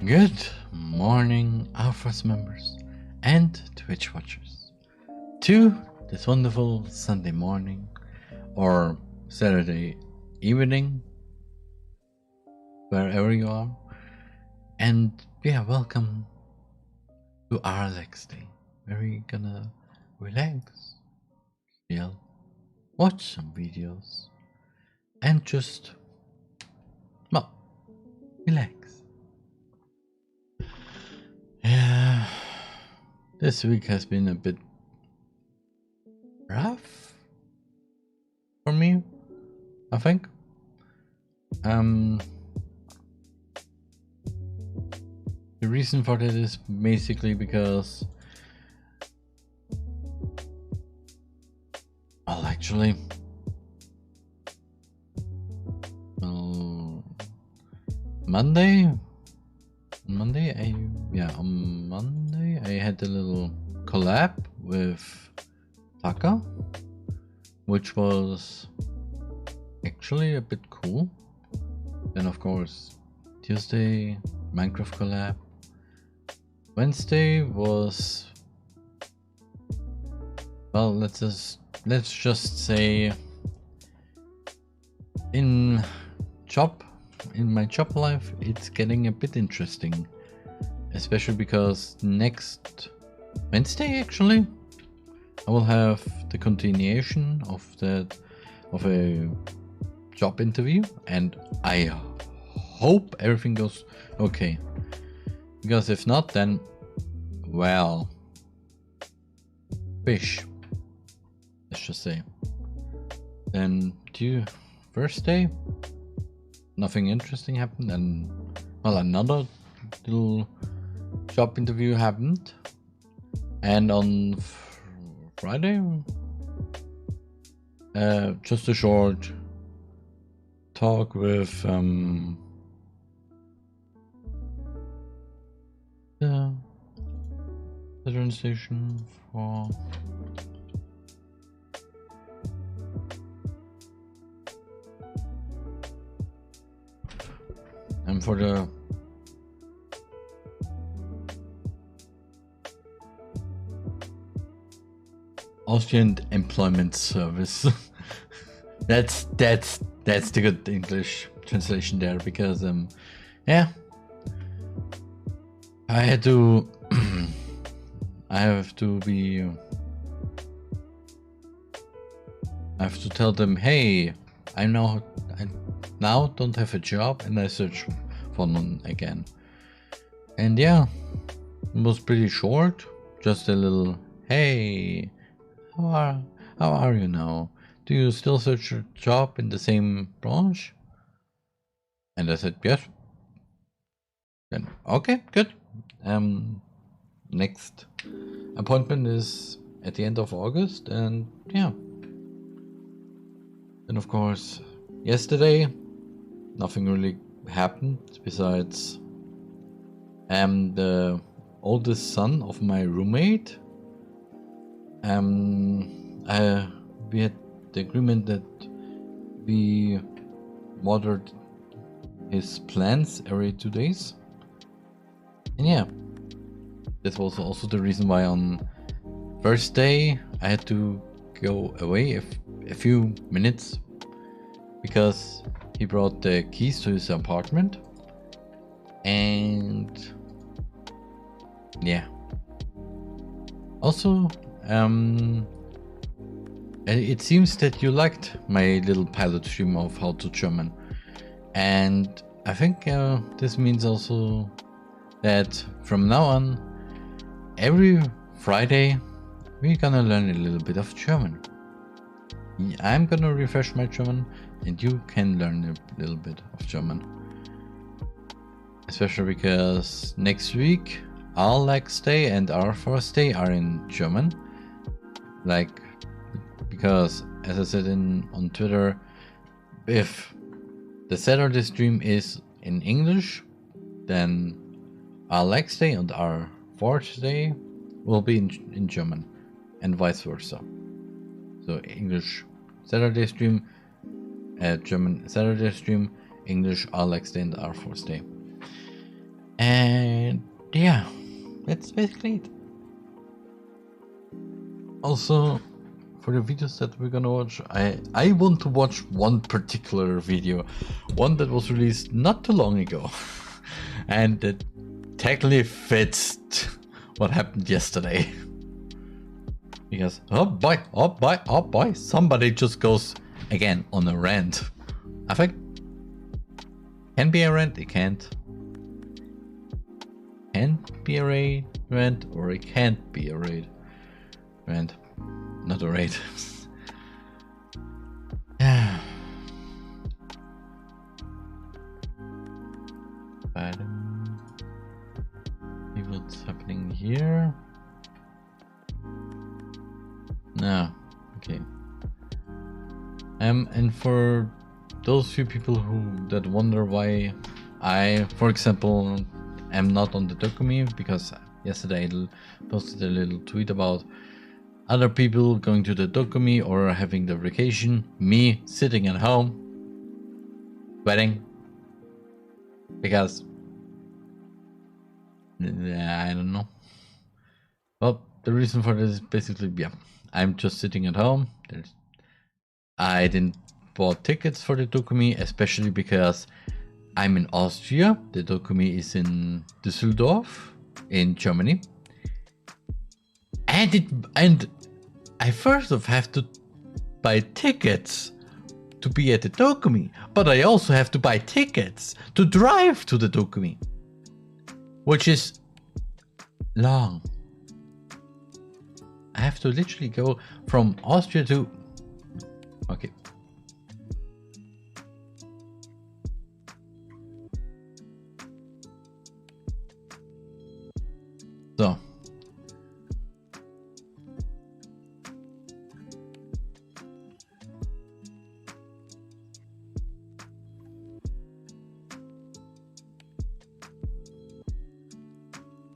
Good morning, Alphas members and Twitch watchers, to this wonderful Sunday morning or Saturday evening, wherever you are. And yeah, welcome to our Relax Day, where we're gonna relax, chill, watch some videos, and just, well, relax. Yeah, this week has been a bit rough for me, I think. The reason for that is basically because, well, actually, on Monday I had a little collab with Taka, which was actually a bit cool. Then of course Tuesday, Minecraft collab. Wednesday was, well, let's just say in my job life it's getting a bit interesting, especially because next Wednesday actually I will have the continuation of a job interview, and I hope everything goes okay, because if not, then, well, fish, let's just say. Then Thursday, nothing interesting happened, and well, another little job interview happened, and on Friday, just a short talk with the train station for the Austrian Employment Service. that's the good English translation there, because yeah, I have to tell them, hey, I now don't have a job and I search for none again. And yeah, it was pretty short, just a little, hey, how are you now? Do you still search a job in the same branch? And I said yes. Then okay, good. Next appointment is at the end of August, and yeah. And of course, yesterday nothing really happened besides the oldest son of my roommate. We had the agreement that we watered his plants every 2 days, and yeah, that was also the reason why on Thursday I had to go away a few minutes, because he brought the keys to his apartment. And yeah, also it seems that you liked my little pilot stream of how to German, and I think this means also that from now on, every Friday we're gonna learn a little bit of German. I'm gonna refresh my German, and you can learn a little bit of German. Especially because next week our Lex Day and our Force Day are in German. Like, because as I said on Twitter, if the Saturday stream is in English, then our Lex Day and our Force Day will be in German, and vice versa. So English Saturday stream, German Saturday stream, English our Lex Day and our Force Day. And yeah, that's basically it. Also, for the videos that we're gonna watch, I want to watch one particular video, one that was released not too long ago, and that technically fits what happened yesterday. Because oh boy, somebody just goes again on a rant. I think can be a rant, it can't. Can be a rant, or it can't be a rant. Not a raid. Yeah. See what's happening here. No. Okay. And for those few people that wonder why I, for example, am not on the Dokumi, because yesterday I posted a little tweet about other people going to the Dokumi or having the vacation, me sitting at home, waiting, because I don't know. Well, the reason for this is basically, yeah, I'm just sitting at home. I didn't bought tickets for the Dokumi, especially because I'm in Austria. The Dokumi is in Düsseldorf, in Germany, and I first of have to buy tickets to be at the Dokumi, but I also have to buy tickets to drive to the Dokumi, which is long. I have to literally go from Austria to... Okay. So.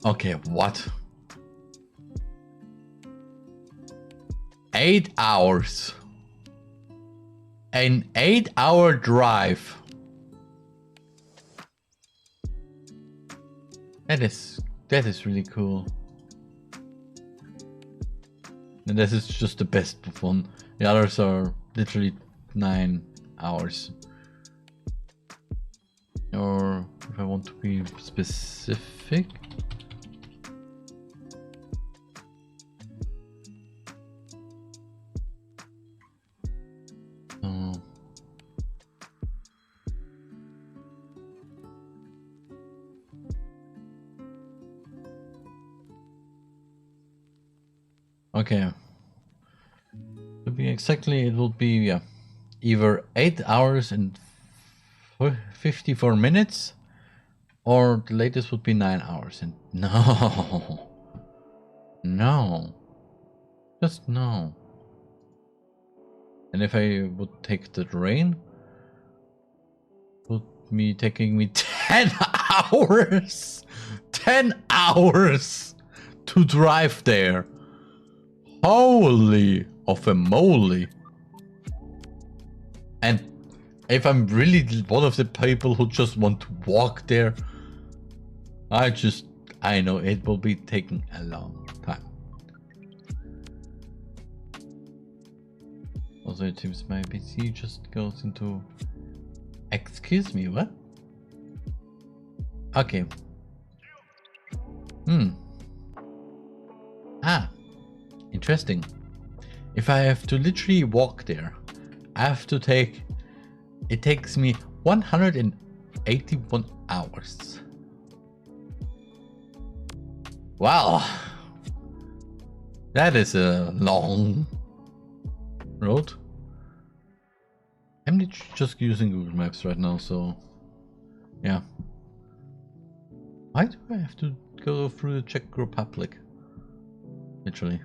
Okay, what? 8 hours. An 8-hour drive. That is really cool. And this is just the best one. The others are literally 9 hours. Or if I want to be specific. Okay. To be exactly, it will be either 8 hours and 54 minutes, or the latest would be 9 hours. And no, no, just no. And if I would take the train, it would be taking me 10 hours, 10 hours to drive there. Holy of a moly. And if I'm really one of the people who just want to walk there, I know it will be taking a long time. Also, it seems my PC just goes into... Excuse me, what? Okay. Interesting. If I have to literally walk there, I have to take... It takes me 181 hours. Wow. That is a long road. I'm just using Google Maps right now, so... Yeah. Why do I have to go through the Czech Republic? Literally.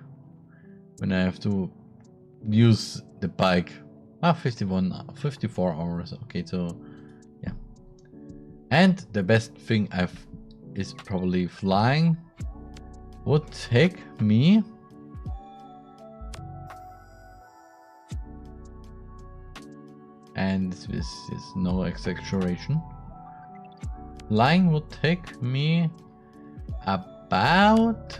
When I have to use the bike. 54 hours. Okay, so yeah. And the best thing is probably flying. Would take me and this is no exaggeration. flying would take me about...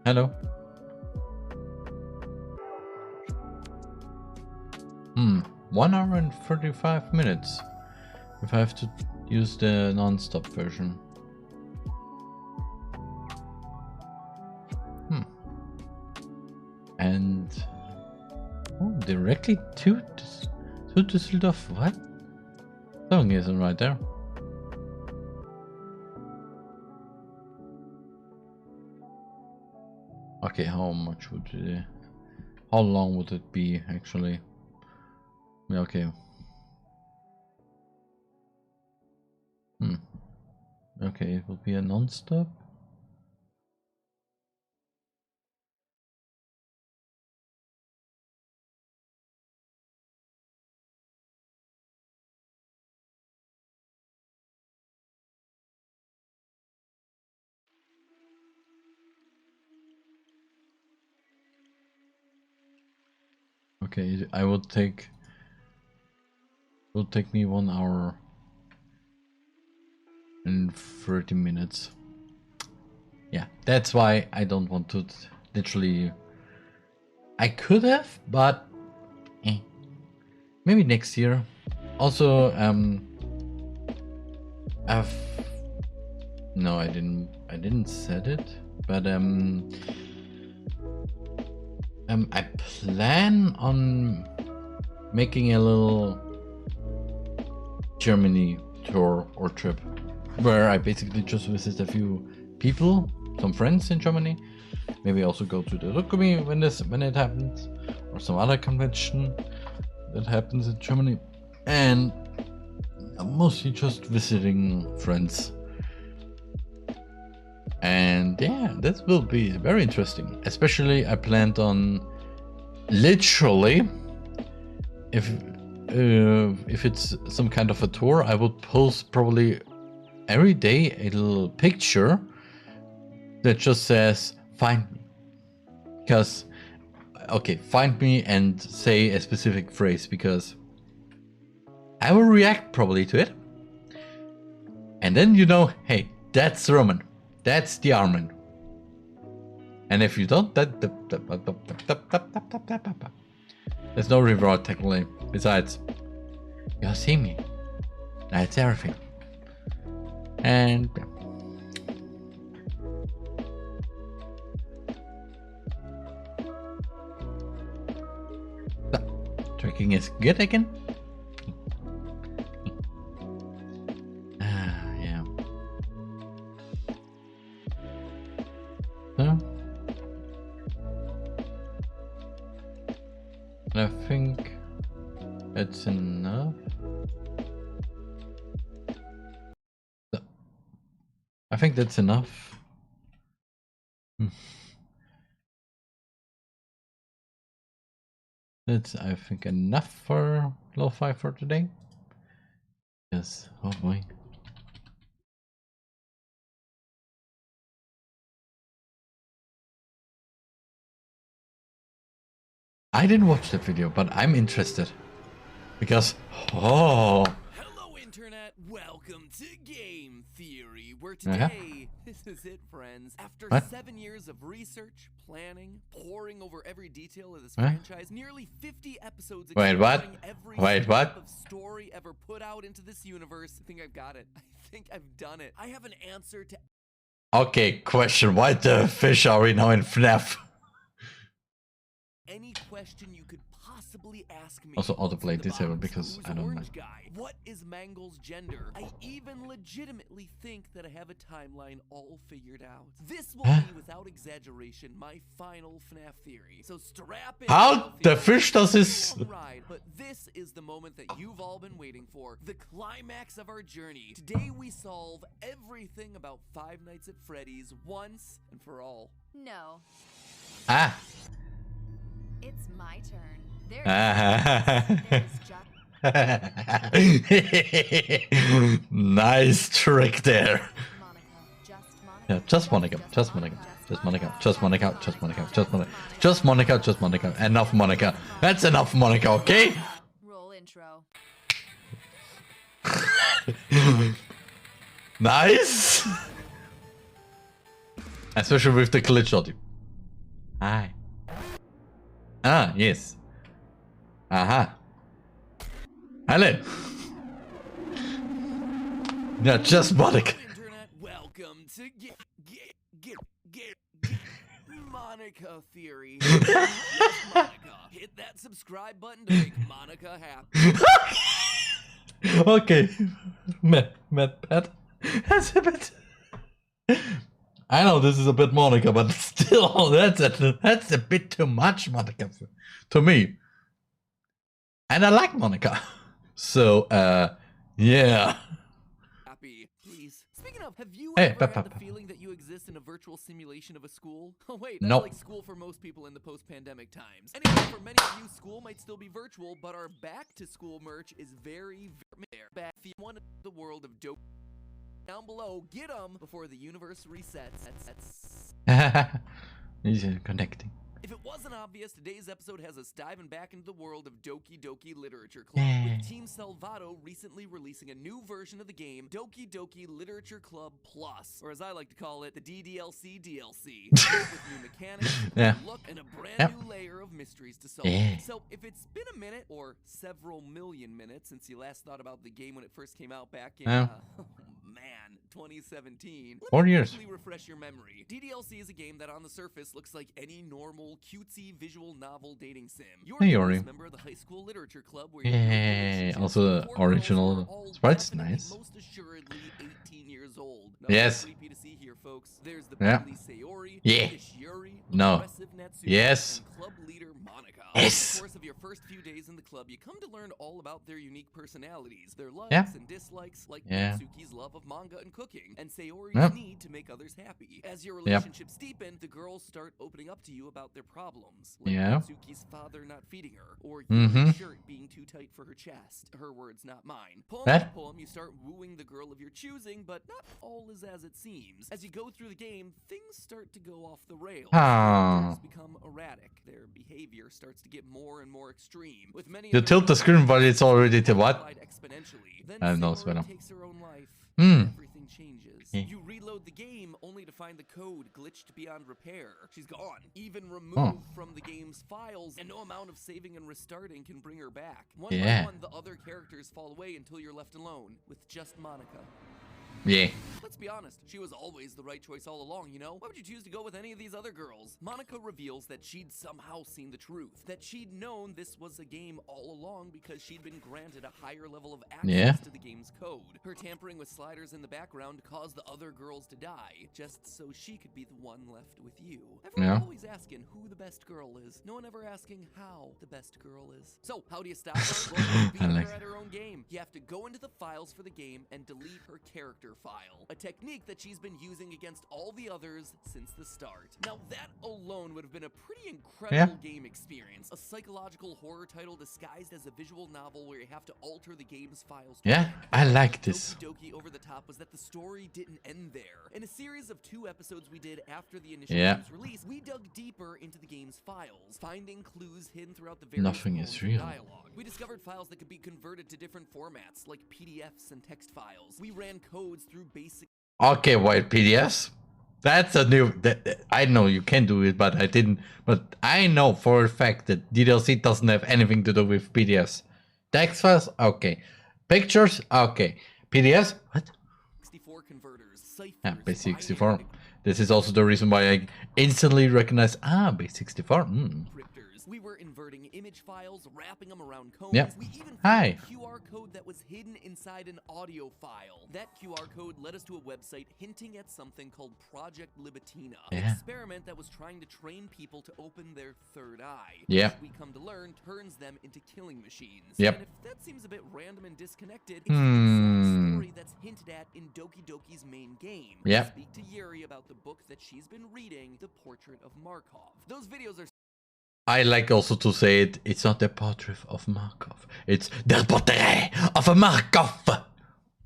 Hello? 1 hour and 35 minutes if I have to use the non-stop version. And directly to Düsseldorf. What? Something isn't right there. Okay, how much would it... How long would it be actually? Yeah, okay. Okay, it will be a non-stop. Okay, I would take... Will take me 1 hour and 30 minutes. Yeah, that's why I don't want to literally... I could have, but maybe next year. Also, no, I didn't set it, but I plan on making a little Germany tour or trip where I basically just visit a few people, some friends in Germany. Maybe also go to the Rugby when it happens, or some other convention that happens in Germany, and mostly just visiting friends. And yeah, this will be very interesting. Especially I planned on literally, if it's some kind of a tour, I would post probably every day a little picture that just says find me. Because okay, find me and say a specific phrase, because I will react probably to it. And then you know, hey, that's Roman. That's the Armin. And if you don't, there's no reward technically. Besides, you see me. That's everything. And tracking is good again. Yeah. So I think it's enough. I think that's enough. That's, I think, enough for lo-fi for today. Yes, oh boy. I didn't watch that video, but I'm interested. Because, Hello Internet, welcome to Game Theory, where today, this is it friends, after 7 years of research, planning, poring over every detail of this franchise, nearly 50 episodes exploring every step of story ever put out into this universe, I think I've got it. I think I've done it. I have an answer to... Okay, question, why the fish are we now in FNAF? Any question you could possibly ask me. Also autoplay disable because I don't know. What is Mangle's gender? I even legitimately think that I have a timeline all figured out. This will be, without exaggeration, my final FNAF theory. So strap in. How the fish does this? But this is the moment that you've all been waiting for. The climax of our journey. Today we solve everything about Five Nights at Freddy's once and for all. No. It's my turn. Nice trick there. Yeah, just Monica, just Monica, just Monica, just Monica, just Monica, just Monica, just Monica, just Monica. Enough Monica. That's enough Monica, okay? Roll intro. Nice! Especially with the glitch shot. Hi. Ah, yes. Aha. Hello. Yeah, just Monica. Internet, welcome to get Monica Theory. Monica, hit that subscribe button to make Monica happy. Okay. Matt, Pat. That's a bit. I know this is a bit Monica, but still, that's a bit too much Monica to me. And I like Monica. So, yeah. Happy, please. Speaking of, have you Hey, ever had the feeling that you exist in a virtual simulation of a school? Oh wait, that's No. like school for most people in the post-pandemic times. Anyway, for many of you, school might still be virtual, but our back-to-school merch is very back. If you want the world of dope down below, get them before the universe resets. He's connecting. If it wasn't obvious, today's episode has us diving back into the world of Doki Doki Literature Club, with Team Salvato recently releasing a new version of the game, Doki Doki Literature Club Plus, or as I like to call it, the DDLC DLC, with new mechanics, new look, and a brand new layer of mysteries to solve. So if it's been a minute, or several million minutes, since you last thought about the game when it first came out back in, man, 2017. 4 years. Let me refresh your memory. DDLC is a game that on the surface looks like any normal, cutesy visual novel dating sim. You're Hey, a Ori. member of the high school literature club where Also the original sprite's nice. Most assuredly 18 years old. Yes. Creepy to see here, folks. There's the Yeah. friendly Sayori, Yeah. Shiori, No. aggressive Natsuki, Yes. and club leader Monica. Yes. Over the course of your first few days in the club, you come to learn all about their unique personalities, their likes Yeah. and dislikes, like Yeah. Natsuki's love of manga and cooking, and Sayori's Yep. need to make others happy. As your relationships deepen, the girls start opening up to you about their problems, like Yeah. Natsuki's father not feeding her, or Mhm. your shirt being too tight for her chest. Her words, not mine. Poem by That- poem, you start wooing the girl of your choosing, but not all is as it seems. As you go through the game, things start to go off the rails. Ah. Girls become erratic. Their behavior starts to get more and more extreme. With many You of tilt the screen, but it's already to what? multiplied exponentially. Then I don't know, Sayori Svenna. takes her own life. Hmm. Everything changes. Yeah. You reload the game only to find the code glitched beyond repair. She's gone. Even removed from the game's files, and no amount of saving and restarting can bring her back. One Yeah. by one, the other characters fall away until you're left alone with just Monica. Yeah. Let's be honest, she was always the right choice all along, you know? Why would you choose to go with any of these other girls? Monica reveals that she'd somehow seen the truth, that she'd known this was a game all along because she'd been granted a higher level of access to the game's code. Her tampering with sliders in the background caused the other girls to die, just so she could be the one left with you. Everyone always asking who the best girl is, no one ever asking how the best girl is. So, how do you stop her? Well, beat her at her own game. You have to go into the files for the game and delete her character file, a technique that she's been using against all the others since the start. Now that alone would have been a pretty incredible game experience, a psychological horror title disguised as a visual novel where you have to alter the game's files. Yeah, I like this. Doki Doki Over the Top was that the story didn't end there. In a series of 2 episodes we did after the initial game's release, we dug deeper into the game's files, finding clues hidden throughout the various Nothing is poems and real. dialogue. We discovered files that could be converted to different formats, like PDFs and text files. We ran codes through basic. Okay, white PDFs. That's a new. I know you can do it, but I didn't. But I know for a fact that DDLC doesn't have anything to do with PDFs. Text files, okay. Pictures, okay. PDFs, what? 64 converters, ciphers, Yeah, base 64. binary This is also the reason why I instantly recognize. base 64. encryptors. We were inverting image files, wrapping them around cones. Yep. We even Hi. found a QR code that was hidden inside an audio file. That QR code led us to a website hinting at something called Project Libitina, an Yeah. experiment that was trying to train people to open their third eye. Yeah. Which we come to learn turns them into killing machines. Yep. And if that seems a bit random and disconnected, it's the exact story that's hinted at in Doki Doki's main game. Yep. Speak to Yuri about the book that she's been reading, The Portrait of Markov. Those videos are I like also to say it. It's not the portrait of Markov. It's the portrait of a Markov.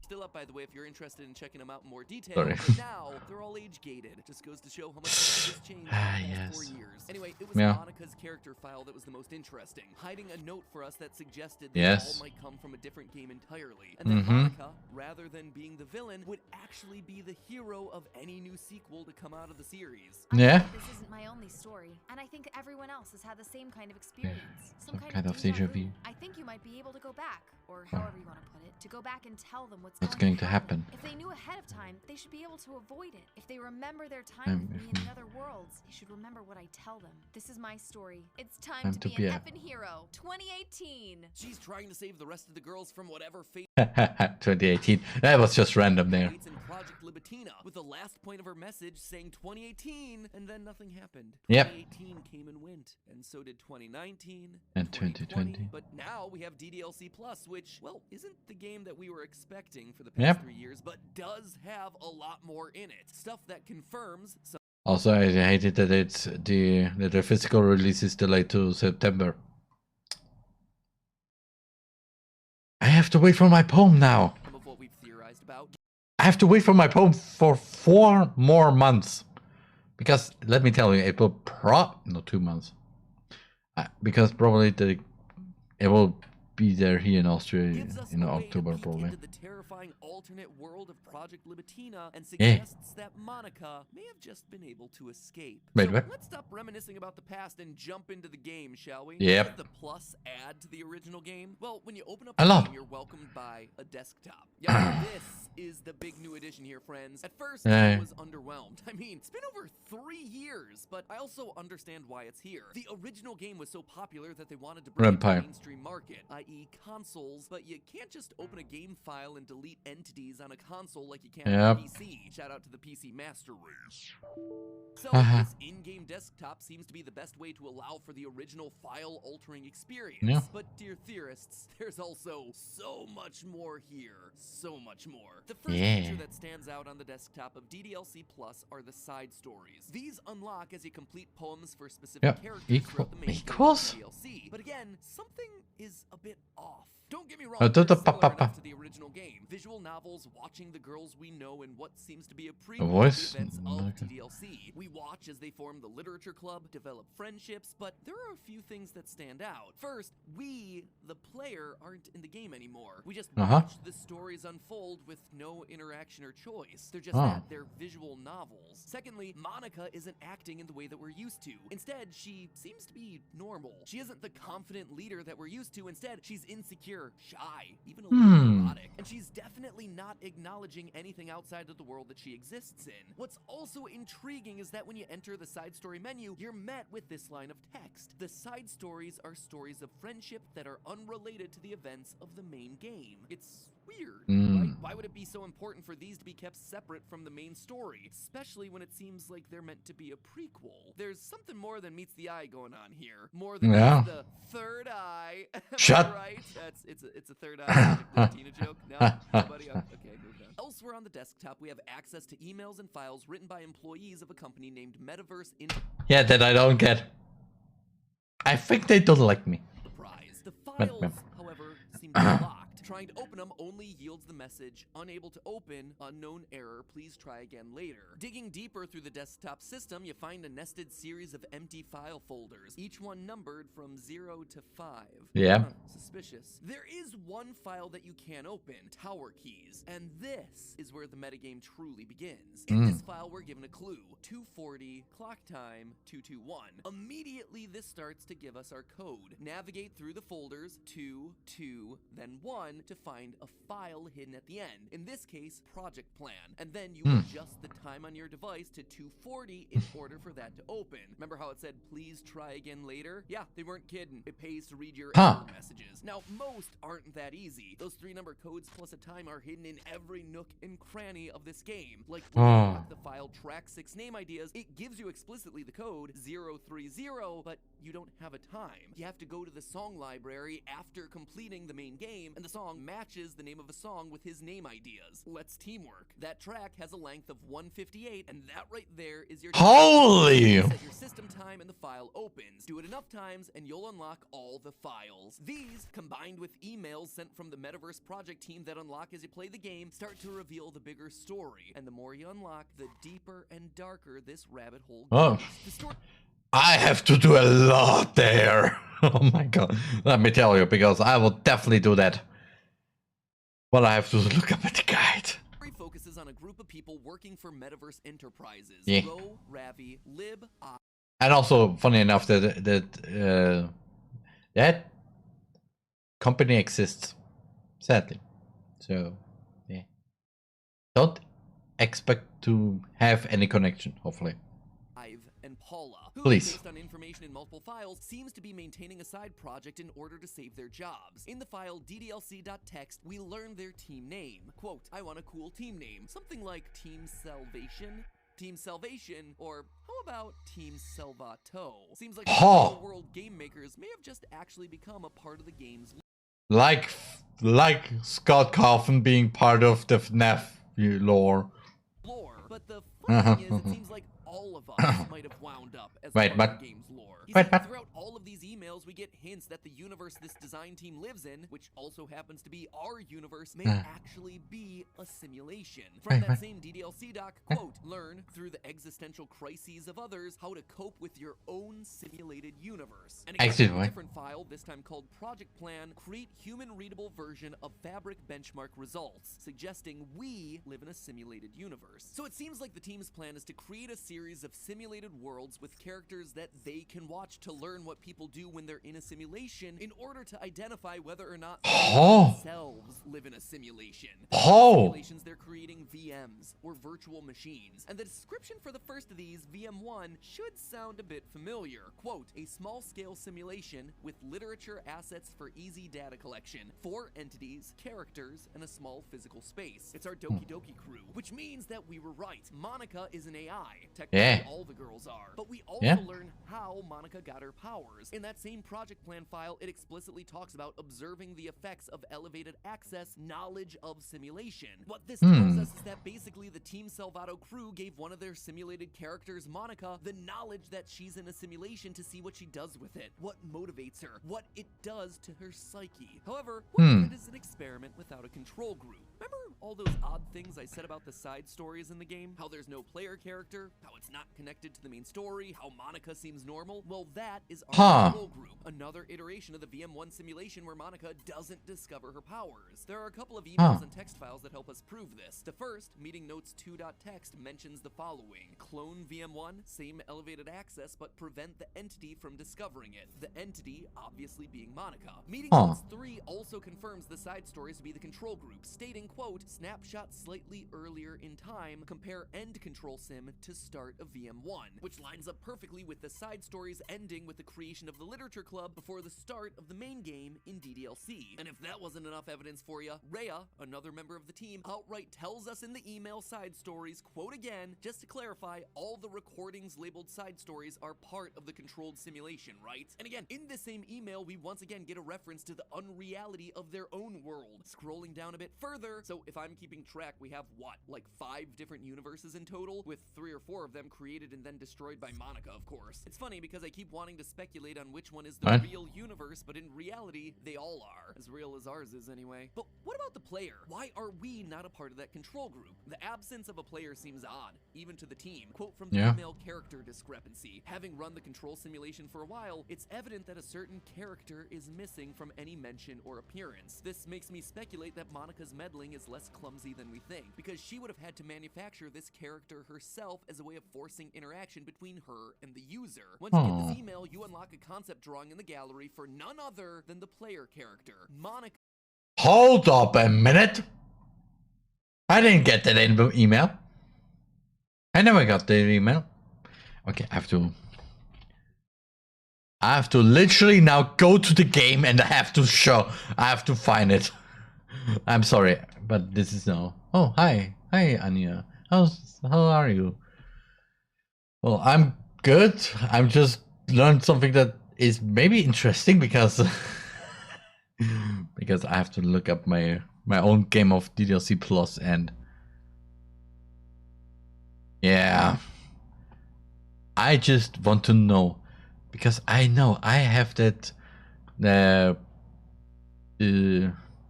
still up, by the way, if you're interested in checking them out in more detail. Sorry. But now, they're all age-gated. Just goes to show how much has changed in the past 4 years. Anyway, it was Monica's character file that was the most interesting, hiding a note for us that suggested they all might come from a different game entirely. And then Monica rather than being the villain, would actually be the hero of any new sequel to come out of the series. Yeah. This isn't my only story, and I think everyone else has had the same kind of experience. Some kind of deja vu. I think you might be able to go back, or however you want to put it, to go back and tell them what's going to happen. If they knew ahead of time, they should be able to avoid it. If they remember their time with me in the other worlds, they should remember what I tell them. This is my story. It's time to be an effing hero. 2018. She's trying to save the rest of the girls from whatever fate 2018. That was just random there. in Project Libitina, with the last point of her message saying 2018, and then nothing happened. Yep. 2018 came and went, and so did 2019 and 2020. But now we have DDLC Plus, which, well, isn't the game that we were expecting for the past 3 years, but does have a lot more in it. Stuff that confirms some. Also, I hated that the physical release is delayed to September. I have to wait for my poem now. Some of what we've theorized about. I have to wait for my poem for 4 more months. Because, let me tell you, it will no, 2 months. Because probably it will be there here in Australia in October, probably. The terrifying alternate world of Project Libitina and suggests that Monica may have just been able to escape. Wait, so what? Let's stop reminiscing about the past and jump into the game, shall we? Yep. Does the Plus add to the original game? Well, when you open up A the lot. game, you're welcomed by a desktop. Yeah, this is the big new addition here, friends. At first, I was underwhelmed. I mean, it's been over 3 years, but I also understand why it's here. The original game was so popular that they wanted to bring it to the mainstream market, i.e. consoles, but you can't just open a game file and delete entities on a console like you can on a PC. Shout out to the PC Master Race. So this in-game desktop seems to be the best way to allow for the original file-altering experience. Yeah. But dear theorists, there's also so much more here. So much more. The first feature that stands out on the desktop of DDLC Plus are the side stories. These unlock as you complete poems for specific characters throughout the main DLC. But again, something is a bit off. Don't get me wrong, they're similar enough to the original game. Visual novels watching the girls we know in what seems to be a prequel to the events of DDLC. We watch as they form the literature club, develop friendships, but there are a few things that stand out. First, we, the player, aren't in the game anymore. We just watch the stories unfold with no interaction or choice. They're just that, they're visual novels. Secondly, Monica isn't acting in the way that we're used to. Instead, she seems to be normal. She isn't the confident leader that we're used to. Instead, she's insecure, shy, even a little neurotic. And she's definitely not acknowledging anything outside of the world that she exists in. What's also intriguing is that when you enter the side story menu, you're met with this line of text. The side stories are stories of friendship that are unrelated to the events of the main game. It's weird, right? Why would it be so important for these to be kept separate from the main story, especially when it seems like they're meant to be a prequel? There's something more than meets the eye going on here. More than the third eye. Shut. Right? It's a third eye Latina joke. No, nobody. Okay, moved on. Elsewhere on the desktop, we have access to emails and files written by employees of a company named Metaverse Yeah, that I don't get. I think they don't like me. Enterprise. The files, however, seem to be locked. Trying to open them only yields the message, unable to open, unknown error, please try again later. Digging deeper through the desktop system, you find a nested series of empty file folders, each one numbered from 0 to 5. Yeah. Suspicious. There is one file that you can open, Tower Keys, and this is where the metagame truly begins. In this file, we're given a clue, 240, clock time, 221. Immediately, this starts to give us our code. Navigate through the folders, 2, 2, then 1, to find a file hidden at the end. In this case, project plan. And then you adjust the time on your device to 240 in order for that to open. Remember how it said, please try again later? Yeah, they weren't kidding. It pays to read your error messages. Now, most aren't that easy. Those 3-number codes plus a time are hidden in every nook and cranny of this game. Like when you unlock the file track 6 name ideas, it gives you explicitly the code 030, but you don't have a time. You have to go to the song library after completing the main game, and the song matches the name of a song with his name ideas. Let's teamwork. That track has a length of 158, and that right there is your holy set your system time and the file opens. Do it enough times and you'll unlock all the files. These, combined with emails sent from the Metaverse project team that unlock as you play the game, start to reveal the bigger story. And the more you unlock, the deeper and darker this rabbit hole goes. I have to do a lot there. Oh my god. Let me tell you, because I will definitely do that. Well, I have to look up at the on a group of people working for Metaverse Enterprises. Yeah. Ro, Ravi, Lib, and also, funny enough, that company exists, sadly. So, yeah. Don't expect to have any connection, hopefully. and Paula, who, Please. based on information in multiple files, seems to be maintaining a side project in order to save their jobs. In the file ddlc.txt, we learn their team name. Quote, I want a cool team name. Something like Team Salvation? Team Salvation, or how about Team Salvato? Seems like real world game makers may have just actually become a part of the game's like Scott Coffin being part of the FNAF lore. But the funny thing is, it seems like all of us might have wound up as part of the game's lore. You see, throughout all of these emails, we get hints that the universe this design team lives in, which also happens to be our universe, may actually be a simulation. From that same DDLC doc, quote, learn through the existential crises of others how to cope with your own simulated universe. And again, a different file, this time called Project Plan, create human-readable version of Fabric benchmark results, suggesting we live in a simulated universe. So it seems like the team's plan is to create a series of simulated worlds with characters that they can watch to learn what people do when they're in a simulation in order to identify whether or not they themselves live in a simulation. Simulations, they're creating VMs, or virtual machines. And the description for the first of these, VM1, should sound a bit familiar. Quote, a small-scale simulation with literature assets for easy data collection, 4 entities, characters, and a small physical space. It's our Doki Doki crew, which means that we were right. Monica is an AI. Technically, all the girls are. But we also learn how Monica got her powers. In that same project plan file, it explicitly talks about observing the effects of elevated access knowledge of simulation. What this tells us is that basically the Team Salvato crew gave one of their simulated characters, Monica, the knowledge that she's in a simulation to see what she does with it, what motivates her, what it does to her psyche. However, what is an experiment without a control group? Remember all those odd things I said about the side stories in the game? How there's no player character, how it's not connected to the main story, how Monica seems normal? Well, that is our control group, another iteration of the VM1 simulation where Monica doesn't discover her powers. There are a couple of emails and text files that help us prove this. The first, meeting notes 2.txt, mentions the following. Clone VM1, same elevated access, but prevent the entity from discovering it. The entity, obviously being Monica. Meeting notes 3 also confirms the side stories to be the control group, stating, quote, snapshot slightly earlier in time, compare end control sim to start of VM1, which lines up perfectly with the side stories ending with the creation of the literature club before the start of the main game in DDLC. And if that wasn't enough evidence for you, Rhea, another member of the team, outright tells us in the email side stories, quote again, just to clarify, all the recordings labeled side stories are part of the controlled simulation, right? And again, in this same email, we once again get a reference to the unreality of their own world. Scrolling down a bit further, so if I'm keeping track, we have what, like 5 different universes in total, with 3 or 4 of them created and then destroyed by Monica, of course. It's funny because I keep wanting to speculate on which one is the real universe, but in reality, they all are. As real as ours is anyway. But what about the player? Why are we not a part of that control group? The absence of a player seems odd, even to the team. Quote from the email character discrepancy. Having run the control simulation for a while, it's evident that a certain character is missing from any mention or appearance. This makes me speculate that Monica's meddling is less clumsy than we think, because she would have had to manufacture this character herself as a way of forcing interaction between her and the user. Once you get this email, you unlock a concept drawing in the gallery for none other than the player character, Monica. Hold up a minute. I didn't get that email. I never got the email. Okay, I have to literally now go to the game and I have to find it. I'm sorry, but this is now. Oh, hi. Hi, Anya. How are you? Well, I'm good. I'm just learned something that is maybe interesting because because I have to look up my own game of DDLC Plus, and yeah, I just want to know because I know I have that the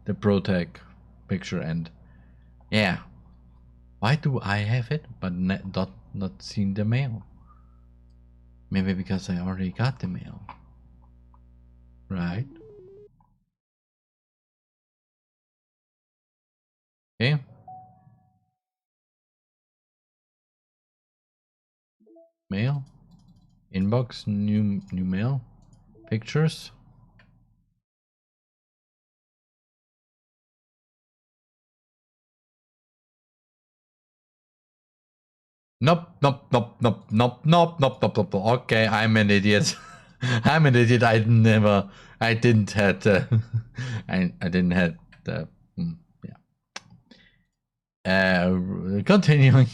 Protec picture, and yeah, why do I have it but not seen the mail? Maybe because I already got the mail, right? Okay. Mail. Inbox. New mail. Pictures. Nope. Okay, I'm an idiot. I'm an idiot. I didn't had I didn't had the continuing.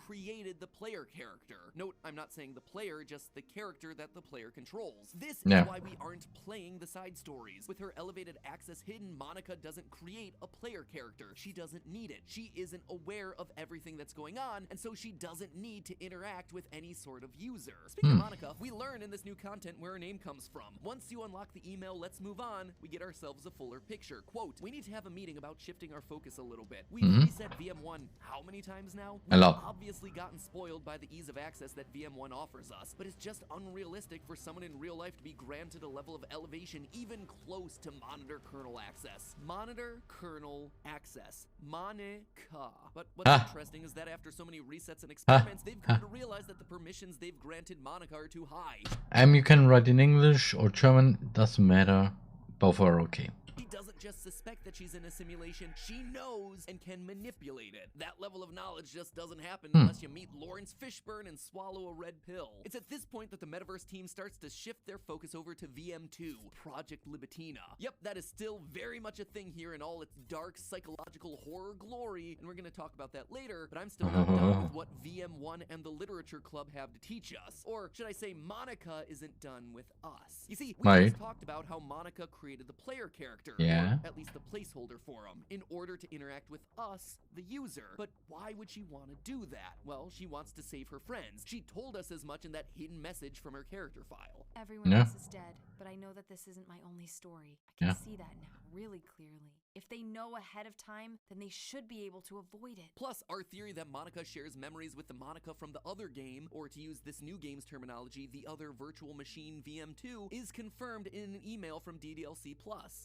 Created the player character. Note, I'm not saying the player, just the character that the player controls. This is why we aren't playing the side stories. With her elevated access hidden, Monica doesn't create a player character. She doesn't need it. She isn't aware of everything that's going on, and so she doesn't need to interact with any sort of user. Speaking of Monica, we learn in this new content where her name comes from. Once you unlock the email, let's move on, we get ourselves a fuller picture. Quote, we need to have a meeting about shifting our focus a little bit. We've reset VM1 how many times now? A lot. We've obviously gotten spoiled by the ease of access that VM1 offers us, but it's just unrealistic for someone in real life to be granted a level of elevation even close to monitor kernel access. Monitor kernel access. Monica. But what's interesting is that after so many resets and experiments, they've come to realize that the permissions they've granted Monica are too high. You can write in English or German, doesn't matter. Both are okay. She doesn't just suspect that she's in a simulation, she knows and can manipulate it. That level of knowledge just doesn't happen unless you meet Lawrence Fishburne and swallow a red pill. It's at this point that the Metaverse team starts to shift their focus over to VM2, Project Libitina. Yep, that is still very much a thing here in all its dark psychological horror glory, and we're going to talk about that later, but I'm still not done with what VM1 and the Literature Club have to teach us. Or should I say Monica isn't done with us. You see, we just talked about how Monica created the player character. Or at least the placeholder for him, in order to interact with us, the user. But why would she want to do that? Well, she wants to save her friends. She told us as much in that hidden message from her character file. Everyone else is dead, but I know that this isn't my only story. I can see that now, really clearly. If they know ahead of time, then they should be able to avoid it. Plus, our theory that Monica shares memories with the Monica from the other game, or to use this new game's terminology, the other virtual machine VM2, is confirmed in an email from DDLC+.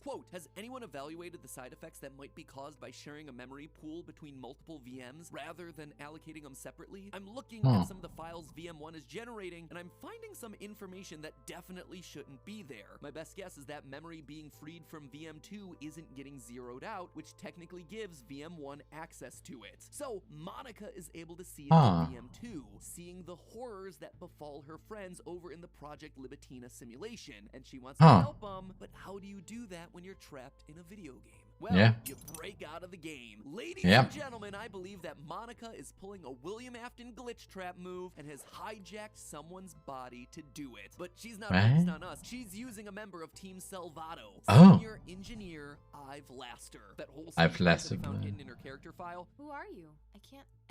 Quote, has anyone evaluated the side effects that might be caused by sharing a memory pool between multiple VMs rather than allocating them separately? I'm looking at some of the files VM1 is generating, and I'm finding some information that definitely shouldn't be there. My best guess is that memory being freed from VM2 isn't getting zeroed out, which technically gives VM1 access to it. So Monica is able to see into VM2, seeing the horrors that befall her friends over in the Project Libitina simulation, and she wants to help them, but how do you do that when you're trapped in a video game? Well, you break out of the game. Ladies and gentlemen, I believe that Monica is pulling a William Afton glitch trap move and has hijacked someone's body to do it. But she's not focused on us. She's using a member of Team Salvato, Senior Engineer Ive Laster. That whole scene found hidden in her character file. Who are you? I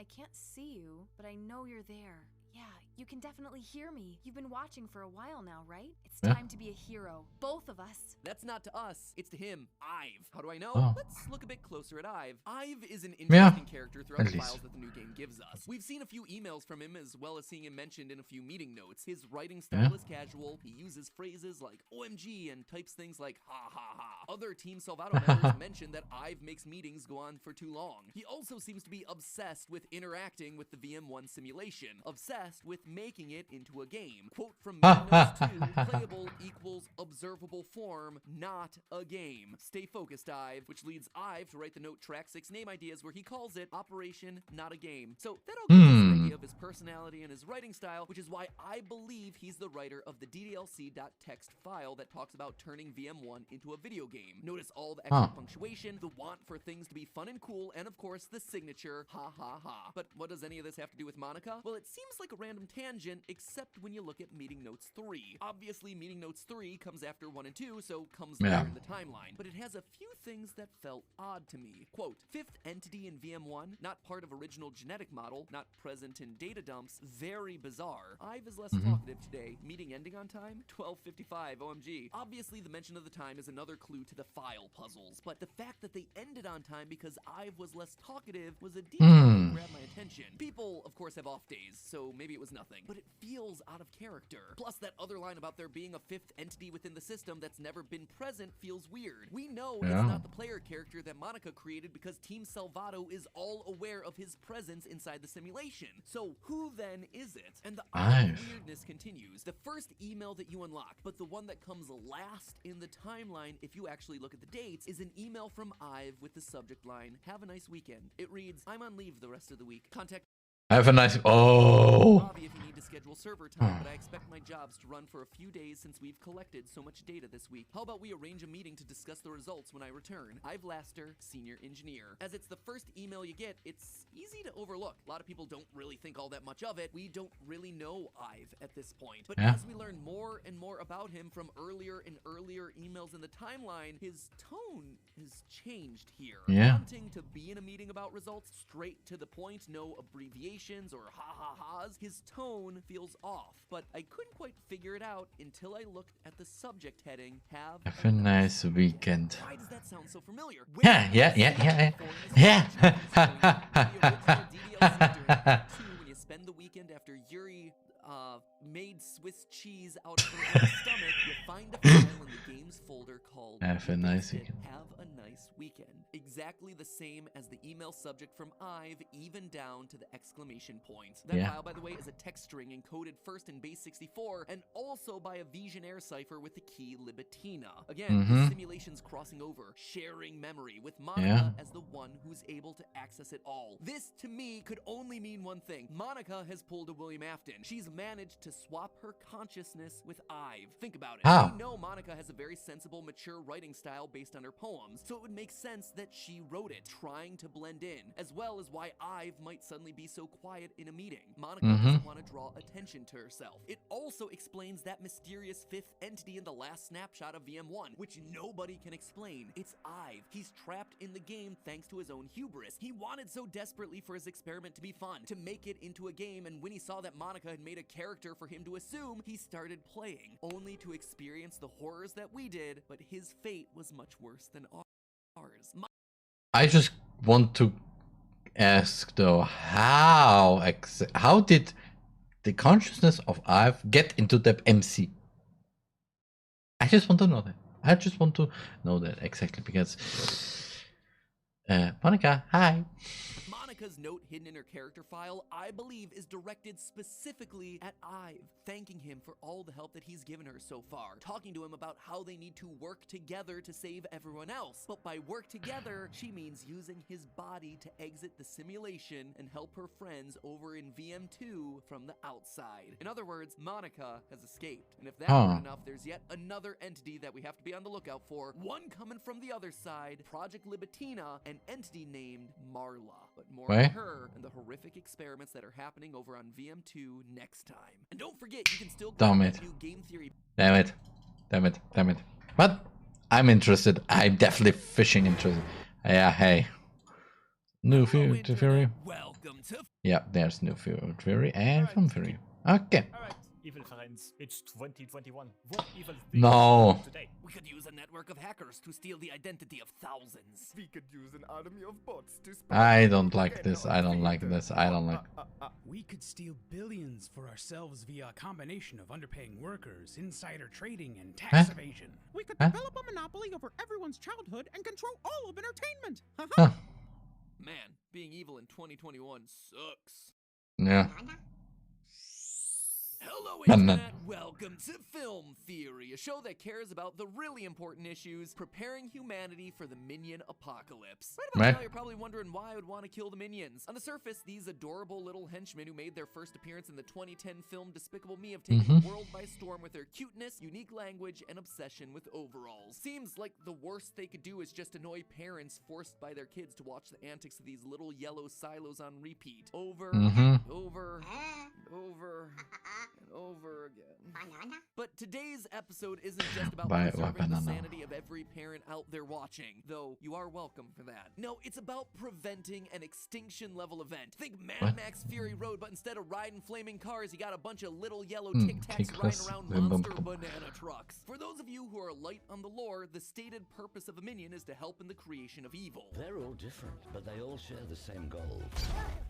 can't see you, but I know you're there. Yeah, you can definitely hear me. You've been watching for a while now, right? It's time to be a hero. Both of us. That's not to us. It's to him, Ive. How do I know? Let's look a bit closer at Ive. Ive is an interesting character throughout the files that the new game gives us. We've seen a few emails from him as well as seeing him mentioned in a few meeting notes. His writing style is casual. He uses phrases like OMG and types things like ha ha ha. Other Team Salvato members mention that Ive makes meetings go on for too long. He also seems to be obsessed with interacting with the VM1 simulation. Obsessed with making it into a game. Quote from Windows 2, playable equals observable form, not a game. Stay focused, Ive, which leads Ive to write the note track 6 name ideas where he calls it Operation Not a Game. So that all gives us an idea of his personality and his writing style, which is why I believe he's the writer of the DDLC.txt file that talks about turning VM1 into a video game. Notice all the extra punctuation, the want for things to be fun and cool, and of course the signature, ha ha ha. But what does any of this have to do with Monica? Well, it seems like a random tangent, except when you look at Meeting Notes 3. Obviously, Meeting Notes 3 comes after 1 and 2, so comes later in the timeline. But it has a few things that felt odd to me. Quote, fifth entity in VM1, not part of original genetic model, not present in data dumps, very bizarre. Ive is less talkative today. Meeting ending on time? 12:55, OMG. Obviously, the mention of the time is another clue to the file puzzles, but the fact that they ended on time because Ive was less talkative was a detail that grabbed my attention. People, of course, have off days, so maybe it was nothing. But it feels out of character. Plus, that other line about there being a fifth entity within the system that's never been present feels weird. We know it's not the player character that Monica created because Team Salvato is all aware of his presence inside the simulation. So who then is it? And the weirdness continues. The first email that you unlock, but the one that comes last in the timeline, if you actually look at the dates, is an email from Ive with the subject line, "Have a nice weekend." It reads, "I'm on leave the rest of the week. Contact have a nice... Oh! Bobby if you need to schedule server time, but I expect my jobs to run for a few days since we've collected so much data this week. How about we arrange a meeting to discuss the results when I return? Ive Laster, Senior Engineer." As it's the first email you get, it's easy to overlook. A lot of people don't really think all that much of it. We don't really know Ive at this point. But as we learn more and more about him from earlier and earlier emails in the timeline, his tone has changed here. Wanting to be in a meeting about results, straight to the point, no abbreviations or ha-ha-has, his tone feels off. But I couldn't quite figure it out until I looked at the subject heading, "Have a nice weekend." Why does that sound so familiar? Yeah. When you spend the weekend after Yuri made Swiss cheese out of her stomach, you find a file in the games folder called Have a nice weekend. Have a nice weekend. Exactly the same as the email subject from Ive, even down to the exclamation point. That file, by the way, is a text string encoded first in base 64 and also by a Visionaire cipher with the key Libitina. Again, the simulation's crossing over, sharing memory with Monica as the one who's able to access it all. This, to me, could only mean one thing. Monica has pulled a William Afton. She's managed to swap her consciousness with Ive. Think about it. We know Monica has a very sensible, mature writing style based on her poems, so it would make sense that she wrote it, trying to blend in, as well as why Ive might suddenly be so quiet in a meeting. Monica doesn't want to draw attention to herself. It also explains that mysterious fifth entity in the last snapshot of VM1, which nobody can explain. It's Ive. He's trapped in the game thanks to his own hubris. He wanted so desperately for his experiment to be fun, to make it into a game, and when he saw that Monica had made a character for him to assume, he started playing, only to experience the horrors that we did, but his fate was much worse than ours. I just want to ask though, how did the consciousness of Ive get into the MC? I just want to know that. I just want to know that exactly because Monica, hi. Monica's note hidden in her character file, I believe, is directed specifically at Ive, thanking him for all the help that he's given her so far, talking to him about how they need to work together to save everyone else. But by work together, she means using his body to exit the simulation and help her friends over in VM2 from the outside. In other words, Monica has escaped. And if that weren't enough, there's yet another entity that we have to be on the lookout for, one coming from the other side, Project Libitina, an entity named Marla. But more on her and the horrific experiments that are happening over on VM2 next time. And don't forget, you can still grab that new game theory. Damn it. But I'm interested. I'm definitely fishing interested. Yeah, hey. New theory. Welcome to... Yeah, there's new theory and film theory. Okay. Alright, evil friends, it's 2021. What evil things No. today? We could use a network of hackers to steal the identity of thousands. We could use an army of bots to I don't like this. I don't like this. I don't like. We could steal billions for ourselves via a combination of underpaying workers, insider trading, and tax evasion. We could develop a monopoly over everyone's childhood and control all of entertainment. Man, being evil in 2021 sucks. Yeah. Hello, Internet! Welcome to Film Theory, a show that cares about the really important issues, preparing humanity for the minion apocalypse. Right about now, you're probably wondering why I would want to kill the minions. On the surface, these adorable little henchmen who made their first appearance in the 2010 film Despicable Me have taken the world by storm with their cuteness, unique language, and obsession with overalls. Seems like the worst they could do is just annoy parents forced by their kids to watch the antics of these little yellow silos on repeat. Over, over, and over, and over again. Banana? But today's episode isn't just about Why preserving the banana? sanity of every parent out there watching, though you are welcome for that. No, it's about preventing an extinction-level event. Think Mad Max Fury Road, but instead of riding flaming cars, you got a bunch of little yellow Tic Tacs riding around monster banana trucks. For those of you who are light on the lore, the stated purpose of a minion is to help in the creation of evil. They're all different, but they all share the same goal.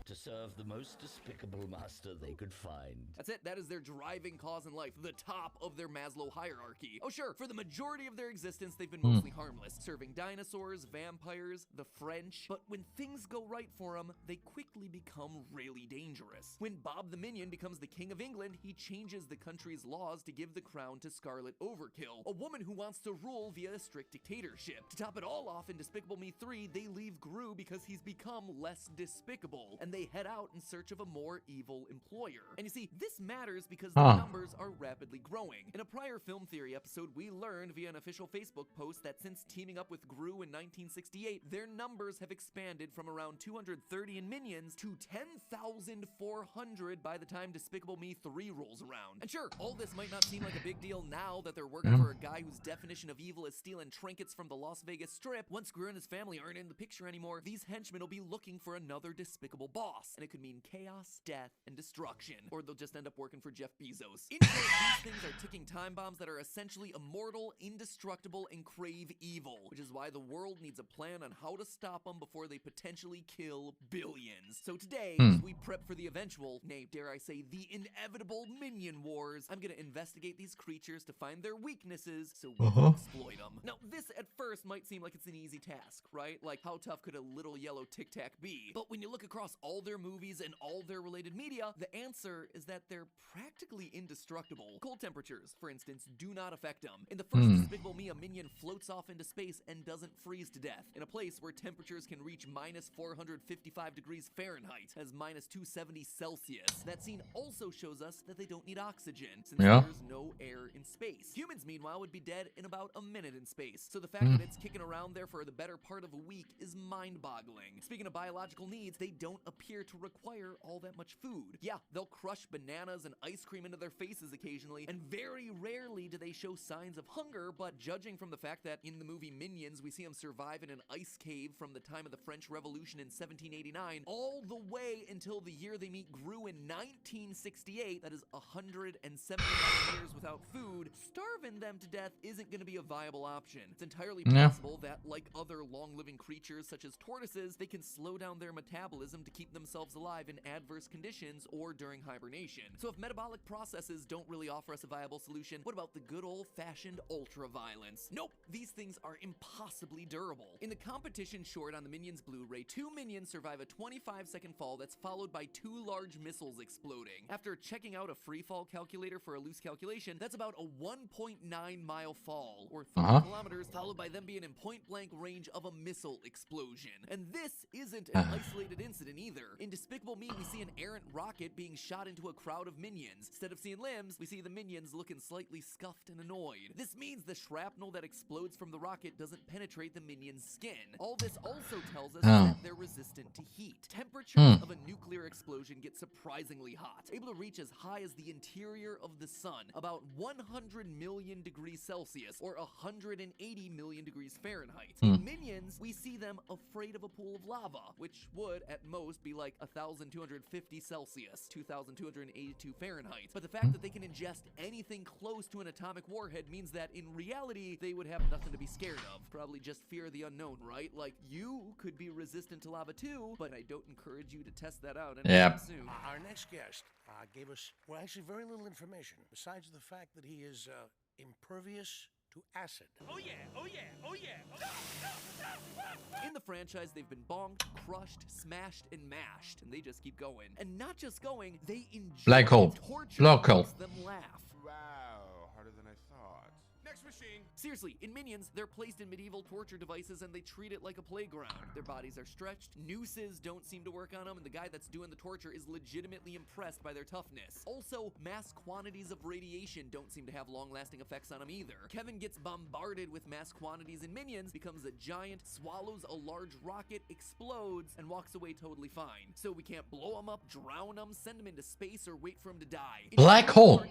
To serve the most despicable master they could find. That's it. That is their driving cause in life, the top of their Maslow hierarchy. Oh sure, for the majority of their existence, they've been mostly harmless, serving dinosaurs, vampires, the French. But when things go right for them, they quickly become really dangerous. When Bob the Minion becomes the King of England, he changes the country's laws to give the crown to Scarlet Overkill, a woman who wants to rule via a strict dictatorship. To top it all off, in Despicable Me 3, they leave Gru because he's become less despicable, and they head out in search of a more evil employer. And you see, this matters because the numbers are rapidly growing. In a prior film theory episode, we learned via an official Facebook post that since teaming up with Gru in 1968, their numbers have expanded from around 230 in Minions to 10,400 by the time Despicable Me 3 rolls around. And sure, all this might not seem like a big deal now that they're working for a guy whose definition of evil is stealing trinkets from the Las Vegas Strip. Once Gru and his family aren't in the picture anymore, these henchmen will be looking for another despicable boss, and it could mean chaos, death, and destruction. Or they'll just end up working for Jeff Bezos. In short, these things are ticking time bombs that are essentially immortal, indestructible, and crave evil, which is why the world needs a plan on how to stop them before they potentially kill billions. So today, as we prep for the eventual, nay, dare I say, the inevitable Minion Wars, I'm gonna investigate these creatures to find their weaknesses so we can exploit them. Now, this at first might seem like it's an easy task, right? Like, how tough could a little yellow Tic Tac be? But when you look across all their movies and all their related media, the answer is that they're practically indestructible. Cold temperatures, for instance, do not affect them. In the first Despicable Me, a minion floats off into space and doesn't freeze to death, in a place where temperatures can reach minus 455 degrees Fahrenheit, as minus 270 Celsius. That scene also shows us that they don't need oxygen, since there's no air in space. Humans, meanwhile, would be dead in about a minute in space, so the fact that it's kicking around there for the better part of a week is mind-boggling. Speaking of biological needs, they don't appear to require all that much food. Yeah, they'll crush bananas and ice cream into their faces occasionally, and very rarely do they show signs of hunger, but judging from the fact that in the movie Minions, we see them survive in an ice cave from the time of the French Revolution in 1789, all the way until the year they meet Gru in 1968, that is 179 years without food, starving them to death isn't going to be a viable option. It's entirely possible that, like other long-living creatures such as tortoises, they can slow down their metabolism to keep themselves alive in adverse conditions or during hibernation. So if metabolic processes don't really offer us a viable solution, what about the good old-fashioned ultra-violence? Nope, these things are impossibly durable. In the competition short on the Minions Blu-ray, 2 minions survive a 25-second fall that's followed by 2 large missiles exploding. After checking out a free fall calculator for a loose calculation, that's about a 1.9-mile fall, or 30 kilometers, followed by them being in point-blank range of a missile explosion. And this isn't an isolated incident either. In Despicable Me, we see an errant rocket being shot into a crowd of minions. Instead of seeing limbs, we see the minions looking slightly scuffed and annoyed. This means the shrapnel that explodes from the rocket doesn't penetrate the minion's skin. All this also tells us that they're resistant to heat. Temperatures of a nuclear explosion get surprisingly hot, able to reach as high as the interior of the sun, about 100 million degrees Celsius, or 180 million degrees Fahrenheit. In Minions, we see them afraid of a pool of lava, which would, at most, be like 1,250 Celsius, 2,282 Fahrenheit. But the fact that they can ingest anything close to an atomic warhead means that, in reality, they would have nothing to be scared of. Probably just fear of the unknown, right? Like, you could be resistant to lava too, but I don't encourage you to test that out anytime soon. Our next guest gave us, well, actually very little information, besides the fact that he is impervious to acid. Oh yeah, oh yeah, oh yeah. In the franchise, they've been bonked, crushed, smashed, and mashed, and they just keep going. And not just going, they enjoy Black hole. torture Black hole. makes them laugh. Wow, harder than I thought. Next machine. Seriously, in Minions, they're placed in medieval torture devices and they treat it like a playground. Their bodies are stretched, nooses don't seem to work on them, and the guy that's doing the torture is legitimately impressed by their toughness. Also, mass quantities of radiation don't seem to have long-lasting effects on him either. Kevin gets bombarded with mass quantities in Minions, becomes a giant, swallows a large rocket, explodes, and walks away totally fine. So we can't blow him up, drown him, send him into space, or wait for him to die. Black hole.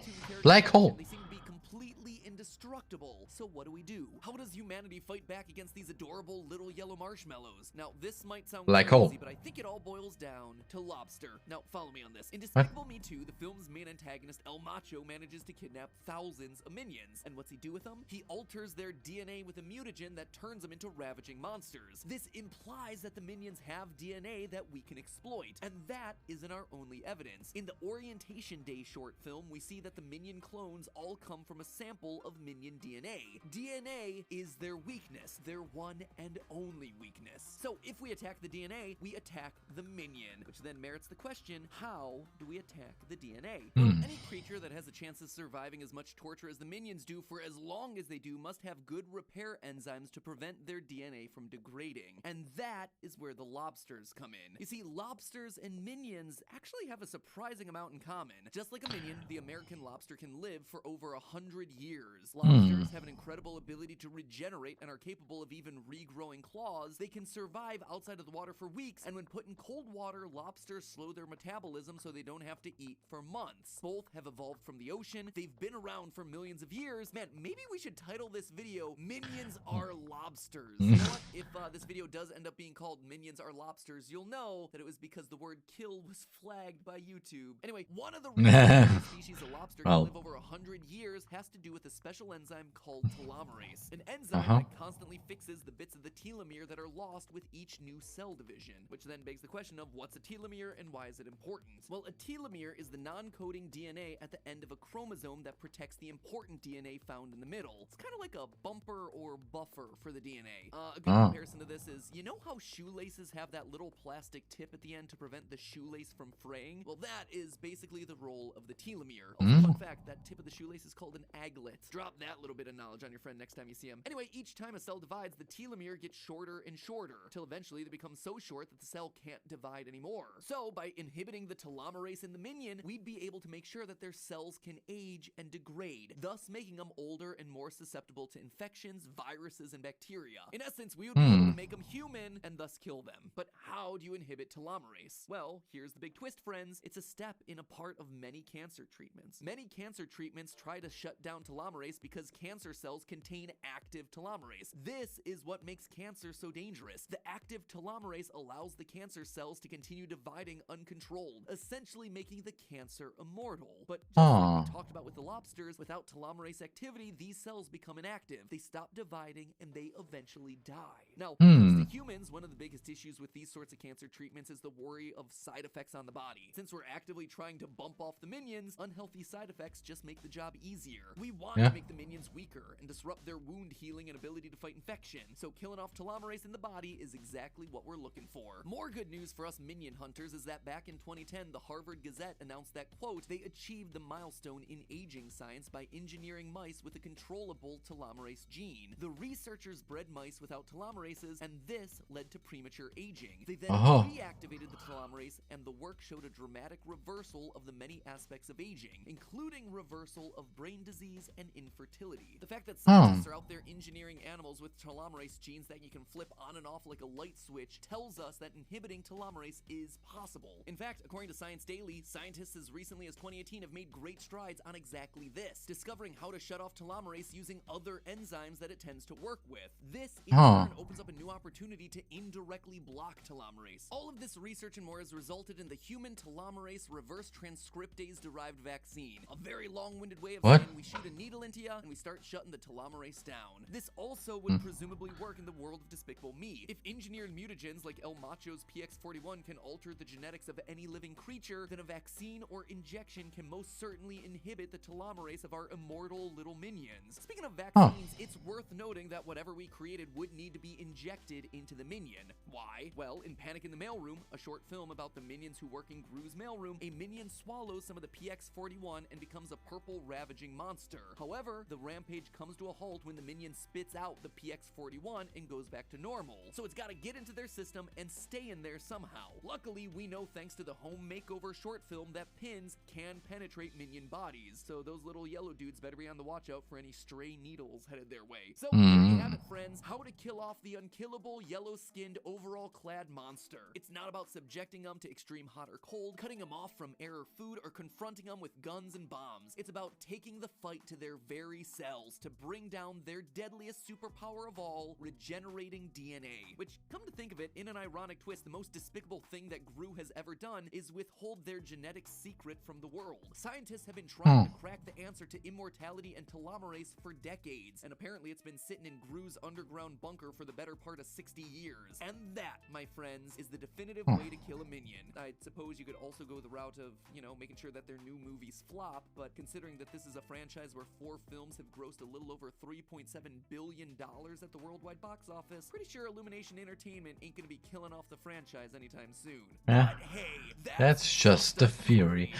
Black hole. They seem to be completely indestructible. So what do? How does humanity fight back against these adorable little yellow marshmallows? Now, this might sound Black crazy, hole. but I think it all boils down to lobster. Now, follow me on this. In Despicable Me 2, the film's main antagonist, El Macho, manages to kidnap thousands of minions. And what's he do with them? He alters their DNA with a mutagen that turns them into ravaging monsters. This implies that the minions have DNA that we can exploit, and that isn't our only evidence. In the Orientation Day short film, we see that the minion clones all come from a sample of minion DNA. DNA is their weakness, their one and only weakness. So if we attack the DNA, we attack the minion, which then merits the question, how do we attack the DNA? Well, any creature that has a chance of surviving as much torture as the minions do for as long as they do must have good repair enzymes to prevent their DNA from degrading. And that is where the lobsters come in. You see, lobsters and minions actually have a surprising amount in common. Just like a minion, the American lobster can live for over 100 years. Lobsters have an incredible ability to regenerate and are capable of even regrowing claws. They can survive outside of the water for weeks, and when put in cold water, lobsters slow their metabolism so they don't have to eat for months. Both have evolved from the ocean. They've been around for millions of years. Man, maybe we should title this video Minions Are Lobsters. You know what? If this video does end up being called Minions Are Lobsters, you'll know that it was because the word kill was flagged by YouTube. Anyway, one of the reasons species of lobster can live over 100 years has to do with a special enzyme called telomerase. An enzyme that constantly fixes the bits of the telomere that are lost with each new cell division, which then begs the question of what's a telomere and why is it important? Well, a telomere is the non-coding DNA at the end of a chromosome that protects the important DNA found in the middle. It's kind of like a bumper or buffer for the DNA. A good comparison to this is, you know how shoelaces have that little plastic tip at the end to prevent the shoelace from fraying? Well, that is basically the role of the telomere. Also, fun fact, that tip of the shoelace is called an aglet. Drop that little bit of knowledge on your friend next time you see him. Anyway, each time a cell divides, the telomere gets shorter and shorter, till eventually they become so short that the cell can't divide anymore. So, by inhibiting the telomerase in the minion, we'd be able to make sure that their cells can age and degrade, thus making them older and more susceptible to infections, viruses, and bacteria. In essence, we would be able to make them human and thus kill them. But how do you inhibit telomerase? Well, here's the big twist, friends. It's a step in a part of many cancer treatments. Many cancer treatments try to shut down telomerase because cancer cells contain active telomerase. This is what makes cancer so dangerous. The active telomerase allows the cancer cells to continue dividing uncontrolled, essentially making the cancer immortal. But just like we talked about with the lobsters, without telomerase activity, these cells become inactive. They stop dividing and they eventually die. Now, when it comes to humans, one of the biggest issues with these sorts of cancer treatments is the worry of side effects on the body. Since we're actively trying to bump off the minions, unhealthy side effects just make the job easier. We want to make the minions weaker and disrupt their wound healing and ability to fight infection. So killing off telomerase in the body is exactly what we're looking for. More good news for us minion hunters is that back in 2010, the Harvard Gazette announced that, quote, they achieved the milestone in aging science by engineering mice with a controllable telomerase gene. The researchers bred mice without telomerases, and this led to premature aging. They then reactivated the telomerase, and the work showed a dramatic reversal of the many aspects of aging, including reversal of brain disease and infertility. The fact that scientists are out there engineering animals with telomerase genes that you can flip on and off like a light switch tells us that inhibiting telomerase is possible. In fact, according to Science Daily, scientists as recently as 2018 have made great strides on exactly this, discovering how to shut off telomerase using other enzymes that it tends to work with. This, in turn, opens up a new opportunity to indirectly block telomerase. All of this research and more has resulted in the human telomerase reverse transcriptase-derived vaccine, a very long-winded way of saying we shoot a needle into you and we start shutting the telomerase down. This also would presumably work in the world of Despicable Me. If engineered mutagens like El Macho's PX41 can alter the genetics of any living creature, then a vaccine or injection can most certainly inhibit the telomerase of our immortal little minions. Speaking of vaccines, it's worth noting that whatever we created would need to be injected into the minion. Why? Well, in Panic in the Mailroom, a short film about the minions who work in Gru's mailroom, a minion swallows some of the PX41 and becomes a purple ravaging monster. However, the rampage comes to a halt when the minion spits out the PX-41 and goes back to normal. So it's gotta get into their system and stay in there somehow. Luckily, we know thanks to the home makeover short film that pins can penetrate minion bodies, so those little yellow dudes better be on the watch out for any stray needles headed their way. So there you have it, friends. How to kill off the unkillable, yellow-skinned, overall-clad monster. It's not about subjecting them to extreme hot or cold, cutting them off from air or food, or confronting them with guns and bombs. It's about taking the fight to their very cells to bring down their deadliest superpower of all, regenerating DNA. Which, come to think of it, in an ironic twist, the most despicable thing that Gru has ever done is withhold their genetic secret from the world. Scientists have been trying to crack the answer to immortality and telomerase for decades, and apparently it's been sitting in Gru's underground bunker for the better part of 60 years. And that, my friends, is the definitive way to kill a minion. I suppose you could also go the route of, you know, making sure that their new movies flop, but considering that this is a franchise where 4 films have grossed a little over $3.7 billion at the worldwide box office, pretty sure Illumination Entertainment ain't gonna be killing off the franchise anytime soon. Yeah. But hey, That's just a theory.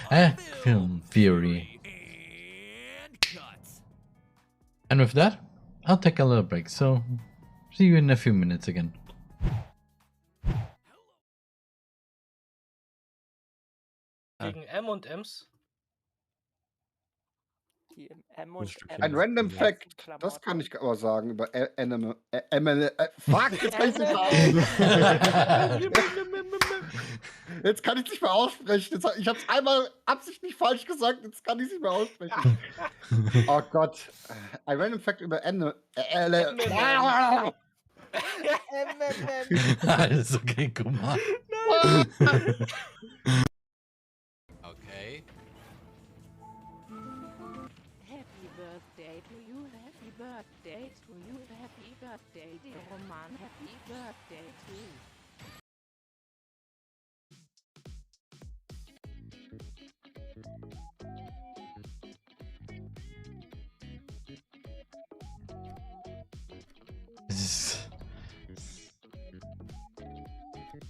Film theory. And cut. And with that, I'll take a little break, so see you in a few minutes again. Gegen M&M's? Die M&M. Ein Random Fact, das kann ich aber sagen über fuck, jetzt kann ich nicht mehr Jetzt kann ich nicht mehr aussprechen. Ich habe es einmal absichtlich falsch gesagt, jetzt kann ich es nicht mehr aussprechen. Oh Gott. Ein Random Fact über Alles okay, guck mal. Okay. Happy birthday to you, happy birthday to you, happy birthday, dear Roman, happy birthday to you.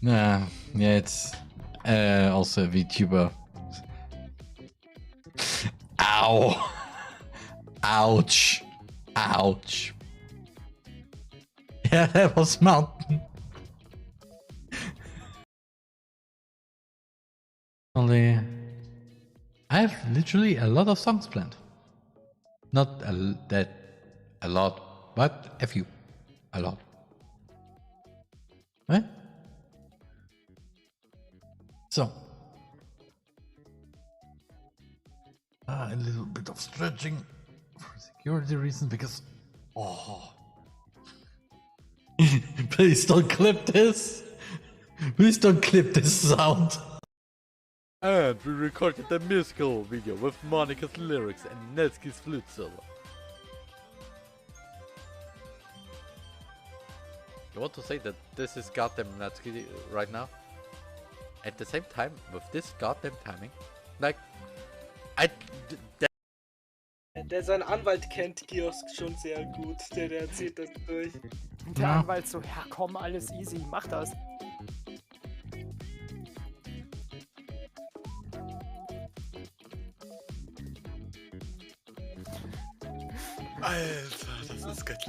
Yeah, it's also a VTuber. Ow! Ouch! Ouch! Yeah, that was mountain. Only, I have literally a lot of songs planned. Not a lot, but a few. A lot. Right? So, a little bit of stretching for security reasons because, please don't clip this. Please don't clip this sound. And we recorded the musical video with Monica's lyrics and Netsky's flute solo. You want to say that this is goddamn Netsky right now? At the same time, with this goddamn timing, like, Der sein Anwalt kennt Kiosk schon sehr gut, der zieht das durch. Der Anwalt so, ja komm, alles easy, mach das. Alter, das ist göttlich.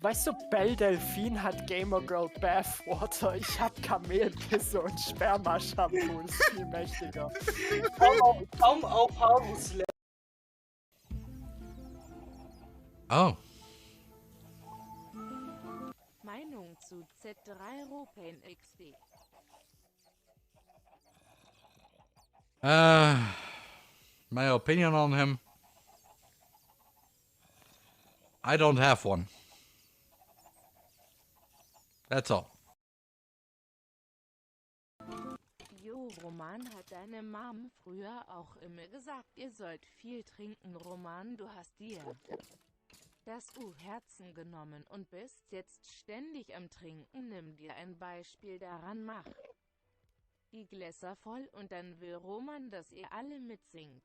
Weißt du, Belle Delphine hat Gamer Girl Bathwater. Ich hab Kamelpisse und Sperma-Shampoo, ist viel mächtiger. Kaum auf Haarwuchs. Oh. Meinung zu Z3 Ropain XD. My opinion on him. I don't have one. That's all. Jo, Roman hat deine Mom früher auch immer gesagt, ihr sollt viel trinken, Roman, du hast dir das Herzen genommen und bist jetzt ständig am Trinken, nimm dir ein Beispiel daran, mach die Gläser voll und dann will Roman, dass ihr alle mitsingt.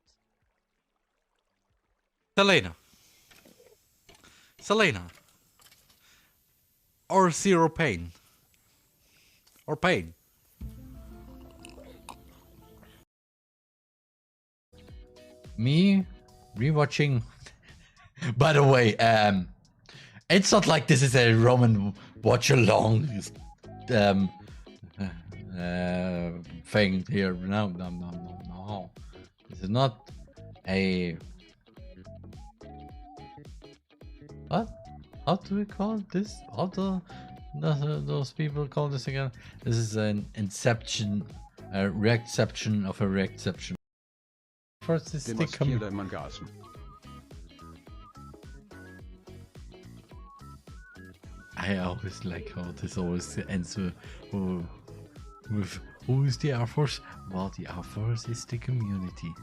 Selena. Or Zero Pain. Or Pain. Me rewatching By the way, it's not like this is a Roman watch along thing here. No. This is not a what? How do we call this? How do those people call this again? This is an inception, a reception of a reception. First is I always like how this always ends with who is the Air Force? Well, the Air Force is the community.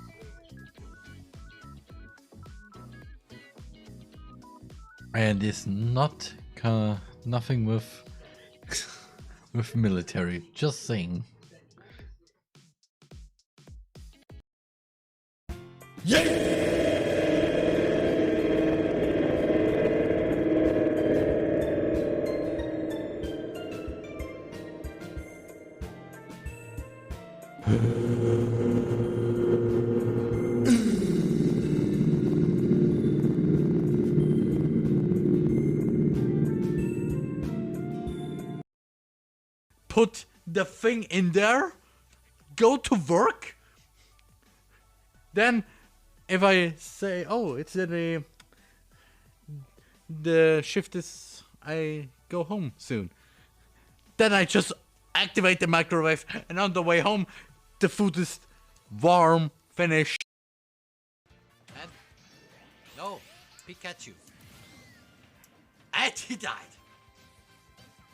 And it's not nothing with with military. Just saying. Yeah. Put the thing in there, go to work. Then if I say, oh, it's the shift is, I go home soon. Then I just activate the microwave, and on the way home, the food is warm, finished. And no, Pikachu. And he died.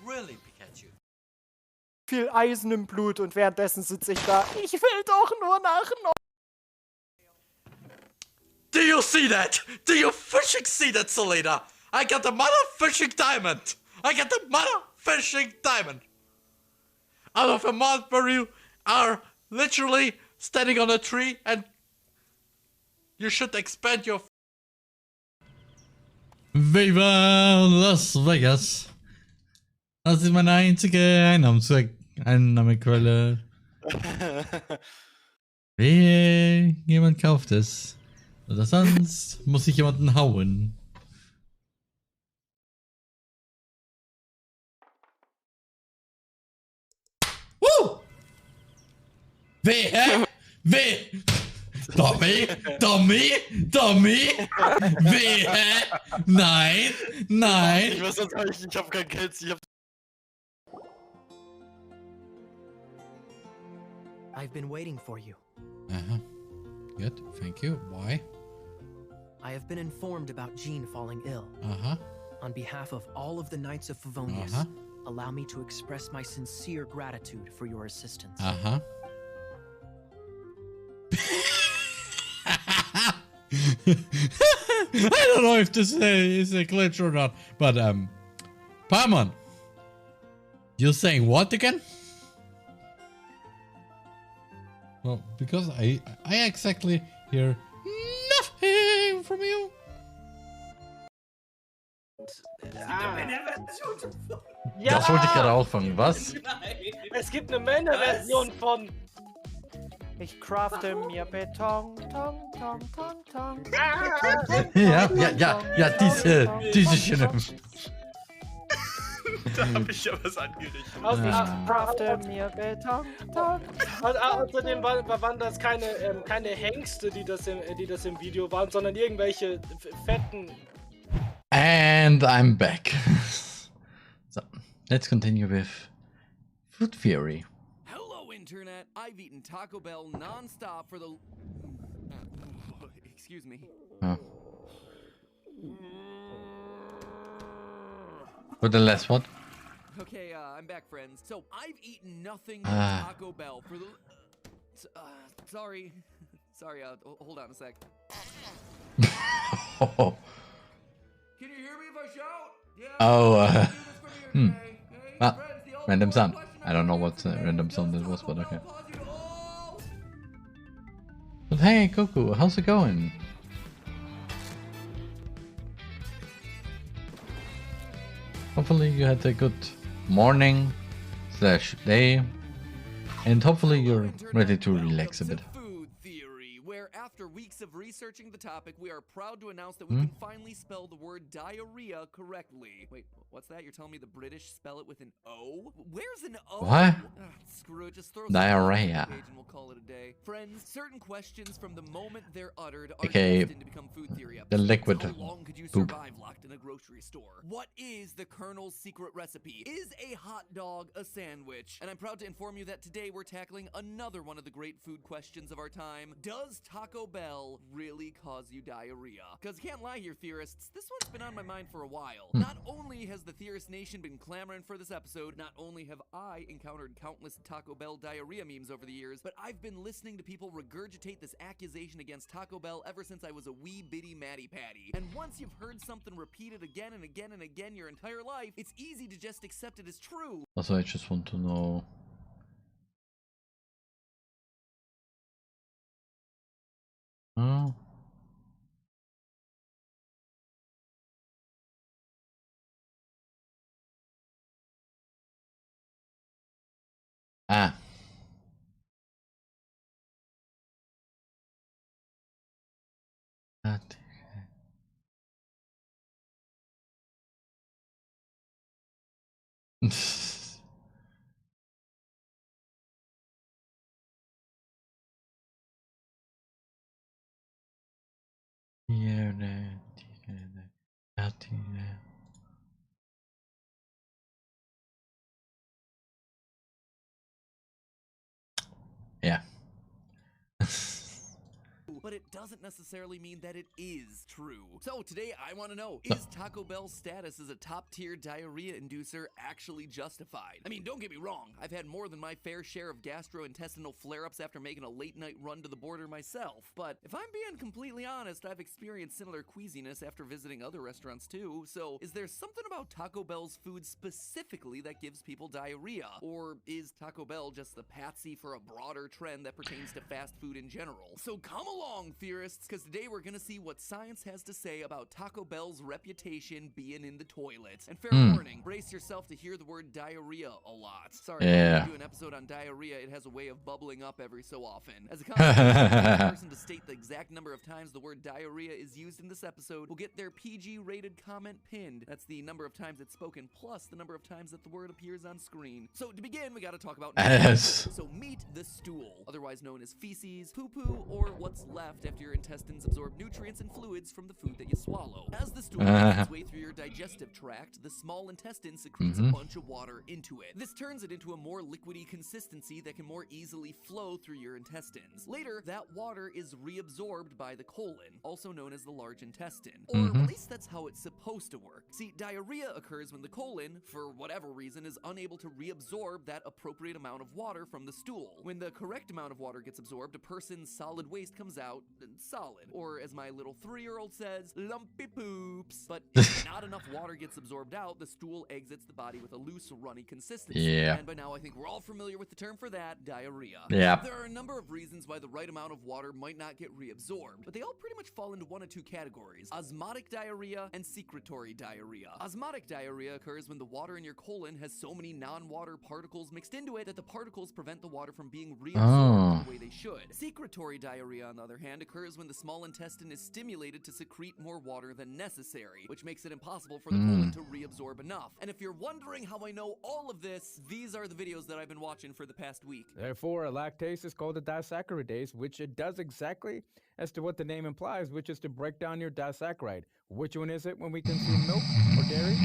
Really, Pikachu. Viel Eisen im Blut und währenddessen sitze ich da. Ich will doch nur nach Norden. Do you see that? Do you fishing see that, Selena? I got the mother fishing diamond. I got the mother fishing diamond. Out of a month where you are literally standing on a tree and you should expand your. Viva Las Vegas. Das ist meine einzige Einnahmequelle. Wehe, jemand kauft es. Oder sonst muss ich jemanden hauen. Wehe! Wehe! Dummy! Wehe! Nein! Ich weiß sonst nicht, ich hab kein Geld, I've been waiting for you. Good, thank you. Why? I have been informed about Jean falling ill. On behalf of all of the Knights of Favonius, allow me to express my sincere gratitude for your assistance. I don't know if this is a glitch or not, but Paimon, you're saying what again? Well, because I exactly hear nothing from you. Das wollte ich gerade auffangen, was? Es gibt eine Männerversion von. Ich crafte mir Beton, Tong. Ja, diese Schöne. Da hab ich ja was angerichtet. Ich crafte mir Beton, Tong. Außerdem waren das keine Hengste, die das im Video waren, sondern irgendwelche fetten. And I'm back. So, let's continue with Food Theory. Hello, Internet. I've eaten Taco Bell non-stop for the... excuse me. Oh. For the last what? Okay, I'm back, friends. So, I've eaten nothing but Taco Bell for the... sorry. Sorry, hold on a sec. Can you hear me if I shout? Yeah. Random sound. I don't know what random sound that was, but okay. But hey, Goku, how's it going? Hopefully you had a good morning / day, and hopefully you're ready to relax a bit. After weeks of researching the topic, we are proud to announce that we can finally spell the word diarrhea correctly. Wait, what's that? You're telling me the British spell it with an O? Where's an O? What? Screw it, just throw Diarrhea. page and we'll call it a day. Friends, certain questions from the moment they're uttered are Okay, destined to become food theory the episodes. liquid How long could you poop. survive locked in a grocery store? What is the Colonel's secret recipe? Is a hot dog a sandwich? And I'm proud to inform you that today we're tackling another one of the great food questions of our time. Does Taco Bell really cause you diarrhea? Because can't lie here, theorists, this one's been on my mind for a while. Not only has the Theorist Nation been clamoring for this episode, not only have I encountered countless Taco Bell diarrhea memes over the years, but I've been listening to people regurgitate this accusation against Taco Bell ever since I was a wee bitty Matty Patty. And once you've heard something repeated again and again and again your entire life, it's easy to just accept it as true. Also, I just want to know. Oh. Ah. Yeah. But it doesn't necessarily mean that it is true. So today I want to know, is Taco Bell's status as a top-tier diarrhea inducer actually justified? I mean, don't get me wrong, I've had more than my fair share of gastrointestinal flare-ups after making a late-night run to the border myself. But if I'm being completely honest, I've experienced similar queasiness after visiting other restaurants too. So is there something about Taco Bell's food specifically that gives people diarrhea? Or is Taco Bell just the patsy for a broader trend that pertains to fast food in general? So come along, theorists, because today we're gonna see what science has to say about Taco Bell's reputation being in the toilet. And fair warning, brace yourself to hear the word diarrhea a lot. Sorry, when we do an episode on diarrhea, it has a way of bubbling up every so often. As a consequence, the person to state the exact number of times the word diarrhea is used in this episode will get their PG-rated comment pinned. That's the number of times it's spoken plus the number of times that the word appears on screen. So to begin, we gotta talk about So meet the stool, otherwise known as feces, poo-poo, or what's left after your intestines absorb nutrients and fluids from the food that you swallow. As the stool makes its way through your digestive tract, the small intestine secretes a bunch of water into it. This turns it into a more liquidy consistency that can more easily flow through your intestines. Later, that water is reabsorbed by the colon, also known as the large intestine. Or at least that's how it's supposed to work. See, diarrhea occurs when the colon, for whatever reason, is unable to reabsorb that appropriate amount of water from the stool. When the correct amount of water gets absorbed, a person's solid waste comes out solid, or as my little 3-year-old says, lumpy poops. But if not enough water gets absorbed out, the stool exits the body with a loose, runny consistency. Yeah. And by now I think we're all familiar with the term for that, diarrhea. Yeah. There are a number of reasons why the right amount of water might not get reabsorbed, but they all pretty much fall into one of two categories: osmotic diarrhea and secretory diarrhea. Osmotic diarrhea occurs when the water in your colon has so many non-water particles mixed into it that the particles prevent the water from being reabsorbed the way they should. Secretory diarrhea, on the other hand, occurs when the small intestine is stimulated to secrete more water than necessary, which makes it impossible for the colon to reabsorb enough. And if you're wondering how I know all of this, these are the videos that I've been watching for the past week. Therefore, a lactase is called a disaccharidase, which it does exactly as to what the name implies, which is to break down your disaccharide. Which one is it when we consume milk or dairy?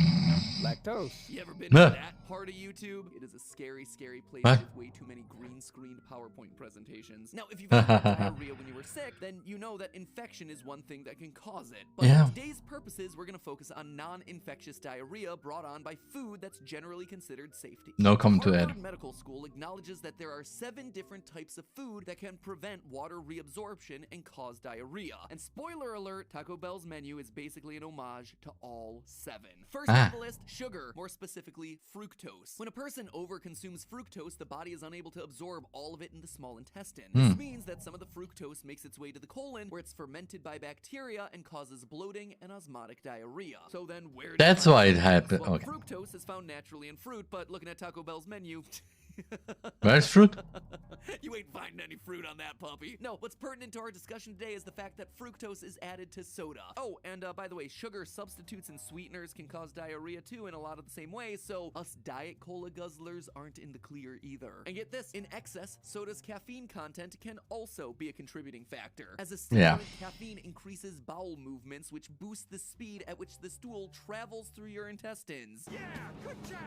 Lactose. You ever been to that part of YouTube? It is a scary, scary place with way too many green-screened PowerPoint presentations. Now, if you've ever had diarrhea when you were sick, then you know that infection is one thing that can cause it. But for today's purposes, we're going to focus on non-infectious diarrhea brought on by food that's generally considered safe to eat. No comment to add. Harvard Medical School acknowledges that there are 7 different types of food that can prevent water reabsorption and cause diarrhea. And spoiler alert, Taco Bell's menu is basically an homage to all 7. First on the list, sugar, more specifically fructose. When a person overconsumes fructose, the body is unable to absorb all of it in the small intestine. This means that some of the fructose makes its way to the colon, where it's fermented by bacteria and causes bloating and osmotic diarrhea. So then where That's why it happened. Well, okay. Fructose is found naturally in fruit, but looking at Taco Bell's menu, Where's fruit? You ain't finding any fruit on that puppy. No, what's pertinent to our discussion today is the fact that fructose is added to soda. Oh, and by the way, sugar substitutes and sweeteners can cause diarrhea too in a lot of the same ways, so us Diet Cola guzzlers aren't in the clear either. And get this, in excess, soda's caffeine content can also be a contributing factor. As a stimulant, caffeine increases bowel movements, which boosts the speed at which the stool travels through your intestines. Yeah, good job!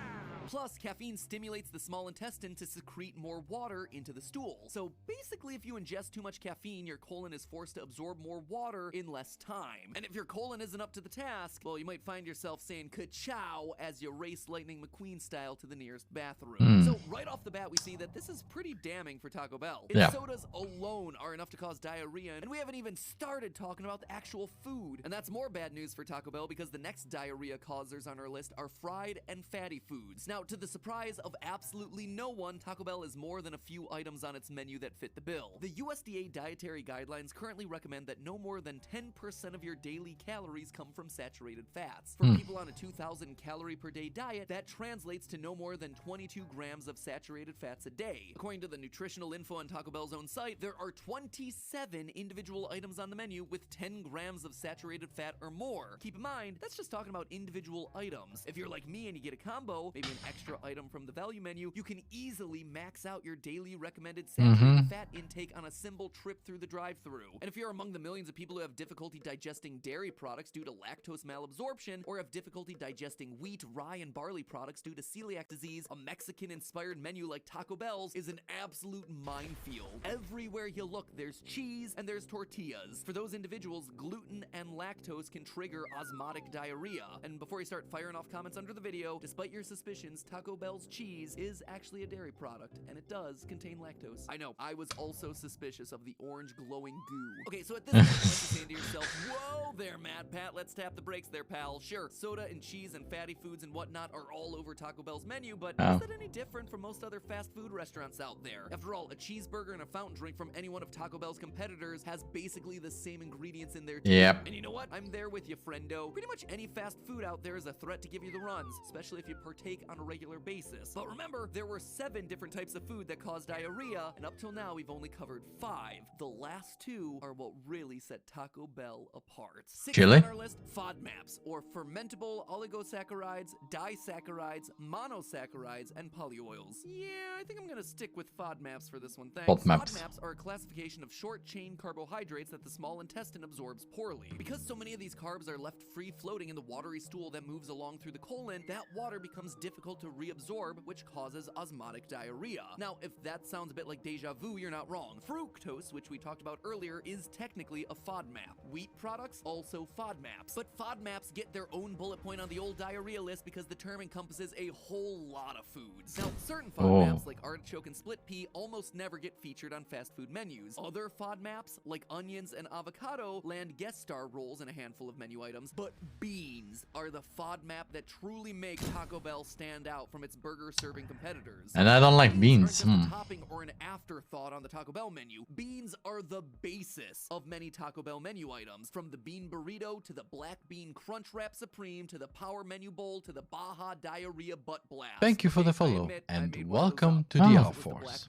Plus, caffeine stimulates the small intestine to secrete more water into the stool. So basically, if you ingest too much caffeine, your colon is forced to absorb more water in less time. And if your colon isn't up to the task, well, you might find yourself saying ka-chow as you race Lightning McQueen style to the nearest bathroom. So right off the bat, we see that this is pretty damning for Taco Bell. Its sodas alone are enough to cause diarrhea, and we haven't even started talking about the actual food. And that's more bad news for Taco Bell because the next diarrhea causers on our list are fried and fatty foods. Now, to the surprise of absolutely no one, Taco Bell is more than a few items on its menu that fit the bill. The USDA dietary guidelines currently recommend that no more than 10% of your daily calories come from saturated fats. For people on a 2,000 calorie per day diet, that translates to no more than 22 grams of saturated fats a day. According to the nutritional info on Taco Bell's own site, there are 27 individual items on the menu with 10 grams of saturated fat or more. Keep in mind, that's just talking about individual items. If you're like me and you get a combo, maybe an extra item from the value menu, you can easily max out your daily recommended saturated fat intake on a simple trip through the drive-thru. And if you're among the millions of people who have difficulty digesting dairy products due to lactose malabsorption, or have difficulty digesting wheat, rye, and barley products due to celiac disease, a Mexican-inspired menu like Taco Bell's is an absolute minefield. Everywhere you look, there's cheese and there's tortillas. For those individuals, gluten and lactose can trigger osmotic diarrhea. And before you start firing off comments under the video, despite your suspicions, Taco Bell's cheese is actually a dairy product, and it does contain lactose. I know, I was also suspicious of the orange glowing goo. Okay, so at this point, you might be saying to yourself, whoa there, Mad Pat, let's tap the brakes there, pal. Sure, soda and cheese and fatty foods and whatnot are all over Taco Bell's menu, but is that any different from most other fast food restaurants out there? After all, a cheeseburger and a fountain drink from any one of Taco Bell's competitors has basically the same ingredients in there too. Yep. And you know what? I'm there with you, friendo. Pretty much any fast food out there is a threat to give you the runs, especially if you partake on a regular basis. But remember, there were 7 different types of food that cause diarrhea, and up till now, we've only covered 5. The last 2 are what really set Taco Bell apart. 6 on our list, FODMAPs, or fermentable oligosaccharides, disaccharides, monosaccharides, and polyoils. Yeah, I think I'm gonna stick with FODMAPs for this one, thanks. FODMAPs are a classification of short-chain carbohydrates that the small intestine absorbs poorly. Because so many of these carbs are left free-floating in the watery stool that moves along through the colon, that water becomes difficult to reabsorb, which causes osmotic diarrhea. Now, if that sounds a bit like deja vu, you're not wrong. Fructose, which we talked about earlier, is technically a FODMAP. Wheat products, also FODMAPs. But FODMAPs get their own bullet point on the old diarrhea list because the term encompasses a whole lot of foods. Now, certain FODMAPs, like artichoke and split pea, almost never get featured on fast food menus. Other FODMAPs, like onions and avocado, land guest star roles in a handful of menu items. But beans are the FODMAP that truly make Taco Bell stand out from its burger-serving competitors. And I don't like beans. Aren't just a topping or an afterthought on the Taco Bell menu. Beans are the basis of many Taco Bell menu items, from the bean burrito to the black bean crunch wrap supreme to the power menu bowl to the Baja diarrhea butt blast. Thank you for the follow and welcome to the Air Force.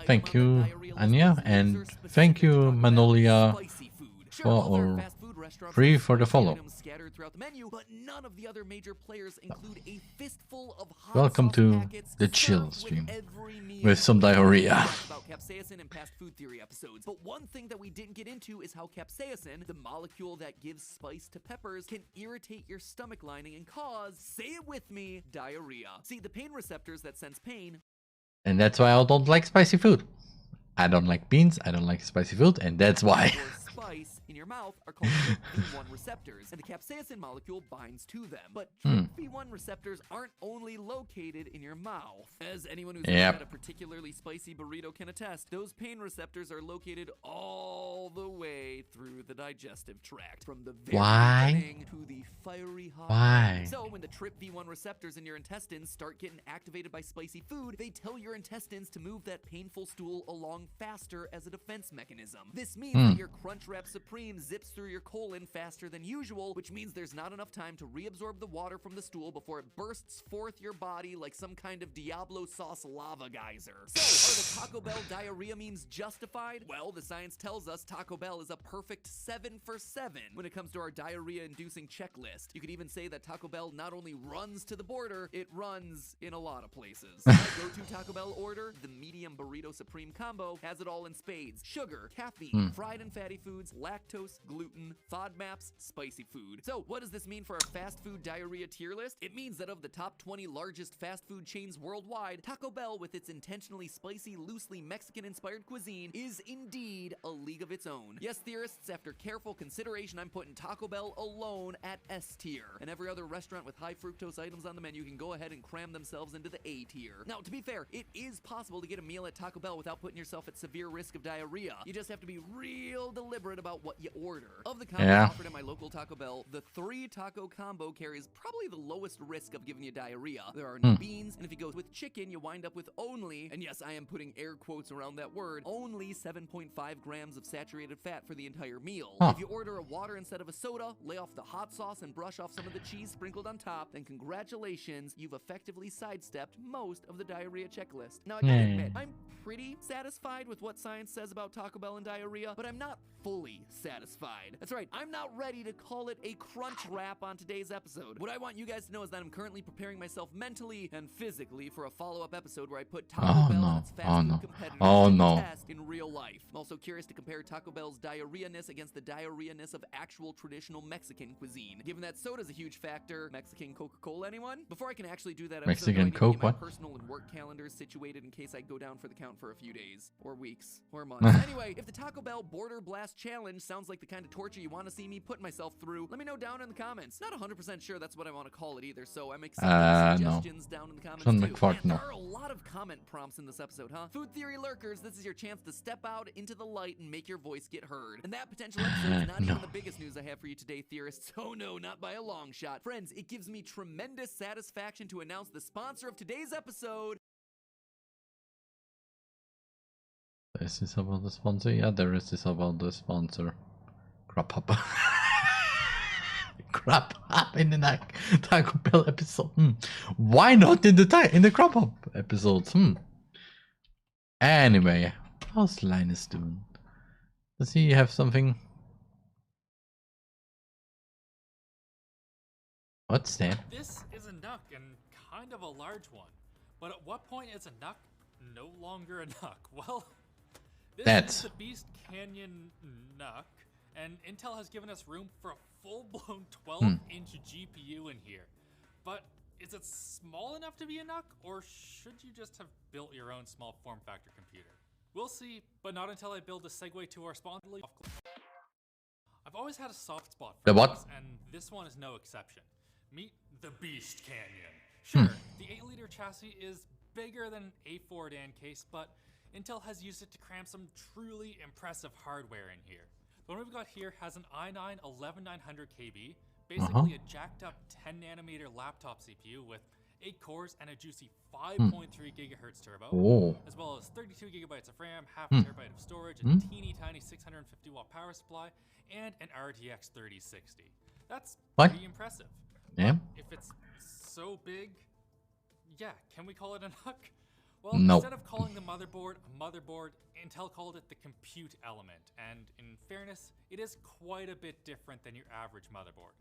Thank you, Anya, and thank you, Manolia, for free for the follow. Welcome to the chill stream with some diarrhea. About capsaicin and past food theory episodes, but one thing that we didn't get into is how capsaicin, the molecule that gives spice to peppers, can irritate your stomach lining and cause, say it with me, diarrhea. See, the pain receptors that sense pain, and that's why I don't like spicy food. I don't like beans, I don't like spicy food, and that's why. Spice in your mouth are called TRPV1 receptors, and the capsaicin molecule binds to them. But TRPV1 receptors aren't only located in your mouth. As anyone who's had a particularly spicy burrito can attest, those pain receptors are located all the way through the digestive tract, from the very beginning to the fiery hot. So when the TRPV1 receptors in your intestines start getting activated by spicy food, they tell your intestines to move that painful stool along faster as a defense mechanism. This means that your Crunchwrap Supreme stream zips through your colon faster than usual, which means there's not enough time to reabsorb the water from the stool before it bursts forth your body like some kind of Diablo sauce lava geyser. So, are the Taco Bell diarrhea memes justified? Well, the science tells us Taco Bell is a perfect 7 for 7 when it comes to our diarrhea-inducing checklist. You could even say that Taco Bell not only runs to the border, it runs in a lot of places. My go-to Taco Bell order, the medium burrito supreme combo, has it all in spades. Sugar, caffeine, fried and fatty foods, lactose, gluten, FODMAPs, spicy food. So what does this mean for our fast food diarrhea tier list? It means that of the top 20 largest fast food chains worldwide, Taco Bell, with its intentionally spicy, loosely Mexican-inspired cuisine, is indeed a league of its own. Yes, theorists, after careful consideration, I'm putting Taco Bell alone at S tier. And every other restaurant with high fructose items on the menu can go ahead and cram themselves into the A tier. Now, to be fair, it is possible to get a meal at Taco Bell without putting yourself at severe risk of diarrhea. You just have to be real deliberate about what you order. Of the combos offered at my local Taco Bell, the 3 taco combo carries probably the lowest risk of giving you diarrhea. There are no beans, and if you go with chicken, you wind up with only, and yes, I am putting air quotes around that word, only 7.5 grams of saturated fat for the entire meal. If you order a water instead of a soda, lay off the hot sauce and brush off some of the cheese sprinkled on top, then congratulations, you've effectively sidestepped most of the diarrhea checklist. Now, I gotta admit, I'm pretty satisfied with what science says about Taco Bell and diarrhea, but I'm not fully satisfied. That's right, I'm not ready to call it a crunch wrap on today's episode. What I want you guys to know is that I'm currently preparing myself mentally and physically for a follow-up episode where I put Taco Bell and its fast food competitors to the test in real life. I'm also curious to compare Taco Bell's diarrhea-ness against the diarrhea-ness of actual traditional Mexican cuisine. Given that soda's a huge factor, Mexican Coca-Cola, anyone? Before I can actually do that episode, Mexican Coke, my what? personal and work calendars situated in case I go down for the count for a few days, or weeks, or months. Anyway, if the Taco Bell Border Blast Challenge sounds like the kind of torture you want to see me put myself through, let me know down in the comments. Not 100% sure that's what I want to call it either, so I'm accepting suggestions down in the comments too. Man, there are a lot of comment prompts in this episode, huh? Food Theory Lurkers, this is your chance to step out into the light and make your voice get heard. And that potential episode is not even the biggest news I have for you today, theorists. Oh no, not by a long shot. Friends, it gives me tremendous satisfaction to announce the sponsor of today's episode. Is this about the sponsor? Yeah, there is this about the sponsor. Crap up. Crap up in the Taco Bell episode. Why not in the crap up episodes? Anyway, how's Linus doing? Does he have something? What's that? This is a Nuck, and kind of a large one. But at what point is a Nuck no longer a Nuck? Well, this is the Beast Canyon Nuck, and Intel has given us room for a full-blown 12-inch GPU in here. But is it small enough to be a Nuck, or should you just have built your own small form factor computer? We'll see, but not until I build a segue to our sponsor. I've always had a soft spot for these, and this one is no exception. Meet the Beast Canyon. Sure, the 8-liter chassis is bigger than a four-dan case, but Intel has used it to cram some truly impressive hardware in here. The one we've got here has an i9 11900KB, basically a jacked up 10nm laptop CPU with 8 cores and a juicy 5.3 GHz turbo, as well as 32 GB of RAM, half a terabyte of storage, a teeny tiny 650 watt power supply, and an RTX 3060. That's pretty impressive. Yeah. If it's so big, yeah, can we call it a Nuck? Well, instead of calling the motherboard a motherboard, Intel called it the compute element, and in fairness, it is quite a bit different than your average motherboard.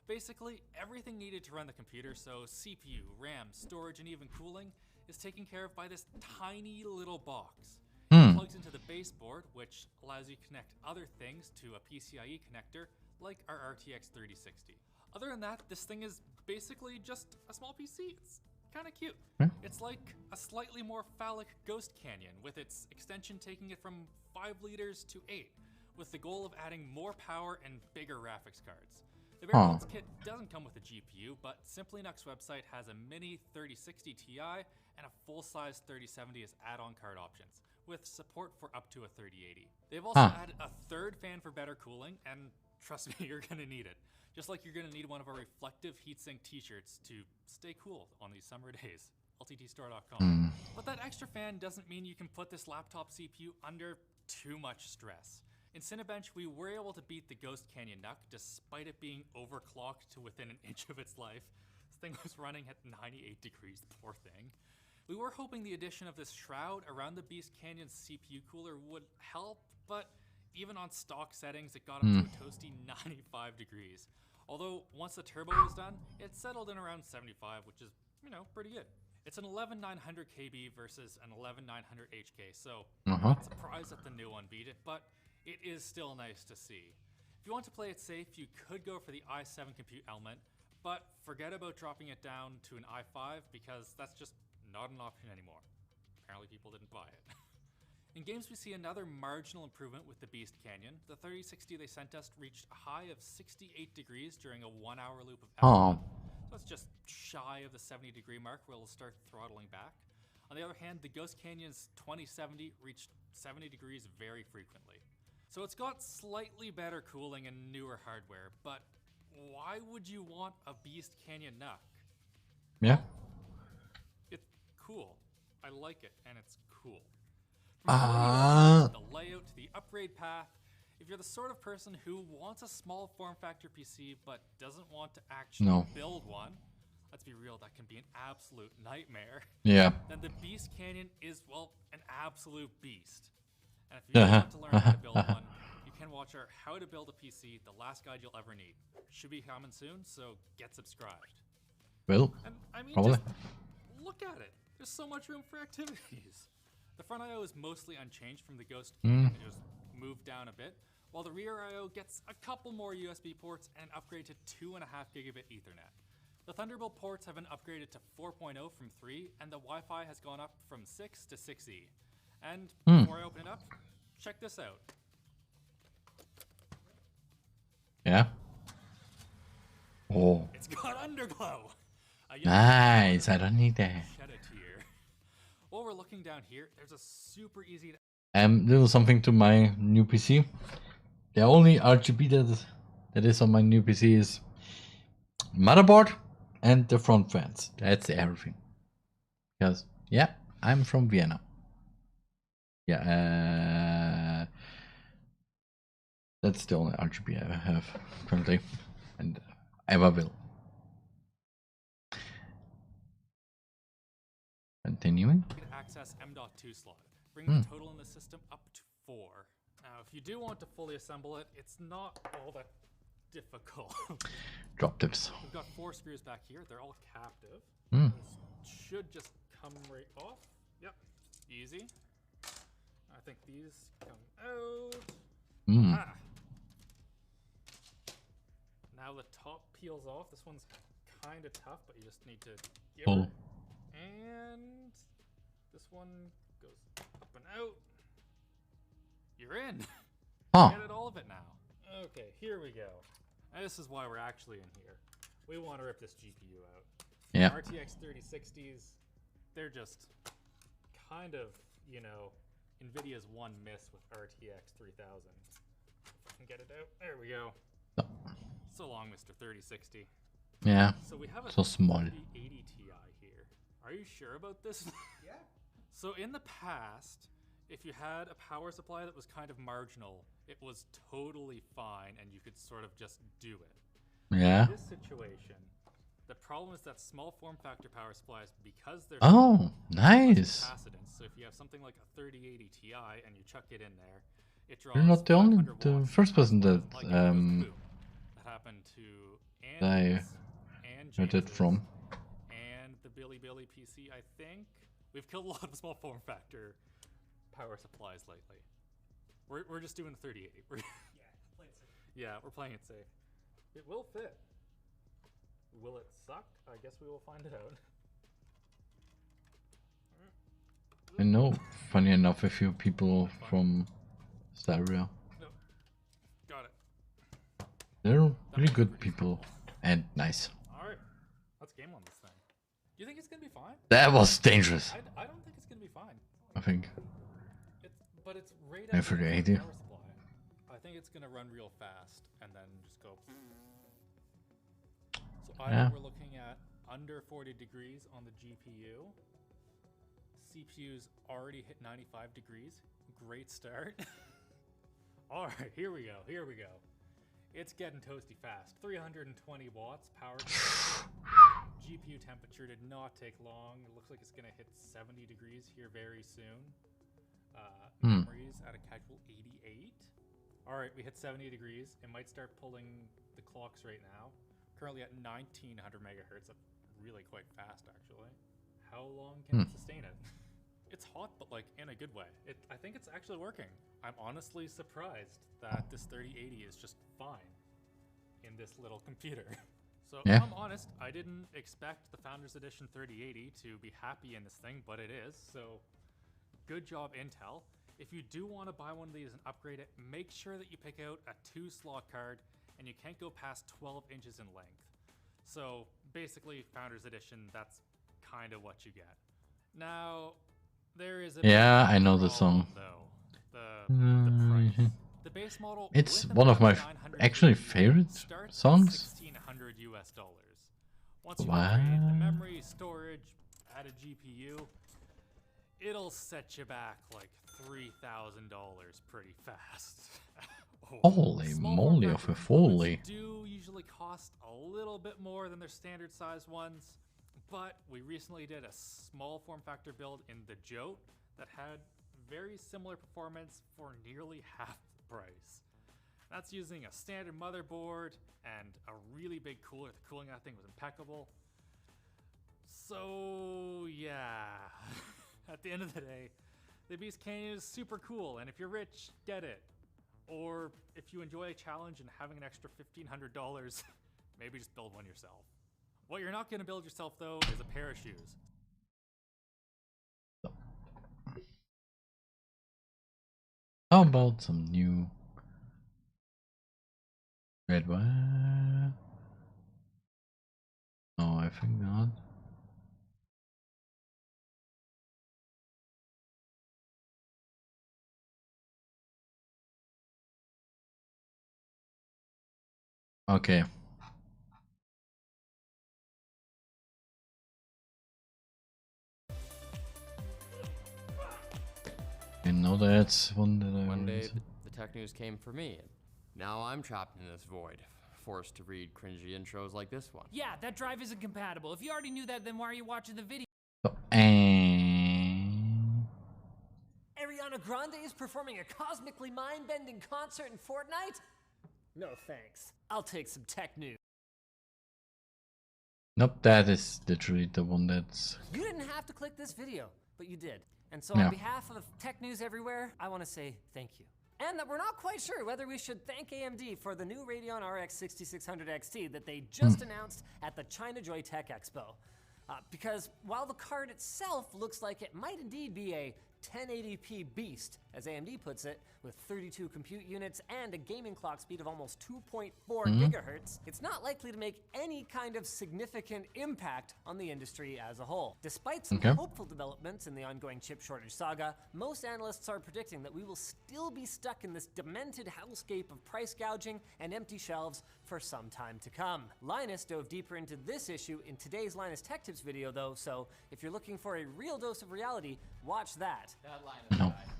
Basically, everything needed to run the computer, so CPU, RAM, storage, and even cooling, is taken care of by this tiny little box. It plugs into the baseboard, which allows you to connect other things to a PCIe connector, like our RTX 3060. Other than that, this thing is basically just a small PC. It's kind of cute. It's like a slightly more phallic Ghost Canyon, with its extension taking it from 5 liters to 8, with the goal of adding more power and bigger graphics cards. The bare bones kit doesn't come with a GPU, but Simply Nuck's website has a mini 3060 Ti and a full-size 3070 as add-on card options, with support for up to a 3080. They've also added a third fan for better cooling, and trust me, you're gonna need it. Just like you're gonna need one of our reflective heatsink t-shirts to stay cool on these summer days. LTTstore.com. But that extra fan doesn't mean you can put this laptop CPU under too much stress. In Cinebench, we were able to beat the Ghost Canyon Nuck despite it being overclocked to within an inch of its life. This thing was running at 98 degrees, poor thing. We were hoping the addition of this shroud around the Beast Canyon CPU cooler would help, but even on stock settings, it got up to a toasty 95 degrees. Although, once the turbo was done, it settled in around 75, which is, you know, pretty good. It's an 11900 KB versus an 11900 HK, so I'm not surprised that the new one beat it, but it is still nice to see. If you want to play it safe, you could go for the i7 compute element, but forget about dropping it down to an i5 because that's just not an option anymore. Apparently people didn't buy it. In games, we see another marginal improvement with the Beast Canyon. The 3060 they sent us reached a high of 68 degrees during a 1 hour loop of F1. So that's just shy of the 70 degree mark where it'll start throttling back. On the other hand, the Ghost Canyon's 2070 reached 70 degrees very frequently. So it's got slightly better cooling and newer hardware, but why would you want a Beast Canyon Nuck? Yeah. It's cool. I like it, and it's cool. From the layout to the upgrade path, if you're the sort of person who wants a small form factor PC but doesn't want to actually build one, let's be real, that can be an absolute nightmare. Yeah. Then the Beast Canyon is, well, an absolute beast. And if you want to learn how to build one, you can watch our How to Build a PC, the last guide you'll ever need. Should be coming soon, so get subscribed. Well, and, I mean, probably. Just look at it. There's so much room for activities. The front I/O is mostly unchanged from the Ghost Canyon, it just moved down a bit, while the rear I/O gets a couple more USB ports and an upgrade to 2.5 gigabit Ethernet. The Thunderbolt ports have been upgraded to 4.0 from 3, and the Wi-Fi has gone up from 6 to 6E. And before I open it up, check this out. Yeah. Oh. It's got underglow. Nice. I don't need that. While we're looking down here, there's a super easy. Little something to my new PC. The only RGB that is on my new PC is motherboard and the front fans. That's everything. Because yeah, I'm from Vienna. Yeah, that's the only RGB I have currently, and ever will. Continuing. Access M.2 slot. Bring the total in the system up to 4. Now, if you do want to fully assemble it, it's not all that difficult. Drop tips. We've got 4 screws back here. They're all captive. This should just come right off. Yep, easy. I think these come out. Ah. Now the top peels off. This one's kind of tough, but you just need to give it. And this one goes up and out. You're in. Get it all of it now. Okay, here we go. Now this is why we're actually in here. We want to rip this GPU out. Yeah. RTX 3060s, they're just kind of, you know, NVIDIA's one miss with RTX 3000. If I can get it out. There we go. So long, Mr. 3060. Yeah. So we have a so small. 3080 Ti here. Are you sure about this? Yeah. So in the past, if you had a power supply that was kind of marginal, it was totally fine and you could sort of just do it. Yeah. In this situation, the problem is that small form factor power supplies, because they're nice. capacitance, so if you have something like a 3080 Ti and you chuck it in there, it draws. You're not the first person that that happened to I heard it from. And the Billy PC, I think. We've killed a lot of small form factor power supplies lately. We're just doing the 3080. Yeah, we're playing it safe. It will fit. Will it suck? I guess we will find it out. I know, funny enough, a few people from Styria. No. Got it. They're really good people and nice. Alright, let's game on this thing. Do you think it's gonna be fine? That was dangerous. I don't think it's gonna be fine. I think. But it's right at the power supply. I think it's gonna run real fast and then just go. So either we're looking at under 40 degrees on the GPU. CPU's already hit 95 degrees. Great start. Alright, here we go. It's getting toasty fast. 320 watts, power. GPU temperature did not take long. It looks like it's gonna hit 70 degrees here very soon. Memories at a casual 88. Alright, we hit 70 degrees. It might start pulling the clocks right now. Currently at 1900 megahertz. That's really quite fast, actually. How long can it sustain it? It's hot, but like in a good way. I think it's actually working. I'm honestly surprised that this 3080 is just fine in this little computer. So if I'm honest, I didn't expect the Founders Edition 3080 to be happy in this thing, but it is. So good job, Intel. If you do want to buy one of these and upgrade it, make sure that you pick out a 2-slot card, and you can't go past 12 inches in length. So basically, Founders Edition, that's kind of what you get. Now, there is a I know the song. Though. The price. The base model It's one of my actually favorite songs. $1,600 US. Once you upgrade the memory, storage, add a GPU, it'll set you back like $3,000 pretty fast. Holy moly of a foley. Do usually cost a little bit more than their standard size ones, but we recently did a small form factor build in the Jote that had very similar performance for nearly half the price. That's using a standard motherboard and a really big cooler. The cooling on that thing was impeccable. So yeah, at the end of the day, the Beast Canyon is super cool, and if you're rich, get it. Or if you enjoy a challenge and having an extra $1,500, maybe just build one yourself. What you're not going to build yourself, though, is a pair of shoes. How about some new red wine? No, I think not. Okay. I know that's one that I One day, the tech news came for me, and now I'm trapped in this void, forced to read cringy intros like this one. Yeah, that drive isn't compatible. If you already knew that, then why are you watching the video? Ariana Grande is performing a cosmically mind-bending concert in Fortnite? No thanks. I'll take some tech news. Nope, that is literally the one that's... You didn't have to click this video, but you did. And so on behalf of tech news everywhere, I want to say thank you. And that we're not quite sure whether we should thank AMD for the new Radeon RX 6600 XT that they just announced at the China Joy Tech Expo. Because while the card itself looks like it might indeed be a 1080p beast, as AMD puts it, with 32 compute units and a gaming clock speed of almost 2.4 gigahertz, it's not likely to make any kind of significant impact on the industry as a whole. Despite some hopeful developments in the ongoing chip shortage saga, most analysts are predicting that we will still be stuck in this demented hellscape of price gouging and empty shelves for some time to come. Linus dove deeper into this issue in today's Linus Tech Tips video though, so if you're looking for a real dose of reality, watch that.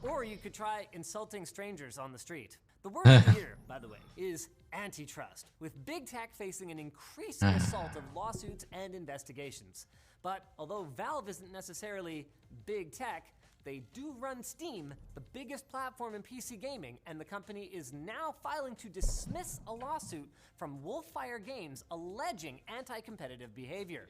Or you could try insulting strangers on the street. The word of the year, by the way, is antitrust, with big tech facing an increasing assault of lawsuits and investigations. But although Valve isn't necessarily big tech, they do run Steam, the biggest platform in PC gaming, and the company is now filing to dismiss a lawsuit from Wolfire Games alleging anti-competitive behavior.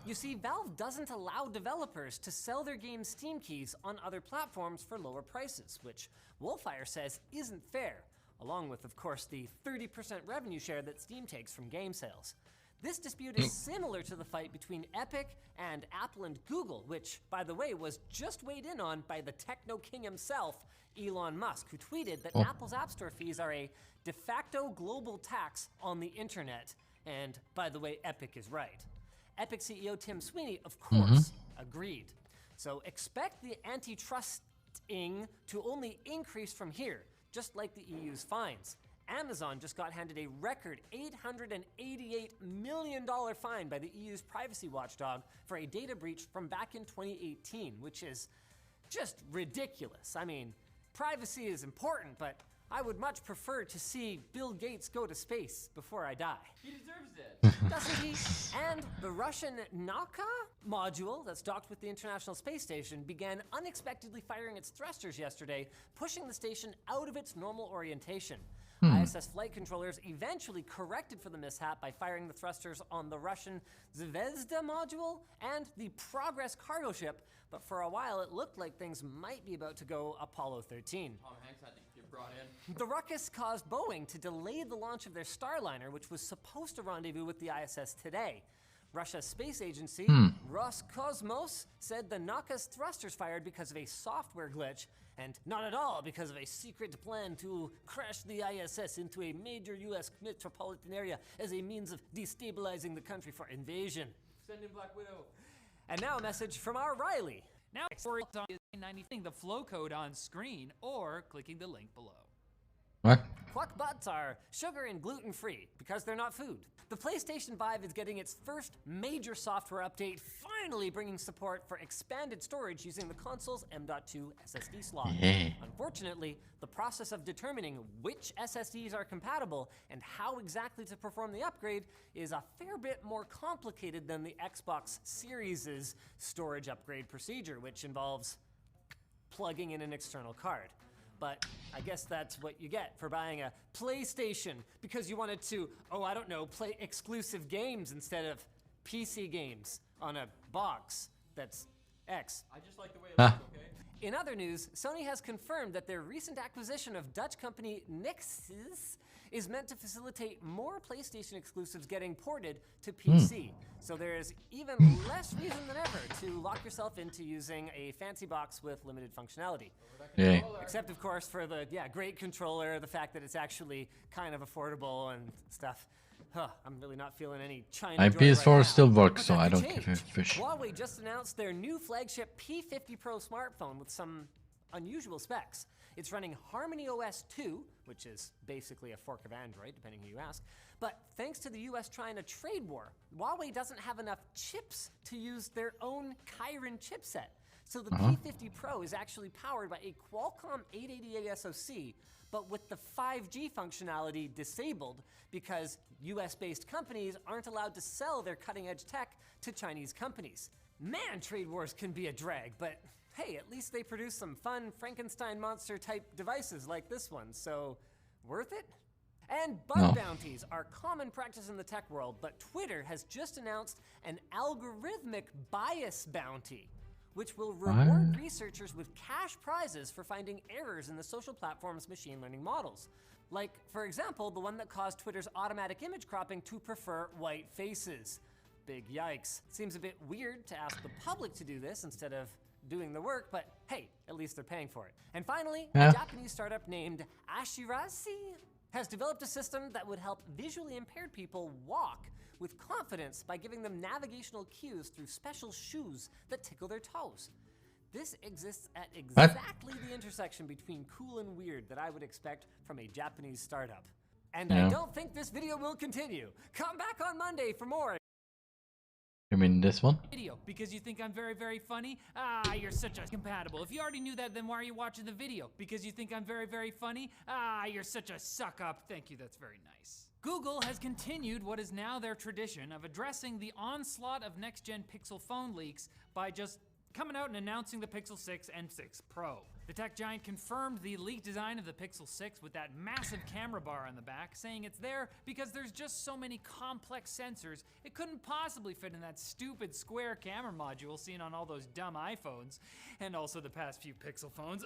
You see, Valve doesn't allow developers to sell their game's Steam keys on other platforms for lower prices, which Wolfire says isn't fair, along with, of course, the 30% revenue share that Steam takes from game sales. This dispute is similar to the fight between Epic and Apple and Google, which, by the way, was just weighed in on by the techno king himself, Elon Musk, who tweeted that Apple's App Store fees are a de facto global tax on the internet. And, by the way, Epic is right. Epic CEO Tim Sweeney, of course, agreed. So expect the antitrusting to only increase from here, just like the EU's fines. Amazon just got handed a record $888 million fine by the EU's privacy watchdog for a data breach from back in 2018, which is just ridiculous. I mean, privacy is important, but I would much prefer to see Bill Gates go to space before I die. He deserves it. Doesn't he? And the Russian Nauka module that's docked with the International Space Station began unexpectedly firing its thrusters yesterday, pushing the station out of its normal orientation. ISS flight controllers eventually corrected for the mishap by firing the thrusters on the Russian Zvezda module and the Progress cargo ship, but for a while it looked like things might be about to go Apollo 13. Tom Hanks had to get brought in. The ruckus caused Boeing to delay the launch of their Starliner, which was supposed to rendezvous with the ISS today. Russia's space agency, Roscosmos, said the Nauka's thrusters fired because of a software glitch, and not at all because of a secret plan to crash the ISS into a major U.S. metropolitan area as a means of destabilizing the country for invasion. Send in Black Widow. And now a message from our Riley. Now, for anything the flow code on screen or clicking the link below. What? Cluck Butts are sugar and gluten-free because they're not food. The PlayStation 5 is getting its first major software update, finally bringing support for expanded storage using the console's M.2 SSD slot. Yeah. Unfortunately, the process of determining which SSDs are compatible and how exactly to perform the upgrade is a fair bit more complicated than the Xbox Series' storage upgrade procedure, which involves plugging in an external card. But I guess that's what you get for buying a PlayStation, because you wanted to, play exclusive games instead of PC games on a box that's X. I just like the way it looks, okay? In other news, Sony has confirmed that their recent acquisition of Dutch company Nixxes is meant to facilitate more PlayStation exclusives getting ported to PC. So there's even less reason than ever to lock yourself into using a fancy box with limited functionality. Yeah. Except, of course, for the great controller, the fact that it's actually kind of affordable and stuff. I'm really not feeling any China. My joy PS4 right now. still works, But so that I could don't give a change. fish. Huawei just announced their new flagship P50 Pro smartphone with some unusual specs. It's running Harmony OS 2, which is basically a fork of Android, depending who you ask. But thanks to the US-China trade war, Huawei doesn't have enough chips to use their own Kirin chipset. So the P50 Pro is actually powered by a Qualcomm 888 SoC, but with the 5G functionality disabled because US-based companies aren't allowed to sell their cutting-edge tech to Chinese companies. Man, trade wars can be a drag, but hey, at least they produce some fun Frankenstein monster-type devices like this one, so worth it? And bug bounties are common practice in the tech world, but Twitter has just announced an algorithmic bias bounty, which will reward researchers with cash prizes for finding errors in the social platform's machine learning models. Like, for example, the one that caused Twitter's automatic image cropping to prefer white faces. Big yikes. Seems a bit weird to ask the public to do this instead of doing the work, but hey, at least they're paying for it. And finally, a Japanese startup named Ashirazi has developed a system that would help visually impaired people walk with confidence by giving them navigational cues through special shoes that tickle their toes. This exists at exactly the intersection between cool and weird that I would expect from a Japanese startup. And I don't think this video will continue. Come back on Monday for more. You mean this one? Video because you think I'm very, very funny? You're such a compatible. If you already knew that, then why are you watching the video? Because you think I'm very, very funny? You're such a suck up. Thank you, that's very nice. Google has continued what is now their tradition of addressing the onslaught of next-gen Pixel phone leaks by just coming out and announcing the Pixel 6 and 6 Pro. The tech giant confirmed the leaked design of the Pixel 6 with that massive camera bar on the back, saying it's there because there's just so many complex sensors, it couldn't possibly fit in that stupid square camera module seen on all those dumb iPhones, and also the past few Pixel phones.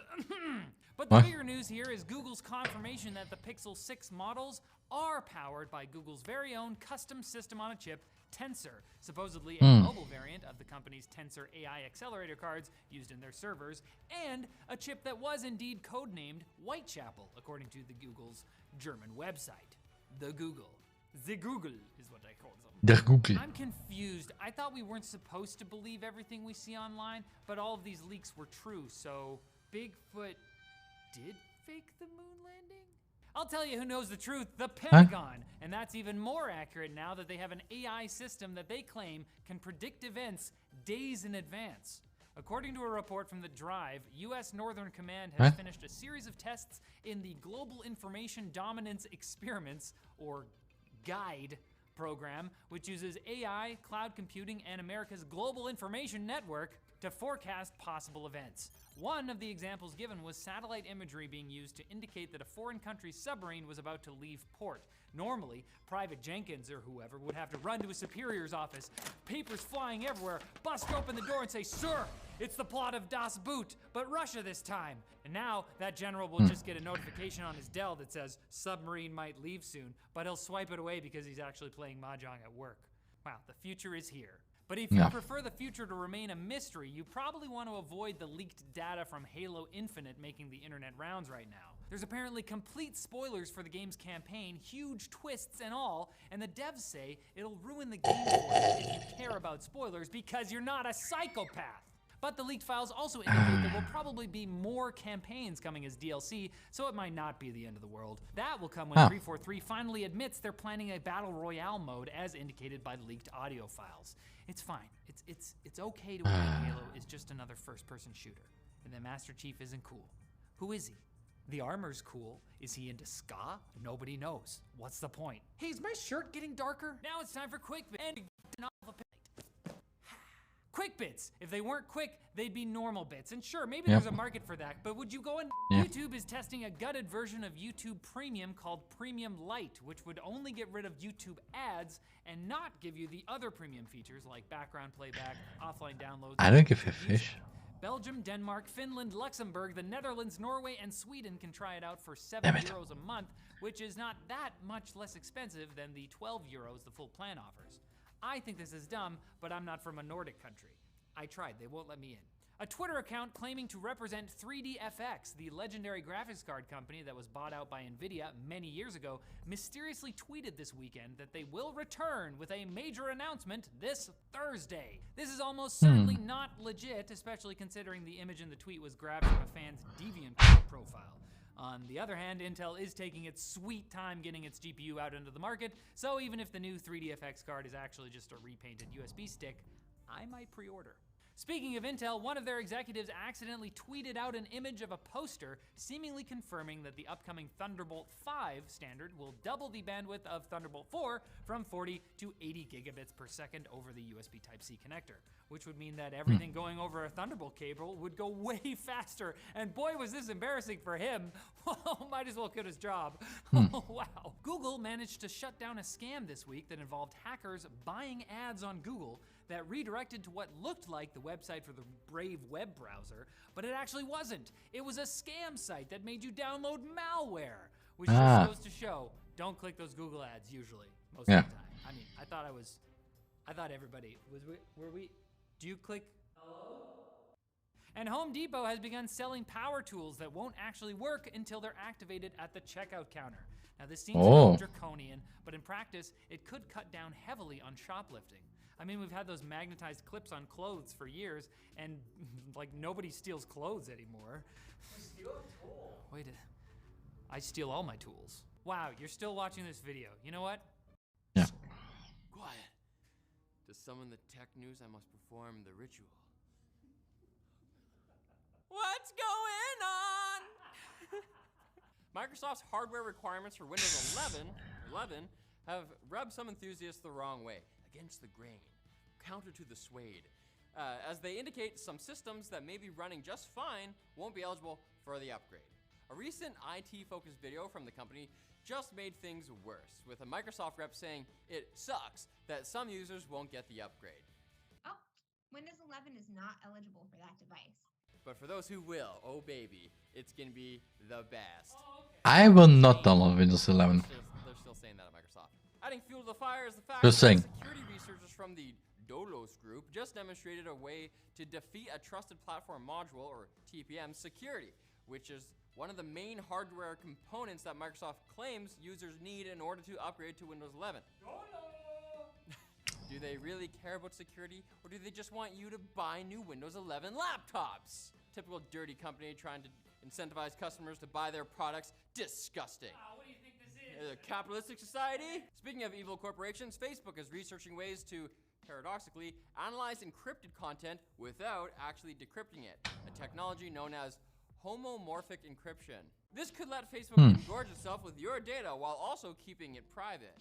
But the bigger news here is Google's confirmation that the Pixel 6 models are powered by Google's very own custom system-on-a-chip, Tensor, supposedly a mobile variant of the company's Tensor AI accelerator cards used in their servers, and a chip that was indeed codenamed Whitechapel, according to the Google's German website. The Google is what I call them. The Google. I'm confused. I thought we weren't supposed to believe everything we see online, but all of these leaks were true, so Bigfoot did fake the moon landing? I'll tell you who knows the truth, the Pentagon. And that's even more accurate now that they have an AI system that they claim can predict events days in advance. According to a report from The Drive, U.S. Northern Command has finished a series of tests in the Global Information Dominance Experiments, or GUIDE, program, which uses AI, cloud computing, and America's Global Information Network to forecast possible events. One of the examples given was satellite imagery being used to indicate that a foreign country's submarine was about to leave port. Normally, Private Jenkins or whoever would have to run to a superior's office, papers flying everywhere, bust open the door and say, "Sir, it's the plot of Das Boot, but Russia this time." And now, that general will just get a notification on his Dell that says, "Submarine might leave soon," but he'll swipe it away because he's actually playing Mahjong at work. Wow, the future is here. But if you prefer the future to remain a mystery, you probably want to avoid the leaked data from Halo Infinite making the internet rounds right now. There's apparently complete spoilers for the game's campaign, huge twists and all, and the devs say it'll ruin the game for you if you care about spoilers because you're not a psychopath. But the leaked files also indicate there will probably be more campaigns coming as DLC, so it might not be the end of the world. That will come when 343 finally admits they're planning a Battle Royale mode as indicated by leaked audio files. It's fine. It's okay to admit Halo is just another first-person shooter, and that Master Chief isn't cool. Who is he? The armor's cool. Is he into ska? Nobody knows. What's the point? Hey, is my shirt getting darker? Now it's time for Quick Bits. And Quick Bits. If they weren't quick, they'd be normal bits. And sure, maybe there's a market for that, but would you go and YouTube is testing a gutted version of YouTube Premium called Premium Lite, which would only get rid of YouTube ads and not give you the other premium features like background playback, offline downloads. I don't give a fish. Belgium, Denmark, Finland, Luxembourg, the Netherlands, Norway, and Sweden can try it out for €7 a month, which is not that much less expensive than the €12 the full plan offers. I think this is dumb, but I'm not from a Nordic country. I tried, they won't let me in. A Twitter account claiming to represent 3DFX, the legendary graphics card company that was bought out by Nvidia many years ago, mysteriously tweeted this weekend that they will return with a major announcement this Thursday. This is almost certainly not legit, especially considering the image in the tweet was grabbed from a fan's DeviantArt profile. On the other hand, Intel is taking its sweet time getting its GPU out into the market, so even if the new 3DFX card is actually just a repainted USB stick, I might pre-order. Speaking of Intel, one of their executives accidentally tweeted out an image of a poster seemingly confirming that the upcoming Thunderbolt 5 standard will double the bandwidth of Thunderbolt 4 from 40 to 80 gigabits per second over the USB Type-C connector, which would mean that everything going over a Thunderbolt cable would go way faster, and boy was this embarrassing for him. Well, might as well quit his job. Wow. Google managed to shut down a scam this week that involved hackers buying ads on Google that redirected to what looked like the website for the Brave web browser, but it actually wasn't. It was a scam site that made you download malware, which just goes to show, don't click those Google ads usually, most of the time. I mean, I thought everybody, do you click hello? And Home Depot has begun selling power tools that won't actually work until they're activated at the checkout counter. Now this seems a little draconian, but in practice, it could cut down heavily on shoplifting. I mean, we've had those magnetized clips on clothes for years, and like nobody steals clothes anymore. You steal a tool. Wait, I steal all my tools. Wow, you're still watching this video. You know what? Yeah. Quiet. To summon the tech news, I must perform the ritual. What's going on? Microsoft's hardware requirements for Windows 11 have rubbed some enthusiasts the wrong way, against the grain, counter to the suede, as they indicate some systems that may be running just fine won't be eligible for the upgrade. A recent IT-focused video from the company just made things worse, with a Microsoft rep saying it sucks that some users won't get the upgrade. Oh, Windows 11 is not eligible for that device. But for those who will, oh baby, it's gonna be the best. I will not download Windows 11. They're still saying that at Microsoft. Adding fuel to the fire is the fact Just that saying. security researchers from the Dolos group just demonstrated a way to defeat a trusted platform module, or TPM, security, which is one of the main hardware components that Microsoft claims users need in order to upgrade to Windows 11. Do they really care about security, or do they just want you to buy new Windows 11 laptops? Typical dirty company trying to incentivize customers to buy their products. Disgusting. What do you think this is? A capitalistic society? Speaking of evil corporations, Facebook is researching ways to paradoxically, analyze encrypted content without actually decrypting it, a technology known as homomorphic encryption. This could let Facebook engorge itself with your data while also keeping it private.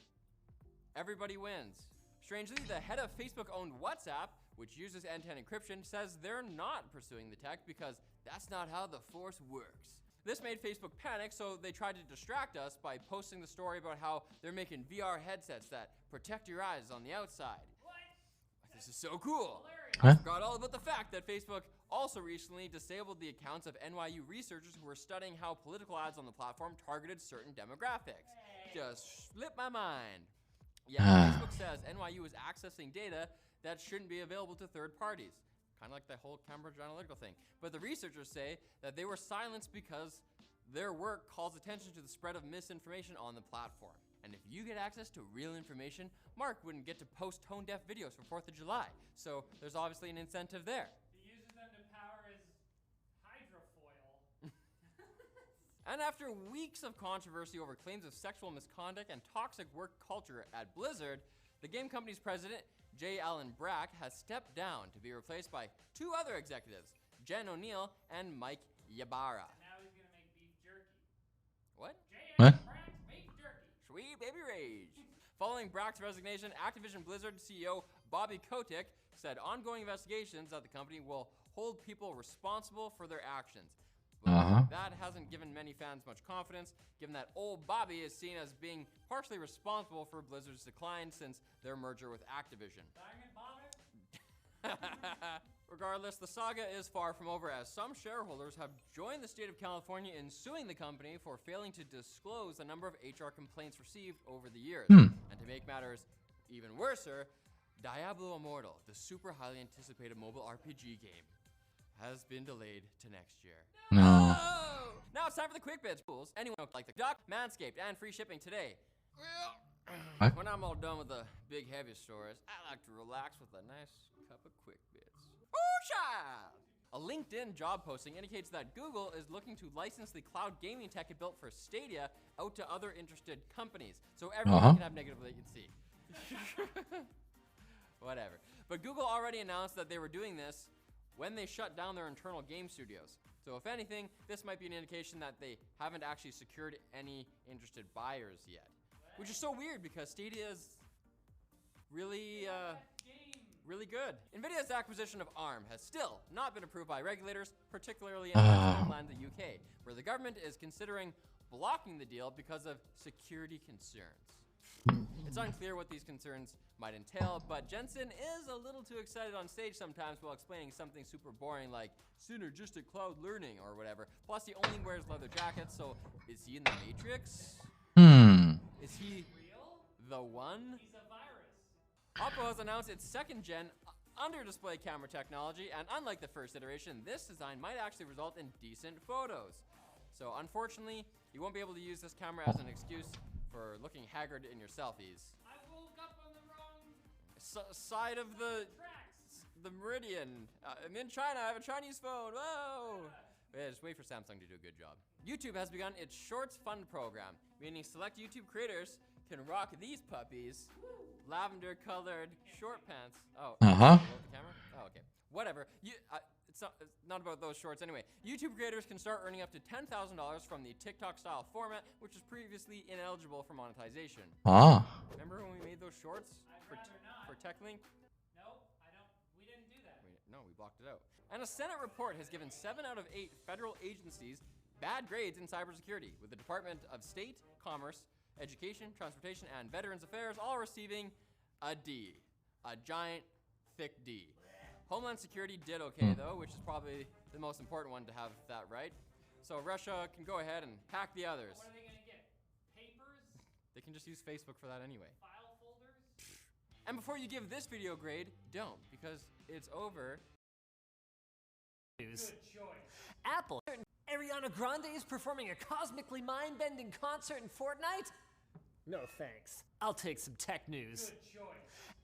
Everybody wins. Strangely, the head of Facebook-owned WhatsApp, which uses end-to-end encryption, says they're not pursuing the tech because that's not how the force works. This made Facebook panic, so they tried to distract us by posting the story about how they're making VR headsets that protect your eyes on the outside. What? This is so cool. I forgot all about the fact that Facebook also recently disabled the accounts of NYU researchers who were studying how political ads on the platform targeted certain demographics. Just slipped my mind. Yeah, Facebook says NYU is accessing data that shouldn't be available to third parties. Kind of like the whole Cambridge Analytica thing. But the researchers say that they were silenced because their work calls attention to the spread of misinformation on the platform. And if you get access to real information, Mark wouldn't get to post tone-deaf videos for 4th of July. So there's obviously an incentive there. He uses them to power his hydrofoil. And after weeks of controversy over claims of sexual misconduct and toxic work culture at Blizzard, the game company's president, J. Allen Brack, has stepped down to be replaced by two other executives, Jen O'Neill and Mike Ybarra. And now he's gonna make beef jerky. What? Brack's beef jerky. Sweet baby rage. Following Brack's resignation, Activision Blizzard CEO Bobby Kotick said ongoing investigations at the company will hold people responsible for their actions. But that hasn't given many fans much confidence, given that old Bobby is seen as being partially responsible for Blizzard's decline since their merger with Activision. Regardless, the saga is far from over, as some shareholders have joined the state of California in suing the company for failing to disclose the number of HR complaints received over the years. And to make matters even worse, Diablo Immortal, the super highly anticipated mobile RPG game, has been delayed to next year. No. Now it's time for the quick bits. Anyone like the Duck, Manscaped, and free shipping today. What? When I'm all done with the big heavy stories, I like to relax with a nice cup of quick bits. Oh, child! A LinkedIn job posting indicates that Google is looking to license the cloud gaming tech it built for Stadia out to other interested companies, so everyone can have negative latency. Whatever. But Google already announced that they were doing this when they shut down their internal game studios. So if anything, this might be an indication that they haven't actually secured any interested buyers yet. Which is so weird because Stadia is really, really good. NVIDIA's acquisition of ARM has still not been approved by regulators, particularly in Ireland, the UK, where the government is considering blocking the deal because of security concerns. It's unclear what these concerns might entail, but Jensen is a little too excited on stage sometimes while explaining something super boring like synergistic cloud learning or whatever. Plus, he only wears leather jackets, so is he in the Matrix? Is he the one? He's a virus. Oppo has announced its second-gen under-display camera technology, and unlike the first iteration, this design might actually result in decent photos. So unfortunately, you won't be able to use this camera as an excuse for looking haggard in your selfies. I woke up on the wrong side of the meridian. I'm in China. I have a Chinese phone. Whoa! Yeah, just wait for Samsung to do a good job. YouTube has begun its Shorts Fund program, meaning select YouTube creators can rock these puppies. Lavender-colored short pants. Oh. The camera? Oh, okay. Whatever. It's not about those shorts anyway. YouTube creators can start earning up to $10,000 from the TikTok-style format, which was previously ineligible for monetization. Remember when we made those shorts for TechLink? Nope, we didn't do that. No, we blocked it out. And a Senate report has given 7 out of 8 federal agencies bad grades in cybersecurity, with the Department of State, Commerce, Education, Transportation, and Veterans Affairs all receiving a D. A giant, thick D. Homeland Security did okay, though, which is probably the most important one to have that right. So Russia can go ahead and hack the others. What are they gonna get? Papers? They can just use Facebook for that anyway. File folders? And before you give this video grade, don't, because it's over. Good choice. Apple. Ariana Grande is performing a cosmically mind-bending concert in Fortnite? No thanks. I'll take some tech news. Good choice.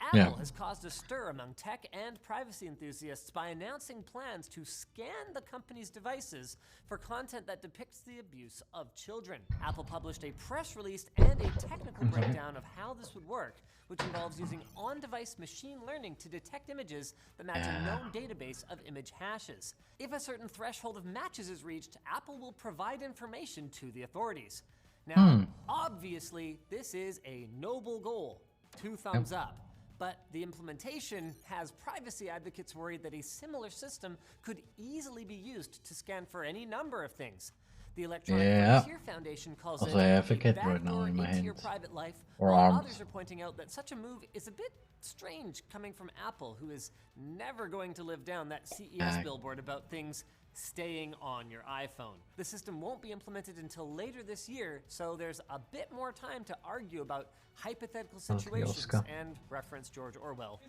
Apple has caused a stir among tech and privacy enthusiasts by announcing plans to scan the company's devices for content that depicts the abuse of children. Apple published a press release and a technical breakdown of how this would work, which involves using on-device machine learning to detect images that match a known database of image hashes. If a certain threshold of matches is reached, Apple will provide information to the authorities. Now, obviously, this is a noble goal. 2 thumbs up. But the implementation has privacy advocates worried that a similar system could easily be used to scan for any number of things. The Electronic Frontier Foundation calls it I have a a cat right now backdoor in my into your hands. private life, Or while arms. others are pointing out that such a move is a bit strange coming from Apple, who is never going to live down that CES billboard about things staying on your iPhone. The system won't be implemented until later this year, so there's a bit more time to argue about hypothetical situations and reference George Orwell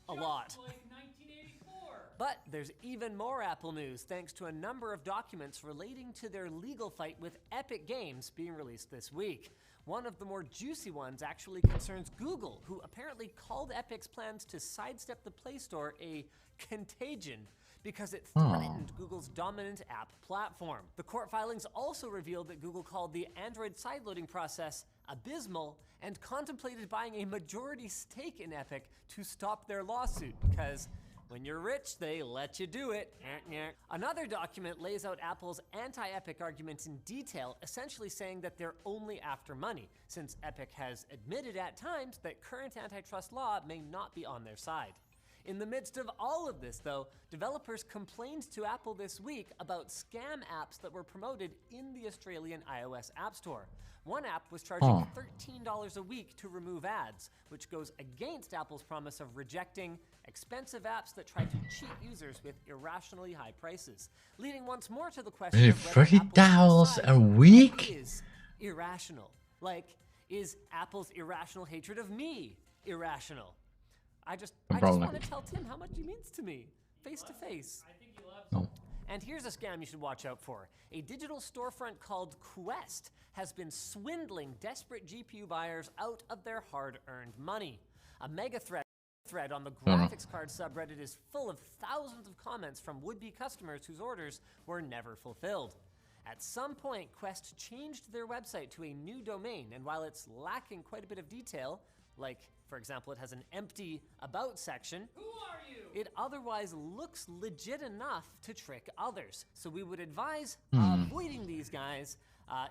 a lot. Like 1984. But there's even more Apple news thanks to a number of documents relating to their legal fight with Epic Games being released this week. One of the more juicy ones actually concerns Google, who apparently called Epic's plans to sidestep the Play Store a contagion because it threatened Google's dominant app platform. The court filings also revealed that Google called the Android sideloading process abysmal and contemplated buying a majority stake in Epic to stop their lawsuit because when you're rich, they let you do it. Another document lays out Apple's anti-Epic arguments in detail, essentially saying that they're only after money, since Epic has admitted at times that current antitrust law may not be on their side. In the midst of all of this, though, developers complained to Apple this week about scam apps that were promoted in the Australian iOS App Store. One app was charging $13 a week to remove ads, which goes against Apple's promise of rejecting expensive apps that try to cheat users with irrationally high prices, leading once more to the question of whether $30 a week is irrational. Like, is Apple's irrational hatred of me irrational? I just want to tell Tim how much he means to me, face to face. I think he loves it. And here's a scam you should watch out for. A digital storefront called Quest has been swindling desperate GPU buyers out of their hard-earned money. A mega thread on the graphics card subreddit is full of thousands of comments from would-be customers whose orders were never fulfilled. At some point, Quest changed their website to a new domain, and while it's lacking quite a bit of detail, like, for example, it has an empty About section. Who are you? It otherwise looks legit enough to trick others. So we would advise avoiding these guys,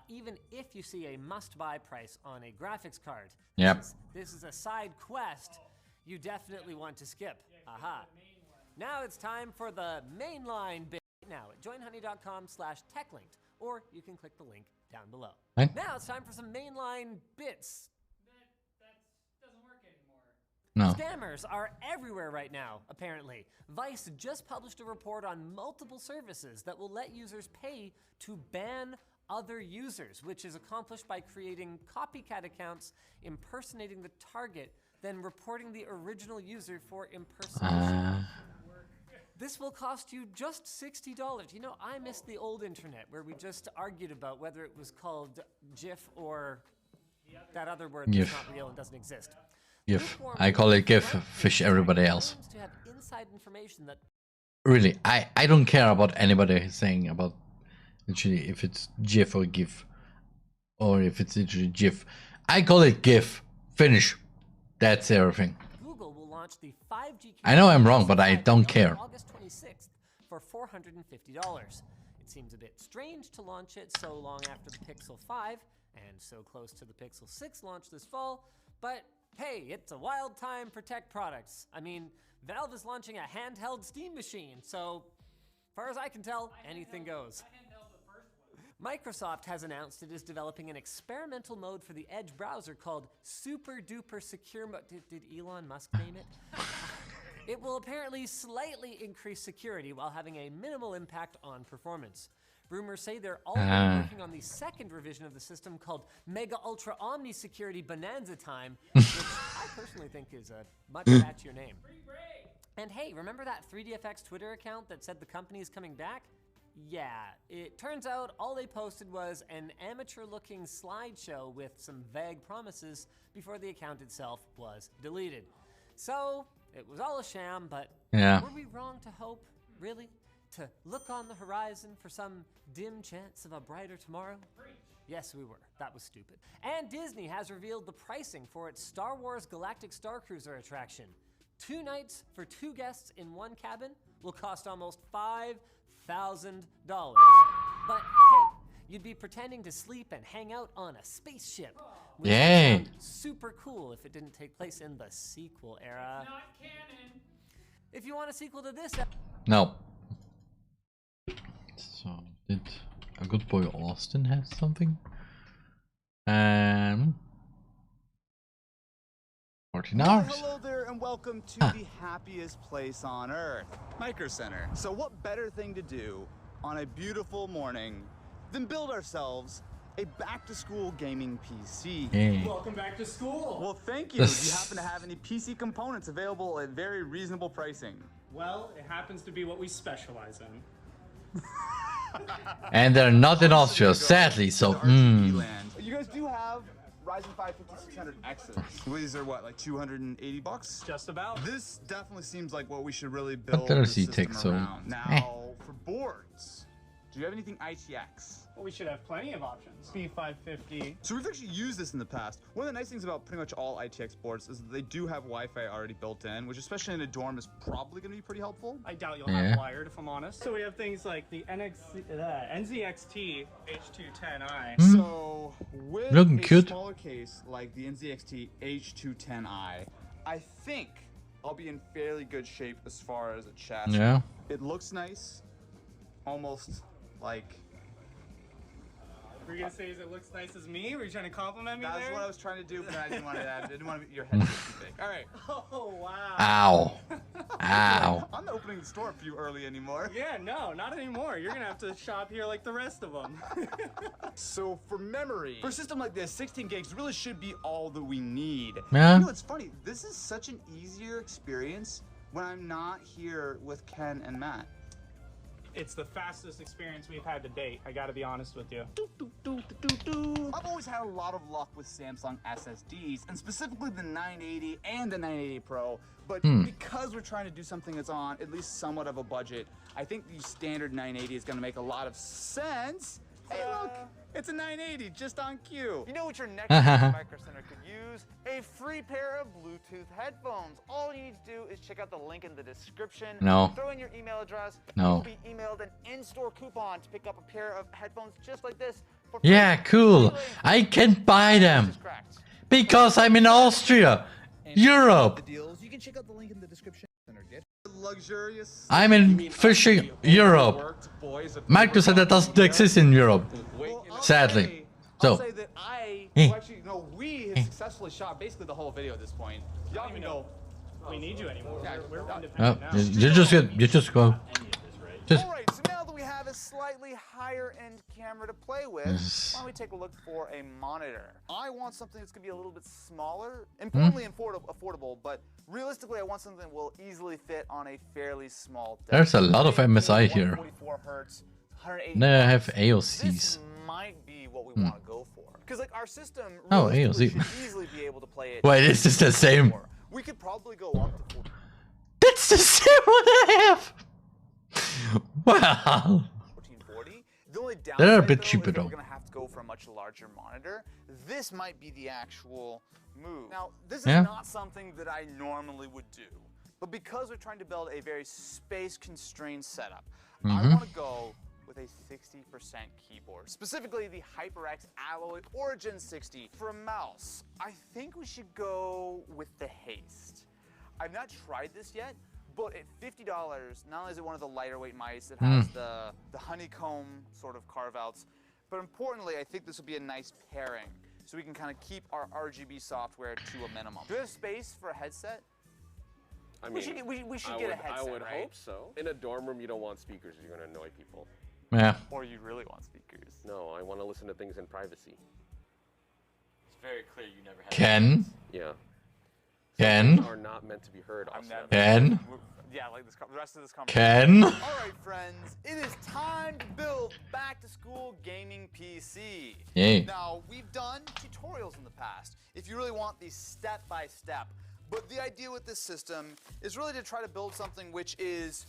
even if you see a must-buy price on a graphics card. Yep. This is a side quest you definitely want to skip. Aha. Now it's time for the mainline bit. Now at joinhoney.com/techlinked, or you can click the link down below. Right. Now it's time for some mainline bits. No. Scammers are everywhere right now, apparently. Vice just published a report on multiple services that will let users pay to ban other users, which is accomplished by creating copycat accounts, impersonating the target, then reporting the original user for impersonation. This will cost you just $60. You know, I miss the old internet where we just argued about whether it was called GIF or that other word that's not real and doesn't exist. GIF. I call it GIF. Fish everybody else. To have inside information that Really, I don't care about anybody saying about literally if it's GIF or GIF, or if it's literally GIF. I call it GIF. Finish. That's everything. Google will launch the 5G. I know I'm wrong, but I don't care. August 26th for $450. It seems a bit strange to launch it so long after the Pixel 5 and so close to the Pixel 6 launch this fall, but hey, it's a wild time for tech products. I mean, Valve is launching a handheld Steam machine, so far as I can tell, anything goes. Microsoft has announced it is developing an experimental mode for the Edge browser called Super Duper Secure Mode. Did Elon Musk name it? It will apparently slightly increase security while having a minimal impact on performance. Rumors say they're already working on the second revision of the system called Mega Ultra Omni Security Bonanza Time, which I personally think is a much catchier name. And hey, remember that 3DFX Twitter account that said the company is coming back? Yeah, it turns out all they posted was an amateur-looking slideshow with some vague promises before the account itself was deleted. So, it was all a sham, but were we wrong to hope, really? To look on the horizon for some dim chance of a brighter tomorrow? Yes, we were. That was stupid. And Disney has revealed the pricing for its Star Wars Galactic Star Cruiser attraction. 2 nights for 2 guests in 1 cabin will cost almost $5,000. But hey, you'd be pretending to sleep and hang out on a spaceship. Which would sound super cool if it didn't take place in the sequel era. Not canon. If you want a sequel to this... No. So, did a good boy Austin have something? 14 hours. Hello there and welcome to the happiest place on earth, Micro Center. So what better thing to do on a beautiful morning than build ourselves a back-to-school gaming PC. Hey. Welcome back to school. Well, thank you. Do you happen to have any PC components available at very reasonable pricing? Well, it happens to be what we specialize in. And they're not in Austria, sadly, so You guys do have Ryzen 5 5600Xs. These are what, like $280? Just about. This definitely seems like what we should really build Better the see system tech, so around. Now, for boards, do you have anything ITX? Well, we should have plenty of options. B550. So we've actually used this in the past. One of the nice things about pretty much all ITX boards is that they do have Wi-Fi already built in, which especially in a dorm is probably going to be pretty helpful. I doubt you'll have wired, if I'm honest. So we have things like the NZXT H210i. So with a smaller case like the NZXT H210i, I think I'll be in fairly good shape as far as a chassis. Yeah. It looks nice, almost like... Were you gonna say it looks nice as me? Were you trying to compliment me there? That's what I was trying to do, but I didn't want to. I didn't want your head to be too big. All right. Oh wow. Ow. Ow. I'm not opening the store for you early anymore. Yeah, no, not anymore. You're gonna have to shop here like the rest of them. So for memory, for a system like this, 16 gigs really should be all that we need. Yeah. You know, it's funny. This is such an easier experience when I'm not here with Ken and Matt. It's the fastest experience we've had to date, I gotta be honest with you. I've always had a lot of luck with Samsung SSDs, and specifically the 980 and the 980 Pro, but because we're trying to do something that's on at least somewhat of a budget, I think the standard 980 is gonna make a lot of sense. Hey look, it's a 980 just on cue. You know what your next Micro Center could use? A free pair of Bluetooth headphones. All you need to do is check out the link in the description. No. Throw in your email address. No. You'll be emailed an in-store coupon to pick up a pair of headphones just like this. For Yeah, cool. I can buy them because I'm in Austria, Europe. You can check out the link in the description. Luxurious. I'm in fishing Europe. Micro Center doesn't exist in Europe, sadly. I'll So, say that well, actually, no, we have successfully shot basically the whole video at this point. Y'all can go. We need you anymore. We're oh, independent now. you just go. Just Alright, so now that we have a slightly higher end camera to play with, why don't we take a look for a monitor? I want something that's going to be a little bit smaller, importantly affordable, but realistically I want something that will easily fit on a fairly small desk. There's a lot of MSI here. 144 hertz, 180 Now I have This AOCs. might be what we want to go for. Because like our system Oh, realistically AOC. should easily be able to play it. Wait, is this the same? We could probably go up to 40. That's the same one I have. Wow. 1440. The only downside They're a bit though, cheaper is that though. we're gonna have to go for a much larger monitor. This might be the actual move. Now, this is not something that I normally would do, but because we're trying to build a very space-constrained setup, I want to go with a 60% keyboard, specifically the HyperX Alloy Origin 60. For a mouse, I think we should go with the Haste. I've not tried this yet, but at $50, not only is it one of the lighter weight mice that has the honeycomb sort of carve-outs, but importantly, I think this will be a nice pairing, so we can kind of keep our RGB software to a minimum. Do we have space for a headset? I mean, we should get a headset, I would right? hope so. In a dorm room, you don't want speakers. You're going to annoy people. Yeah. Or you really want speakers? No, I want to listen to things in privacy. It's very clear you never had. Ken? Yeah. Ken? Are not meant to be heard. Ken? Yeah, like the rest of this Ken? conversation. All right, friends, it is time to build back-to-school gaming PC. Yay. Now, we've done tutorials in the past, if you really want these step-by-step. But the idea with this system is really to try to build something which is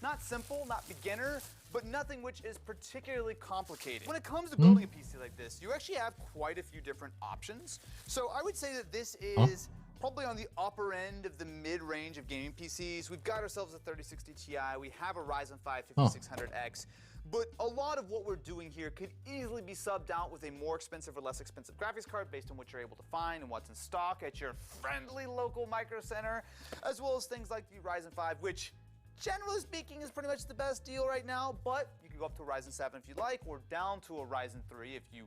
not simple, not beginner, but nothing which is particularly complicated. When it comes to building a PC like this, you actually have quite a few different options. So I would say that this is probably on the upper end of the mid-range of gaming PCs. We've got ourselves a 3060 Ti, we have a Ryzen 5 5600X, but a lot of what we're doing here could easily be subbed out with a more expensive or less expensive graphics card based on what you're able to find and what's in stock at your friendly local Micro Center, as well as things like the Ryzen 5, which generally speaking is pretty much the best deal right now, but you can go up to a Ryzen 7 if you'd like, or down to a Ryzen 3 if you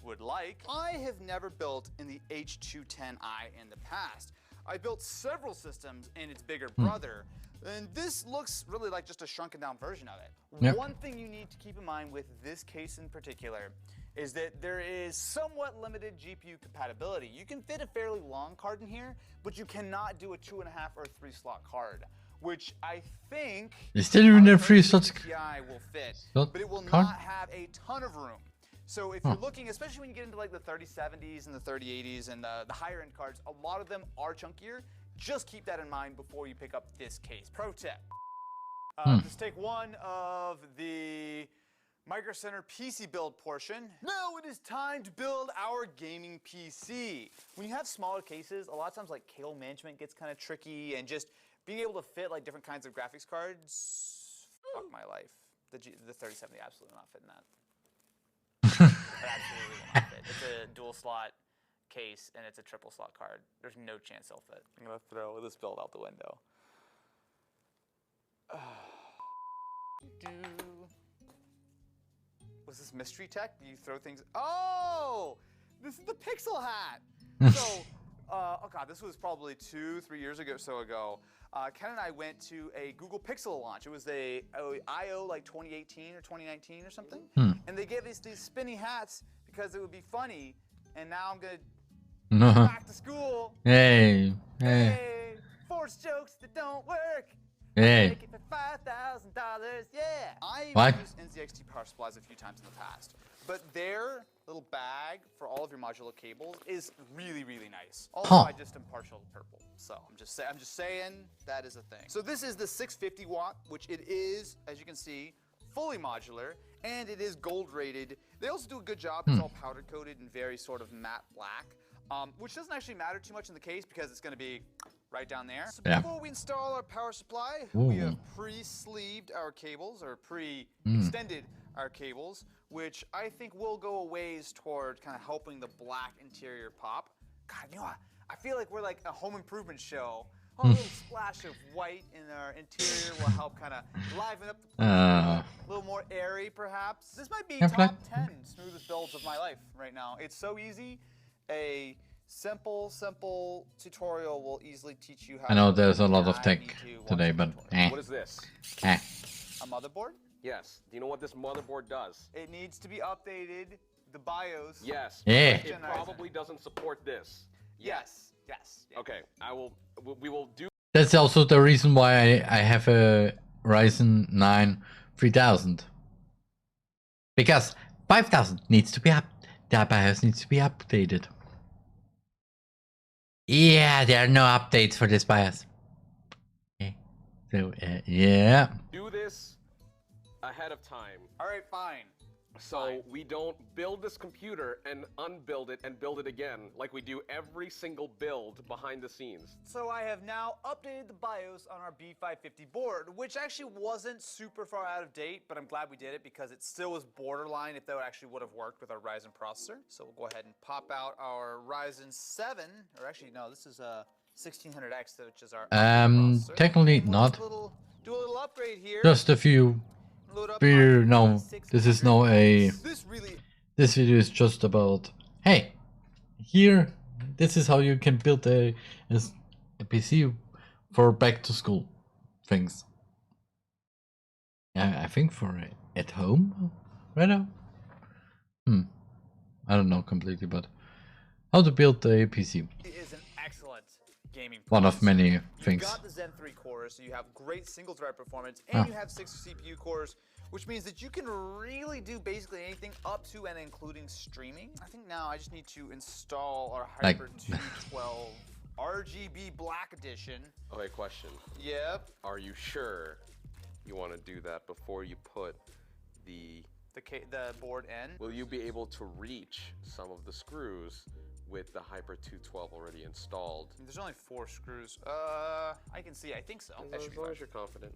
would like. I have never built in the H210i in the past. I built several systems in its bigger brother, and this looks really like just a shrunken down version of it. Yep. One thing you need to keep in mind with this case in particular is that there is somewhat limited GPU compatibility. You can fit a fairly long card in here, but you cannot do a 2.5 or 3 slot card, which I think They still even have 3 slots. Ti will fit, Slot but it will card? not have a ton of room. So if you're looking, especially when you get into like the 3070s and the 3080s and the higher end cards, a lot of them are chunkier. Just keep that in mind before you pick up this case. Pro tip, just take one of the Micro Center PC build portion. Now it is time to build our gaming PC. When you have smaller cases, a lot of times like cable management gets kind of tricky, and just being able to fit like different kinds of graphics cards, fuck my life. The 3070 absolutely will not fit in that. It absolutely will not fit. It's a dual slot case and it's a triple slot card. There's no chance it'll fit. I'm gonna throw this build out the window. Was this mystery tech? Do you throw things? Oh, this is the Pixel hat. So, oh god, this was probably 2-3 years ago. Ken and I went to a Google Pixel launch. It was a I/O like 2018 or 2019 or something, and they gave us these spinny hats because it would be funny. And now I'm gonna go back to school. Hey. Force jokes that don't work. Hey. Make it for $5,000. Yeah. What? I've used NZXT power supplies a few times in the past, but their little bag for all of your modular cables is really, really nice. Also, I just am partial to purple, so I'm just saying that is a thing. So this is the 650 watt, which it is, as you can see, fully modular, and it is gold rated. They also do a good job. It's all powder coated and very sort of matte black, which doesn't actually matter too much in the case because it's going to be right down there. So before we install our power supply, we have pre-sleeved our cables, or pre-extended our cables, which I think will go a ways toward kind of helping the black interior pop. God, you know what? I feel like we're like a home improvement show. A little splash of white in our interior will help kind of liven up the place a little more airy, perhaps. This might be top 10 smoothest builds of my life right now. It's so easy. A simple tutorial will easily teach you how. I know there's a lot of tech today, but What is this? A motherboard? Yes. Do you know what this motherboard does? It needs to be updated. The BIOS. Yes. Yeah. It probably doesn't support this. Yes. Okay. We will do. That's also the reason why I have a Ryzen 9 3000. Because 5000 needs to be up. The BIOS needs to be updated. Yeah, there are no updates for this BIOS. Okay. So, yeah. Do this ahead of time. All right, fine. So we don't build this computer and unbuild it and build it again like we do every single build behind the scenes. So I have now updated the BIOS on our B550 board, which actually wasn't super far out of date, but I'm glad we did it because it still was borderline if that actually would have worked with our Ryzen processor. So we'll go ahead and pop out our Ryzen 7, or actually no, this is a 1600X, which is our processor. Technically not. Do a little upgrade here. Just a few. No, this is no a. This video is just about. Hey, here, this is how you can build a PC for back to school things. Yeah, I think for at home, right now. I don't know completely, but how to build a PC. It is an excellent gaming one of many You've things. got the Zen 3 cores, so you have great single-thread performance, and you have 6 CPU cores, which means that you can really do basically anything up to and including streaming. I think now I just need to install our Hyper 212 RGB Black Edition. Okay, question. Yep. Are you sure you want to do that before you put the board in? Will you be able to reach some of the screws with the Hyper 212 already installed? There's only 4 screws. I can see. I think so. That should be fine. As you're confident.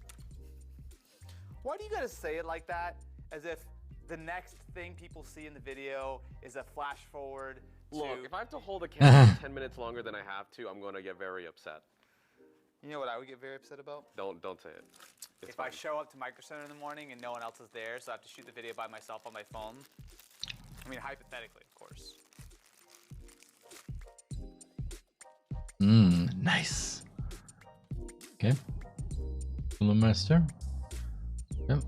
Why do you gotta say it like that? As if the next thing people see in the video is a flash forward. Look, if I have to hold a camera 10 minutes longer than I have to, I'm going to get very upset. You know what I would get very upset about? Don't say it. It's if I show up to Micro Center in the morning and no one else is there, so I have to shoot the video by myself on my phone. I mean, hypothetically, of course. Nice. Okay. Blue Master. Yep.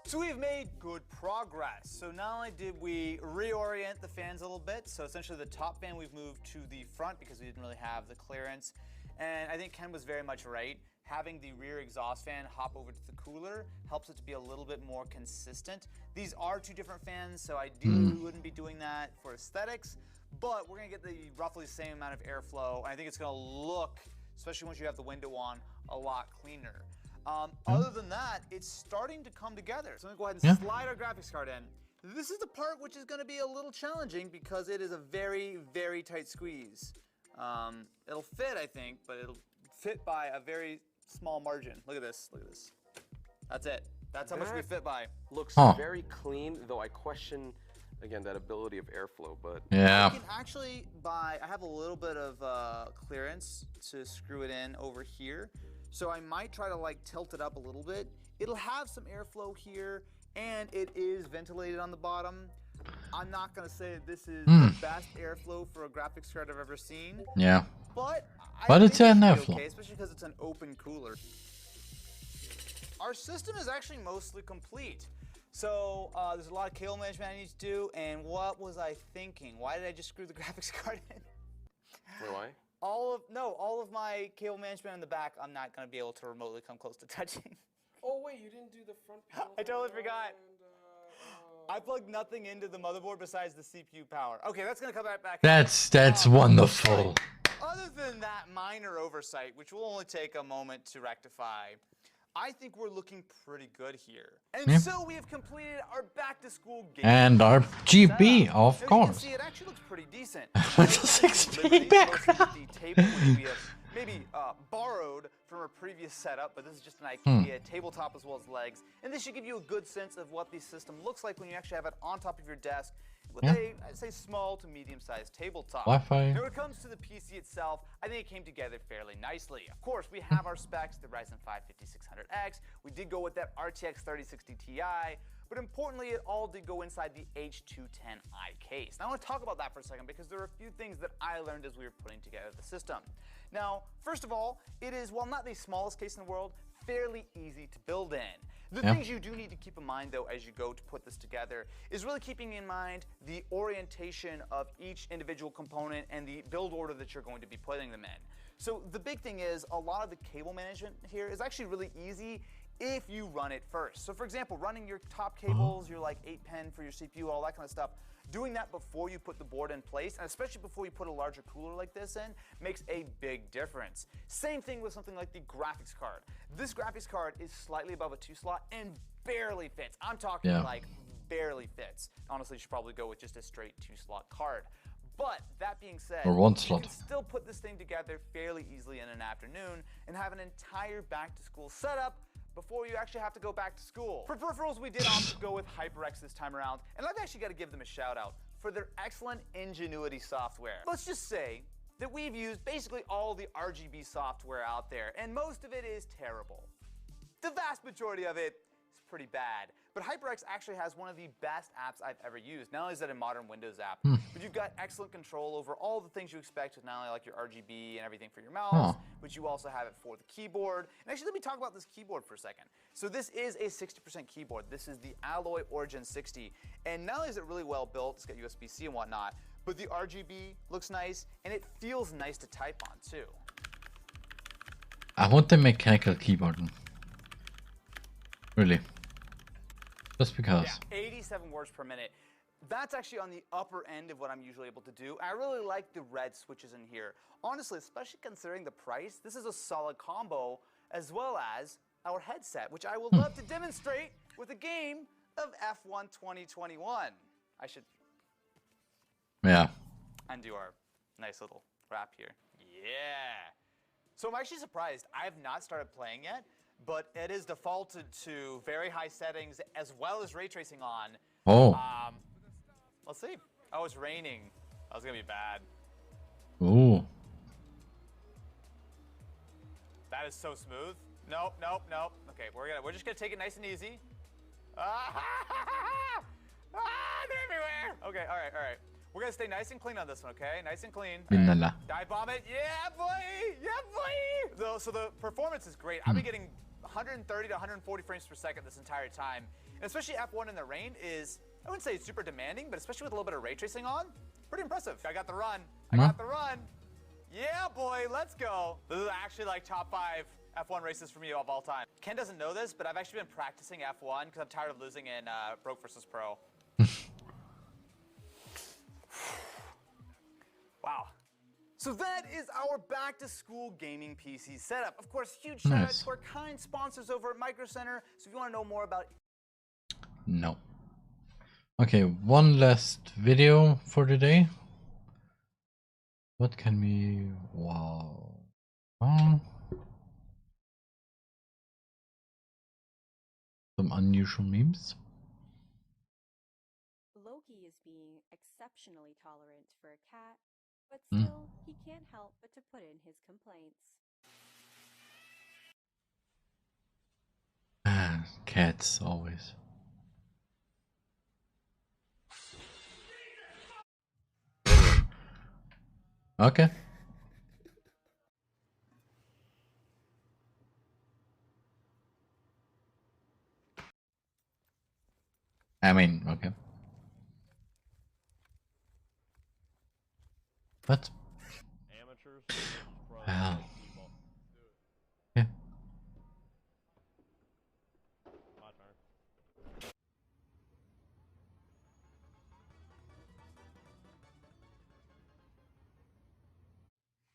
So we've made good progress. So not only did we reorient the fans a little bit, so essentially the top fan we've moved to the front because we didn't really have the clearance. And I think Ken was very much right. Having the rear exhaust fan hop over to the cooler helps it to be a little bit more consistent. These are 2 different fans, so ideally we wouldn't be doing that for aesthetics, but we're gonna get the roughly the same amount of airflow, and I think it's gonna look, especially once you have the window on, a lot cleaner. Other than that, it's starting to come together. So I'm gonna go ahead and slide our graphics card in. This is the part which is gonna be a little challenging because it is a very, very tight squeeze. It'll fit, I think, but it'll fit by a very small margin. Look at this, look at this. That's it. That's how much we fit by. Looks very clean, though I question, again, that ability of airflow, but... Yeah. I can actually I have a little bit of clearance to screw it in over here. So I might try to like tilt it up a little bit. It'll have some airflow here, and it is ventilated on the bottom. I'm not gonna say that this is the best airflow for a graphics card I've ever seen. Yeah. But it's an airflow. Okay, especially because it's an open cooler. Our system is actually mostly complete. So there's a lot of cable management I need to do, and what was I thinking? Why did I just screw the graphics card in? Wait, why? All of my cable management in the back, I'm not gonna be able to remotely come close to touching. Oh wait, you didn't do the front panel. I totally forgot. I plugged nothing into the motherboard besides the CPU power. Okay, that's gonna come back. That's wonderful. Other than that minor oversight, which will only take a moment to rectify, I think we're looking pretty good here. And so we have completed our back-to-school game. And our GB, of As course. you can see, it actually looks pretty decent. Just XP background. The table which we have maybe borrowed from a previous setup, but this is just an IKEA tabletop as well as legs. And this should give you a good sense of what the system looks like when you actually have it on top of your desk with a, I'd say, small to medium-sized tabletop. Wi-Fi. Now, when it comes to the PC itself, I think it came together fairly nicely. Of course, we have our specs, the Ryzen 5 5600X. We did go with that RTX 3060 Ti. But importantly, it all did go inside the H210i case. Now, I want to talk about that for a second because there are a few things that I learned as we were putting together the system. Now, first of all, it is, while not the smallest case in the world, fairly easy to build in. The things you do need to keep in mind, though, as you go to put this together is really keeping in mind the orientation of each individual component and the build order that you're going to be putting them in. So the big thing is a lot of the cable management here is actually really easy if you run it first. So for example, running your top cables, your like 8-pin for your CPU, all that kind of stuff, doing that before you put the board in place, and especially before you put a larger cooler like this in, makes a big difference. Same thing with something like the graphics card. This graphics card is slightly above a 2-slot and barely fits. I'm talking like barely fits. Honestly, you should probably go with just a straight 2-slot card. But that being said, or 1 you slot. can still put this thing together fairly easily in an afternoon and have an entire back-to-school setup before you actually have to go back to school. For peripherals, we did opt to go with HyperX this time around, and I've actually got to give them a shout out for their excellent Ingenuity software. Let's just say that we've used basically all the RGB software out there, and most of it is terrible. The vast majority of it is pretty bad. But HyperX actually has one of the best apps I've ever used. Not only is it a modern Windows app, but you've got excellent control over all the things you expect with not only like your RGB and everything for your mouse, but you also have it for the keyboard. And actually, let me talk about this keyboard for a second. So this is a 60% keyboard. This is the Alloy Origin 60. And not only is it really well built, it's got USB-C and whatnot, but the RGB looks nice, and it feels nice to type on too. I want the mechanical keyboard. Really. Just because. Yeah, 87 words per minute. That's actually on the upper end of what I'm usually able to do. I really like the red switches in here. Honestly, especially considering the price, this is a solid combo, as well as our headset, which I will love to demonstrate with a game of F1 2021. I should undo our nice little wrap here. Yeah. So I'm actually surprised. I have not started playing yet, but it is defaulted to very high settings as well as ray tracing on. Oh. Let's see. Oh, it's raining. That was gonna be bad. Ooh. That is so smooth. Nope, nope, nope. Okay, we're just gonna take it nice and easy. They're everywhere. Okay, all right. We're gonna stay nice and clean on this one, okay? Nice and clean. Right. Dive bomb it. Yeah, boy. Yeah, boy. So the performance is great. I've been getting 130 to 140 frames per second this entire time. And especially F1 in the rain is, I wouldn't say it's super demanding, but especially with a little bit of ray tracing on, pretty impressive. I got the run. I got the run. Yeah, boy, let's go. This is actually like top 5 F1 races for me of all time. Ken doesn't know this, but I've actually been practicing F1 because I'm tired of losing in Broke versus Pro. Wow. So that is our back-to-school gaming PC setup. Of course, huge shout out to our kind sponsors over at Micro Center. So if you want to know more about... No. Okay, one last video for today. What can we... Wow. Some unusual memes. Loki is being exceptionally tolerant for a cat, but still, he can't help but to put in his complaints. Cats, always. Okay. I mean, okay. What? Well. Yeah.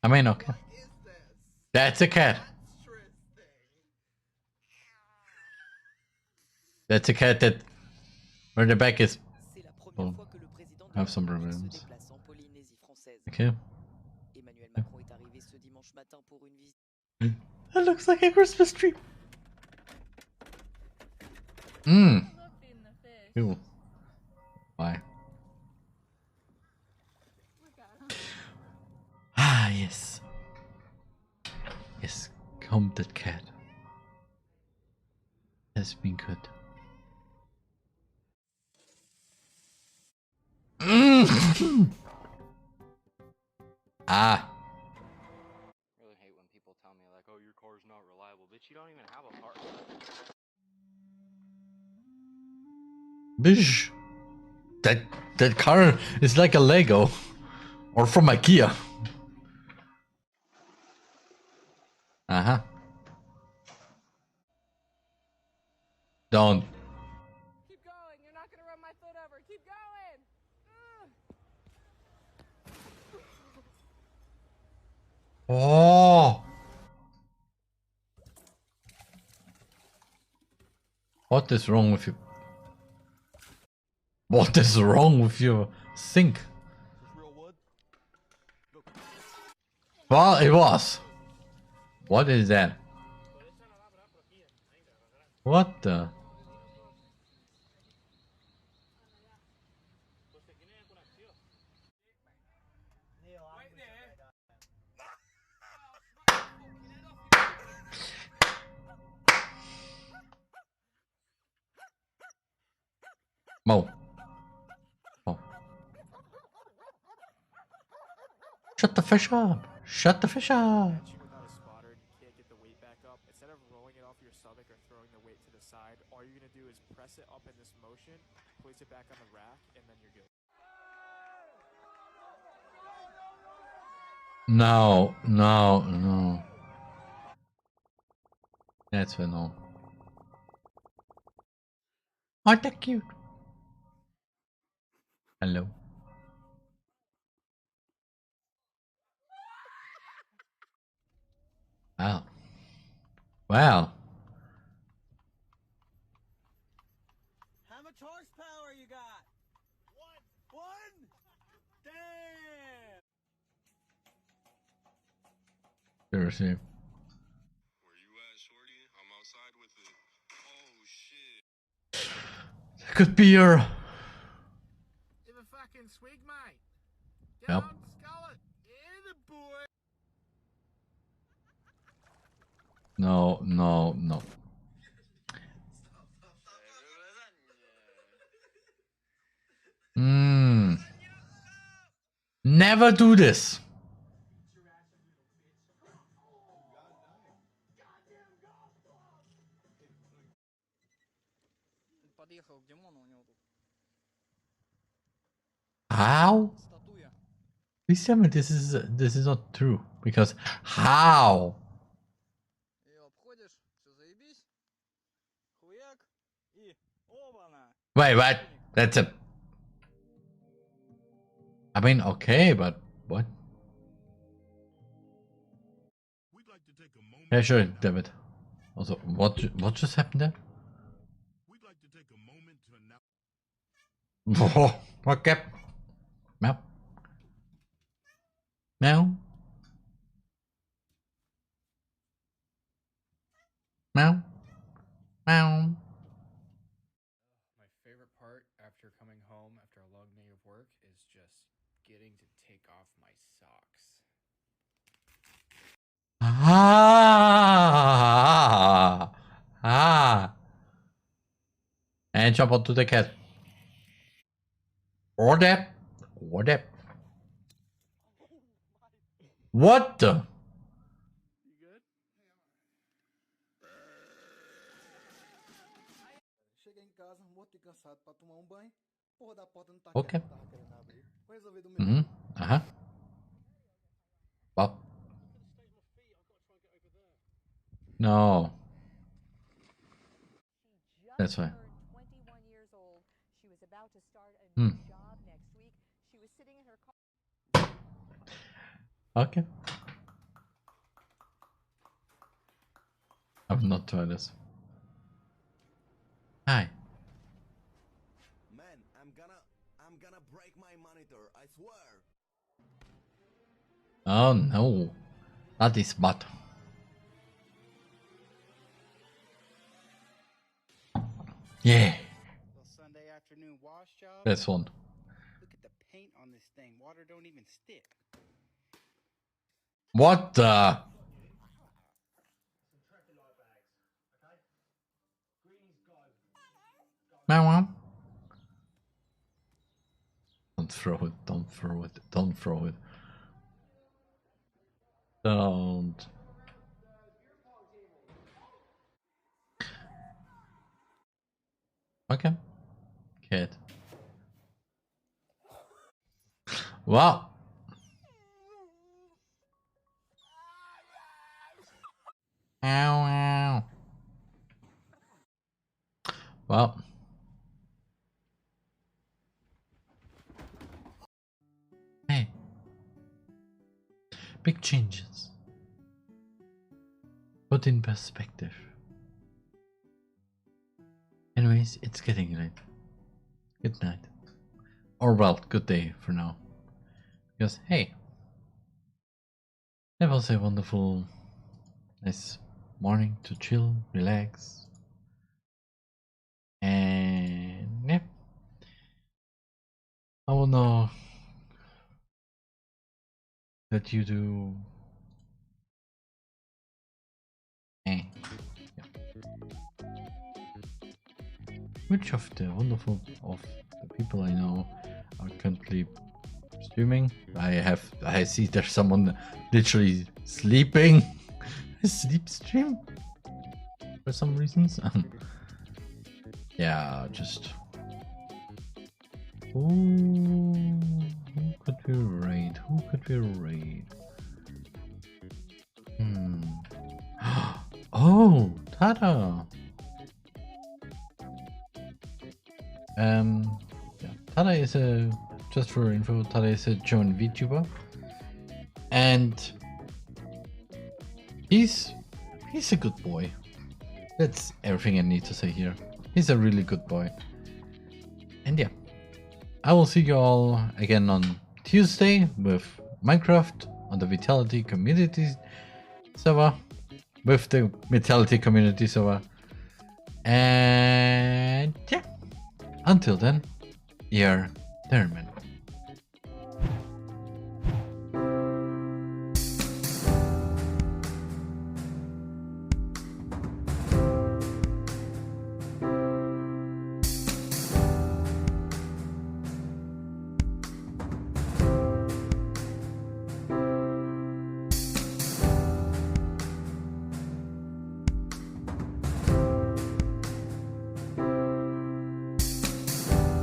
I mean, okay. That's a cat. That's a cat that where the back is. Oh, I have some problems. Okay. That looks like a Christmas tree. Ew. Why? Ah, yes. Yes, come that cat. Has been good. Ah. Really hate when people tell me like, "Oh, your car's not reliable." Bitch, you don't even have a car. Bish. That car is like a Lego, or from IKEA. Don't. Keep going. You're not gonna run my foot over. Keep going. Oh. What is wrong with you? What is wrong with your sink? Well, it was. What is that? What the? Mo. Oh. Shut the fish up. Shut the fish up. Without a spotter and you can't get the weight back up, instead of rolling it off your stomach or throwing the weight to the side, all you're gonna do is press it up in this motion, place it back on the rack, and then you're good. No, no, no. That's no. Oh, they're cute. Hello. Wow. Wow. How much horsepower you got? One? Damn! Seriously. Could be your. Give a fucking swig, mate. Get Yep. on, skull it. Yeah, the boy. No, no, no. Never do this. How? Please tell me this is not true. Because how? Wait, what? That's a. I mean, okay, but what? Yeah, sure, David. Also, what just happened there? Oh, okay. Meow. Meow. Meow. Meow. My favorite part after coming home after a long day of work is just getting to take off my socks. Ah. Ah. And jump onto the cat. Or that. Or that. What the? Cheguei em casa, morto e cansado pra tomar um banho. Porra da porta não tá Okay. tava querendo abrir. Vou resolver do meu. Uh-huh. Well. No. That's fine. 21 years old. She was about to start a new job next week. She was sitting in her car. Okay. I've not tried this. Hi. Man, I'm gonna break my monitor, I swear. Oh no. Not this bot. Yeah. Sunday afternoon wash job. This one. Look at the paint on this thing. Water don't even stick. What the? Meow meow. Don't throw it, don't throw it, don't throw it. Don't. Okay. Cat. Wow. Ow, ow. Well. Hey. Big changes. Put in perspective. Anyways, it's getting late. Good night. Or well, good day for now. Because hey, that was a wonderful, nice morning to chill, relax. And yeah. I will know that you do. Yeah. Which of the wonderful of the people I know are currently streaming? I see there's someone literally sleeping. A sleep stream for some reasons. Yeah, just. Ooh, who could we raid? Who could we raid? Tada. Yeah. Tada is just for info, Tada is a German VTuber, and he's a good boy. That's everything I need to say here. He's a really good boy. And yeah, I will see you all again on Tuesday with Minecraft on the Vitality Community server, with the Vitality Community server. And yeah, until then, you're Derman.